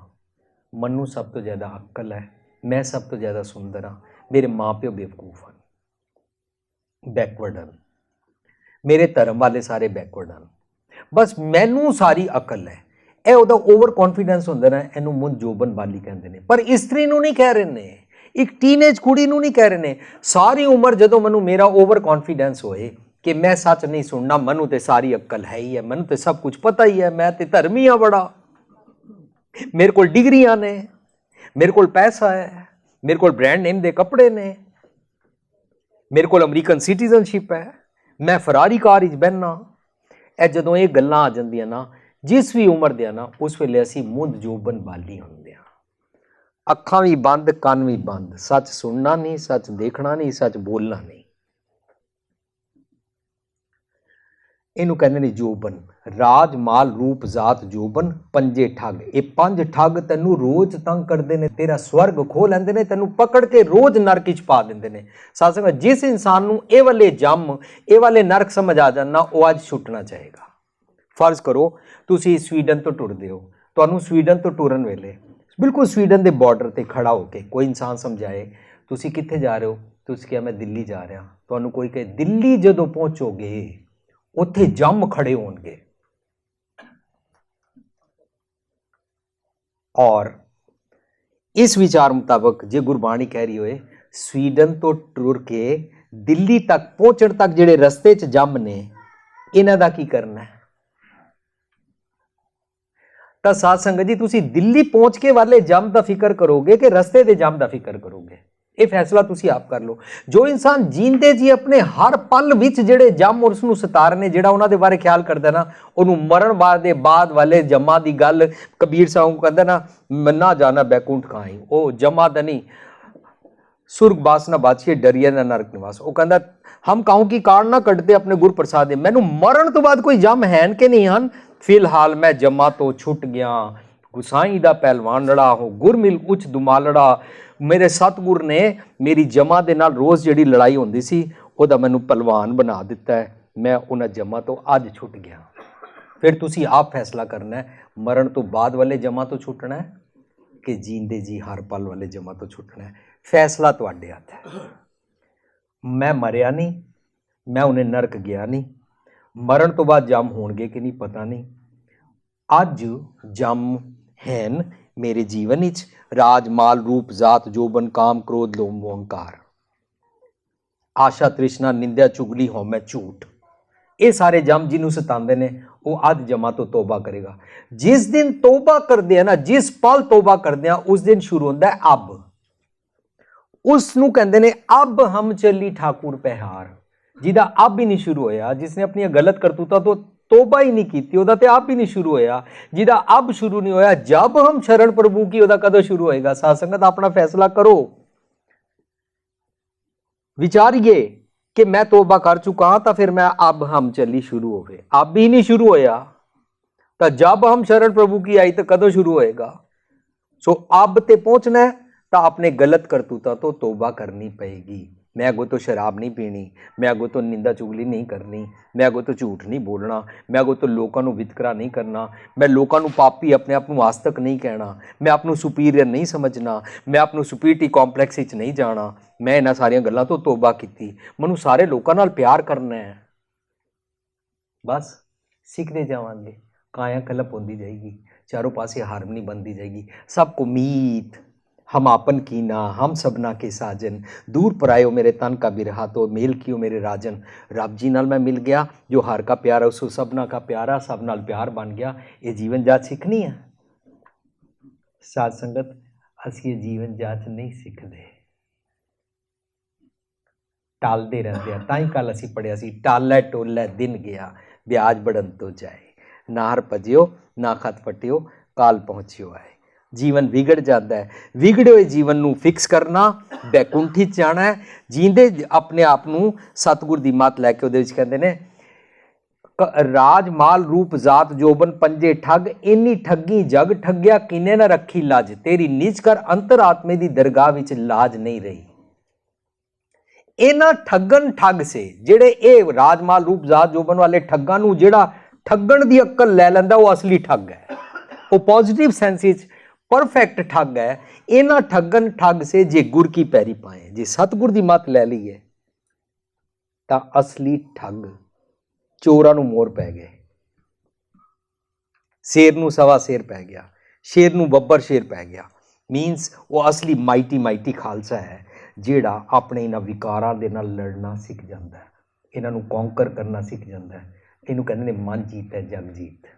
मनु सब तो ज़्यादा अक्ल है, मैं सब तो ज़्यादा सुंदर हाँ, मेरे माँ प्यो बेवकूफ हैं, बैकवर्ड हैं, मेरे धर्म वाले सारे बैकवर्ड हैं, बस मैनू सारी अकल है। ਇਹ ਉਹਦਾ ਓਵਰ ਕੌਨਫੀਡੈਂਸ ਹੁੰਦਾ ਨਾ, ਇਹਨੂੰ ਮੁੰਦ ਜੋਬਨ ਬਾਲੀ ਕਹਿੰਦੇ ਨੇ। ਪਰ ਇਸਤਰੀ ਨੂੰ ਨਹੀਂ ਕਹਿ ਰਹੇ ਨੇ, ਇੱਕ ਟੀਨੇਜ ਕੁੜੀ ਨੂੰ ਨਹੀਂ ਕਹਿ ਰਹੇ ਨੇ। ਸਾਰੀ ਉਮਰ ਜਦੋਂ ਮੈਨੂੰ ਮੇਰਾ ਓਵਰ ਕੌਨਫੀਡੈਂਸ ਹੋਏ ਕਿ ਮੈਂ ਸੱਚ ਨਹੀਂ ਸੁਣਨਾ, ਮੈਨੂੰ ਤੇ ਸਾਰੀ ਅਕਲ ਹੈ ਹੀ ਹੈ, ਮੈਨੂੰ ਤੇ ਸਭ ਕੁਝ ਪਤਾ ਹੀ ਹੈ, ਮੈਂ ਤੇ ਧਰਮੀ ਆ ਬੜਾ, ਮੇਰੇ ਕੋਲ ਡਿਗਰੀਆਂ ਨੇ, ਮੇਰੇ ਕੋਲ ਪੈਸਾ ਹੈ, ਮੇਰੇ ਕੋਲ ਬ੍ਰਾਂਡ ਨੇਮ ਦੇ ਕੱਪੜੇ ਨੇ, ਮੇਰੇ ਕੋਲ ਅਮਰੀਕਨ ਸਿਟੀਜ਼ਨਸ਼ਿਪ ਹੈ, ਮੈਂ ਫਰਾਰੀ ਕਾਰ ਵਿੱਚ ਬਹਿਨਾ। ਇਹ ਜਦੋਂ ਇਹ ਗੱਲਾਂ ਆ ਜਾਂਦੀਆਂ ਨਾ जिस भी उम्र दे ना, उस वेले असी मुंद जोबन बाली होंदे आ, अखां भी बंद कान भी बंद, सच सुनना नहीं, सच देखना नहीं, सच बोलना नहीं। इनू कहंदे ने जोबन। राज माल रूप जात जोबन पंजे ठग, ये 5 ठग तैनू रोज तंग करते हैं, तेरा स्वर्ग खो लैंदे ने, तैनू पकड़ के रोज नरक च पा देंदे ने। साथ संगत जिस इंसान नू ये वाले जम, ये वाले नरक समझ आ जाना, वो अज छुटना चाहेगा। फर्ज करो तुसी स्वीडन तो टुरदे हो, तुहानू स्वीडन तो टुरन वेले बिल्कुल स्वीडन के बॉर्डर ते खड़ा होके कोई इंसान समझाए तुसी कित्थे जा रहे हो, तुसी कहा मैं दिल्ली जा रहा, तुहानू कोई कहे दिल्ली जदों पहुंचोगे उत्थे जम खड़े होणगे, और इस विचार मुताबक जे गुरबाणी कह रही होए स्वीडन तो टुर के दिल्ली तक पहुंचण तक जिहड़े रस्ते च जम ने, इन्हां दा की करना है? तो साध संगत जी तुसी दिल्ली पहुंच के वाले जम का फिक्र करोगे कि रस्ते के जम का फिक्र करोगे, ये फैसला तुसी आप कर लो। जो इंसान जींदे जी अपने हर पल विच जिहड़े जम और उसनूं सतार ने, जिहड़ा उन्हां दे बारे ख्याल करदा ना, उन्होंने मरण दे बाद वाले जमा की गल कबीर साहब को कहंदा ना, ना जाना बैकुंठ खाई, वो जमा दा नहीं, सुर्ग बास ना बादशाह डरिया ना नरक निवास। वो कहंदा हम कहूँ की काड़ ना कटते अपने गुर प्रसाद, मैनू मरण तो बाद कोई जम हैन के नहीं हैं, फिलहाल मैं जमा तो छुट गया, गुसाई दा पहलवान लड़ा हो, गुरमिल उच दुमालड़ा, मेरे सतगुर ने मेरी जमा दे नाल रोज़ जिहड़ी लड़ाई होंदी सी ओहदा मैनू पहलवान बना दिता है, मैं उन्हां जमा तो अज छुट गया। फिर तुसी आप फैसला करना है मरण तो बाद वाले जमा तो छुटना है कि जींदे जी हर पल वाले जमा तो छुटना है, फैसला तुहाडे हत्थ है। मैं मरिया नहीं, मैं उन्हें नरक गया नहीं, मरण तो बाद जम होणगे कि नहीं पता नहीं, अज जम हैन मेरे जीवन विच राज माल रूप जात जोबन काम क्रोध लोभ मोह अहंकार, आशा तृष्णा निंदा चुगली हौमै झूठ, ये सारे जम जिन्हों सताते हैं वो अज जमा तो तौबा करेगा। जिस दिन तौबा करते हैं ना, जिस पल तौबा करते हैं उस दिन शुरू होता है अब। उसनू कहते ने अब हम चली ठाकुर पहार, जिहदा अब ही नहीं शुरू होया, जिसने अपनी गलत करतूता तो तौबा ही नहीं की, ਉਹਦਾ ਤੇ आप ही नहीं शुरू होया, जिहदा अब शुरू नहीं होया जब हम शरण प्रभु की, ਉਹਦਾ कदों शुरू होएगा। साध संगत अपना फैसला करो, विचारिए कि मैं तौबा कर चुका हाँ तो फिर मैं अब हम चली शुरू हो गए। अब ही नहीं शुरू होया तो जब हम शरण प्रभु की आई तो कदों शुरू होएगा। सो अब ते पहुंचना है तो अपने गलत करतूता तो तौबा करनी पड़ेगी। मैं अगों तो शराब नहीं पीनी, मैं अगों तो निंदा चुगली नहीं करनी, मैं अगों तो झूठ नहीं बोलना, मैं अगों तो लोगों को वितकरा नहीं करना, मैं लोगों को पापी अपने आप को आस्तक नहीं कहना, मैं आपको सुपीरियर नहीं समझना, मैं आपको सुपीरिटी कॉम्पलैक्स नहीं जाना। मैं इन्हां सारियां गल्लां तो तौबा की। मैनूं सारे लोगों नाल प्यार करना है, बस सीखते जावांगे, काया कलप होती जाएगी, चारों पासे हारमनी बनती जाएगी। सबको मीत हम आपन कीना, हम सबना के साजन, दूर परायो मेरे तन का बिरहा तो मेल कियो मेरे राजन। रब जी नाल मैं मिल गया, जो हर का प्यारा उसको सबना का प्यारा, सब नाल प्यार बन गया। ये जीवन जाच सीखनी है। साध संगत असीं ये जीवन जाच नहीं सीखते, टालते रहते हैं। ताई कल असीं पढ़िया सी, टालै टोलै दिन गया ब्याज बढ़न तो जाए, नाहर भजियो ना खत फटियो काल पहुँचियो आए। जीवन विगड़ जाता है, विगड़े हुए जीवन नूं फिक्स करना, बैकुंठी जाना है, जींदे अपने आप नूं सतगुर दी मत लैके उहदे विच कहंदे ने राज माल रूप जात जोबन पंजे ठग, इन्नी ठगी जग ठगिया किने ना रखी लाज, तेरी निज कर अंतर आत्मे दी दरगाह विच लाज नहीं रही। इन्हां ठगन ठग से जेड़े ये राज माल रूप जात जोबन वाले ठगां नूं जेड़ा ठगण दी अक्ल लै लैंदा वो असली ठग है, वो पॉजिटिव सेंस विच परफेक्ट ठग है। इन्हां ठगन ठग से जे गुर की पैरी पाए, जे सतगुर दी मत लै लईए तां असली ठग चोरां नूं मोर पै गए, शेर नूं सवा शेर पै गया, शेर नूं बब्बर शेर पै गया। मीनस वो असली माइटी माइटी खालसा है जिहड़ा अपने इन्हां विकारां दे नाल लड़ना सीख जांदा है, इन्हां नूं कॉन्कर करना सीख जांदा है। इहनूं कहंदे ने मन जीत है जग जीत।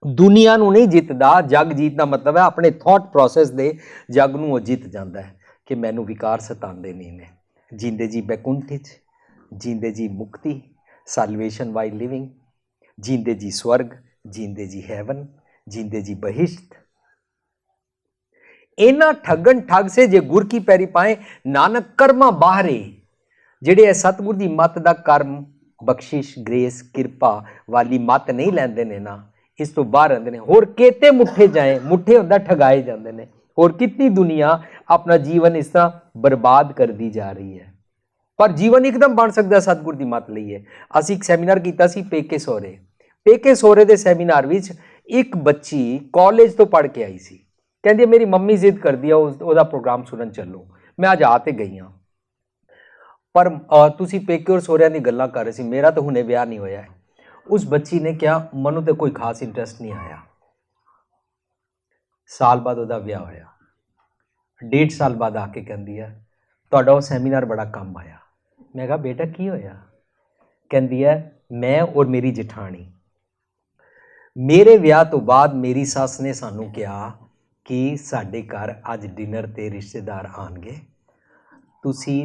दुनिया नूं नहीं जितदा, जग जीत दा मतलब है अपने थॉट प्रोसैस दे जग नूं वो जित जांदा है कि मैनूं विकार सतांदे नहीं ने। जींदे जी बैकुंठ च, जींदे जी मुक्ति, सैल्वेशन बाय लिविंग, जींदे जी स्वर्ग, जींदे जी हैवन, जींदे जी बहिश्त। इन्हां ठगन ठग से जे गुर की पैरी पाए, नानक कर्मा बाहरे, जेड़े सतगुर दी मत दा कर्म बख्शिश ग्रेस किरपा वाली मत नहीं लैंदे ने ना, इस तो बाहर रहंदे ने। होर केते मुठे जाए, मुठे हुंदा ठगाए जांदे ने। होर कितनी दुनिया अपना जीवन इस तरह बर्बाद कर दी जा रही है। पर जीवन एकदम बन सकता सतगुर दी मत लईए। असीं एक सैमीनार कीता सी पेके सौरे, पेके सौरे दे सैमीनार विच एक बच्ची कॉलेज तो पढ़ के आई सी, कहंदी मेरी मम्मी जिद करदी है उसदा प्रोग्राम सुनन चलो। मैं अज आ ते गई हाँ, पर तुसीं पेके और सौरिਆਂ दी गल्लां कर रहे सी, मेरा तो हुणे विआह नहीं होया है। उस बच्ची ने क्या, मनु तो कोई खास इंटरस्ट नहीं आया। साल बाद ਉਹਦਾ ਵਿਆਹ ਹੋਇਆ, 1.5 साल बाद आके कहंदी है ਤੁਹਾਡਾ ਉਹ ਸੈਮੀਨਾਰ बड़ा काम आया। मैं कहा बेटा की होया? कहंदी है मैं और मेरी जठानी, मेरे ਵਿਆਹ ਤੋਂ ਬਾਅਦ मेरी सस ने सानू कहा कि साडे घर अज डिनर ते रिश्तेदार आएंगे, तुसी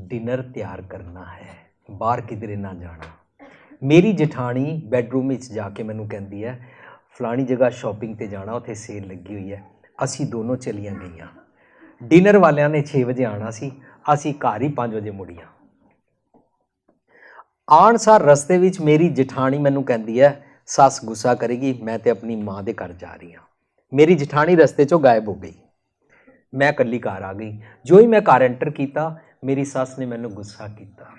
डिनर तैयार करना है, बाहर किधरे ना जाना। मेरी जठानी बैडरूम में जाके मैनू कहती है फलानी जगह शॉपिंग ते जाना, उत्थे सेल लगी हुई है। असी दोनों चलियां गईयां, डिनर वालियां ने 6 बजे आना सी, असी घर ही 5 बजे मुड़ियां। आण सार रस्ते विच मेरी जठानी मैनू कहती है सस गुस्सा करेगी, मैं तो अपनी माँ के घर जा रही हाँ। मेरी जठानी रस्ते चों गायब हो गई, मैं कल्ली घर आ गई। जो ही मैं घर एंटर किया, मेरी सस ने मैनू गुस्सा किया,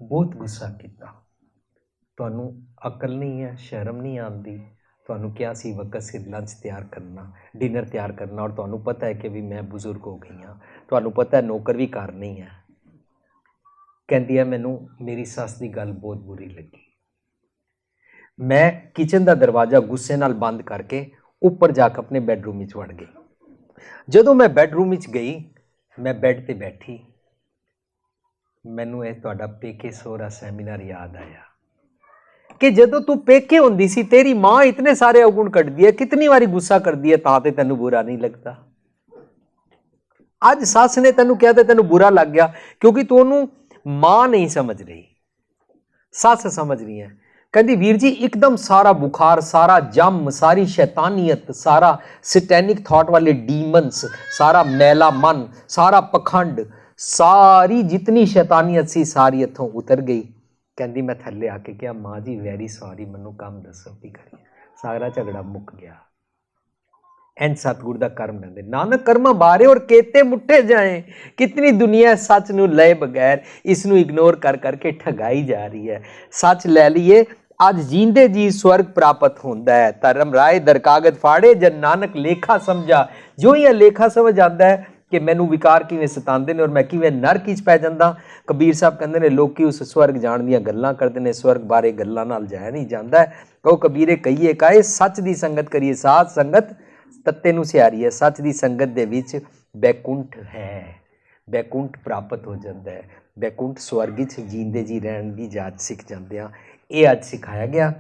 बहुत गुस्सा किया। तुहानू अकल नहीं है, शर्म नहीं आती, तुहानू क्या सी वक्त सिर लंच तैयार करना, डिनर तैयार करना, और तुहानू पता है कि भी मैं बुजुर्ग हो गई हाँ, तुहानू पता है नौकर भी घर नहीं है। कहती है मैनू मेरी सस की गल बहुत बुरी लगी। मैं किचन का दरवाज़ा गुस्से नाल बंद करके ਉੱਪਰ ਜਾ ਕੇ ਆਪਣੇ ਬੈਡਰੂਮ ਵਿੱਚ ਵੜ ਗਈ। ਜਦੋਂ ਮੈਂ ਬੈਡਰੂਮ ਵਿੱਚ ਗਈ, ਮੈਂ ਬੈੱਡ ਤੇ ਬੈਠੀ, ਮੈਨੂੰ ਇਹ ਤੁਹਾਡਾ ਪੇਕੇ ਸਹੁਰਾ ਸੈਮੀਨਾਰ ਯਾਦ ਆਇਆ ਕਿ ਜਦੋਂ ਤੂੰ ਪੇਕੇ ਹੁੰਦੀ ਸੀ ਤੇਰੀ ਮਾਂ ਇਤਨੇ ਸਾਰੇ ਔਗੁਣ ਕੱਢਦੀ ਹੈ, ਕਿਤਨੀ ਵਾਰੀ ਗੁੱਸਾ ਕਰਦੀ ਹੈ ਤਾਂ ਤੇ ਤੈਨੂੰ ਬੁਰਾ ਨਹੀਂ ਲੱਗਦਾ। ਅੱਜ ਸੱਸ ਨੇ ਤੈਨੂੰ ਕਿਹਾ ਤੇ ਤੈਨੂੰ ਬੁਰਾ ਲੱਗ ਗਿਆ ਕਿਉਂਕਿ ਤੂੰ ਉਹਨੂੰ ਮਾਂ ਨਹੀਂ ਸਮਝ ਰਹੀ, ਸੱਸ ਸਮਝ ਰਹੀ ਹੈ। ਕਹਿੰਦੀ ਵੀਰ ਜੀ ਇੱਕਦਮ ਸਾਰਾ ਬੁਖਾਰ, ਸਾਰਾ ਜੰਮ, ਸਾਰੀ ਸ਼ੈਤਾਨੀਅਤ, ਸਾਰਾ ਸਟੈਨਿਕ ਥਾਟ ਵਾਲੇ ਡੀਮਨਸ, ਸਾਰਾ ਮੈਲਾ ਮਨ, ਸਾਰਾ ਪਖੰਡ, ਸਾਰੀ ਜਿਤਨੀ ਸ਼ੈਤਾਨੀਅਤ ਸੀ ਸਾਰੀ ਇੱਥੋਂ ਉਤਰ ਗਈ। ਕਹਿੰਦੀ ਮੈਂ ਥੱਲੇ ਆ ਕੇ ਕਿਹਾ ਮਾਂ ਜੀ ਵੈਰੀ ਸੌਰੀ, ਮੈਨੂੰ ਕੰਮ ਦੱਸੋ ਕੀ ਕਰੀਏ। ਸਾਰਾ ਝਗੜਾ ਮੁੱਕ ਗਿਆ। ਇੰਝ ਸਤਿਗੁਰ ਦਾ ਕਰਮ ਲੈਂਦੇ। ਨਾਨਕ ਕਰਮਾਂ ਬਾਰੇ ਔਰ ਕੇਤੇ ਮੁੱਠੇ ਜਾਏ। ਕਿਤਨੀ ਦੁਨੀਆ ਸੱਚ ਨੂੰ ਲਏ ਬਗੈਰ ਇਸ ਨੂੰ ਇਗਨੋਰ ਕਰ ਕਰਕੇ ਠਗਾਈ ਜਾ ਰਹੀ ਹੈ। ਸੱਚ ਲੈ ਲਈਏ, ਅੱਜ ਜੀਂਦੇ ਜੀ ਸਵਰਗ ਪ੍ਰਾਪਤ ਹੁੰਦਾ ਹੈ। ਧਰਮ ਰਾਏ ਦਰ ਕਾਗਜ਼ ਫਾੜੇ, ਜਨ ਨਾਨਕ ਲੇਖਾ ਸਮਝਾ। ਜੋ ਹੀ ਇਹ ਲੇਖਾ ਸਮਝ ਆਉਂਦਾ ਹੈ ਕਿ ਮੈਨੂੰ ਵਿਕਾਰ ਕਿਵੇਂ ਸਤਾਉਂਦੇ ਨੇ ਔਰ ਮੈਂ ਕਿਵੇਂ ਨਰਕ ਵਿੱਚ ਪੈ ਜਾਂਦਾ। ਕਬੀਰ ਸਾਹਿਬ ਕਹਿੰਦੇ ਨੇ ਲੋਕੀ ਉਸ ਸਵਰਗ ਜਾਣ ਦੀਆਂ ਗੱਲਾਂ ਕਰਦੇ ਨੇ, ਸਵਰਗ ਬਾਰੇ ਗੱਲਾਂ ਨਾਲ ਜਾਇਆ ਨਹੀਂ ਜਾਂਦਾ। ਕਹੋ ਕਬੀਰੇ ਕਹੀਏ ਕਾਏ, ਸੱਚ ਦੀ ਸੰਗਤ ਕਰੀਏ ਸਾਧ ਸੰਗਤ ਤੱਤੇ ਨੂੰ ਸਿਆਰੀ ਹੈ। ਸੱਚ ਦੀ ਸੰਗਤ ਦੇ ਵਿੱਚ ਬੈਕੁੰਠ ਹੈ, ਬੈਕੁੰਠ ਪ੍ਰਾਪਤ ਹੋ ਜਾਂਦਾ ਹੈ। ਬੈਕੁੰਠ ਸਵਰਗ ਵਿੱਚ ਜੀਂਦੇ ਜੀ ਰਹਿਣ ਦੀ ਜਾਚ ਸਿੱਖ ਜਾਂਦੇ ਆ। ਇਹ ਅੱਜ ਸਿਖਾਇਆ ਗਿਆ।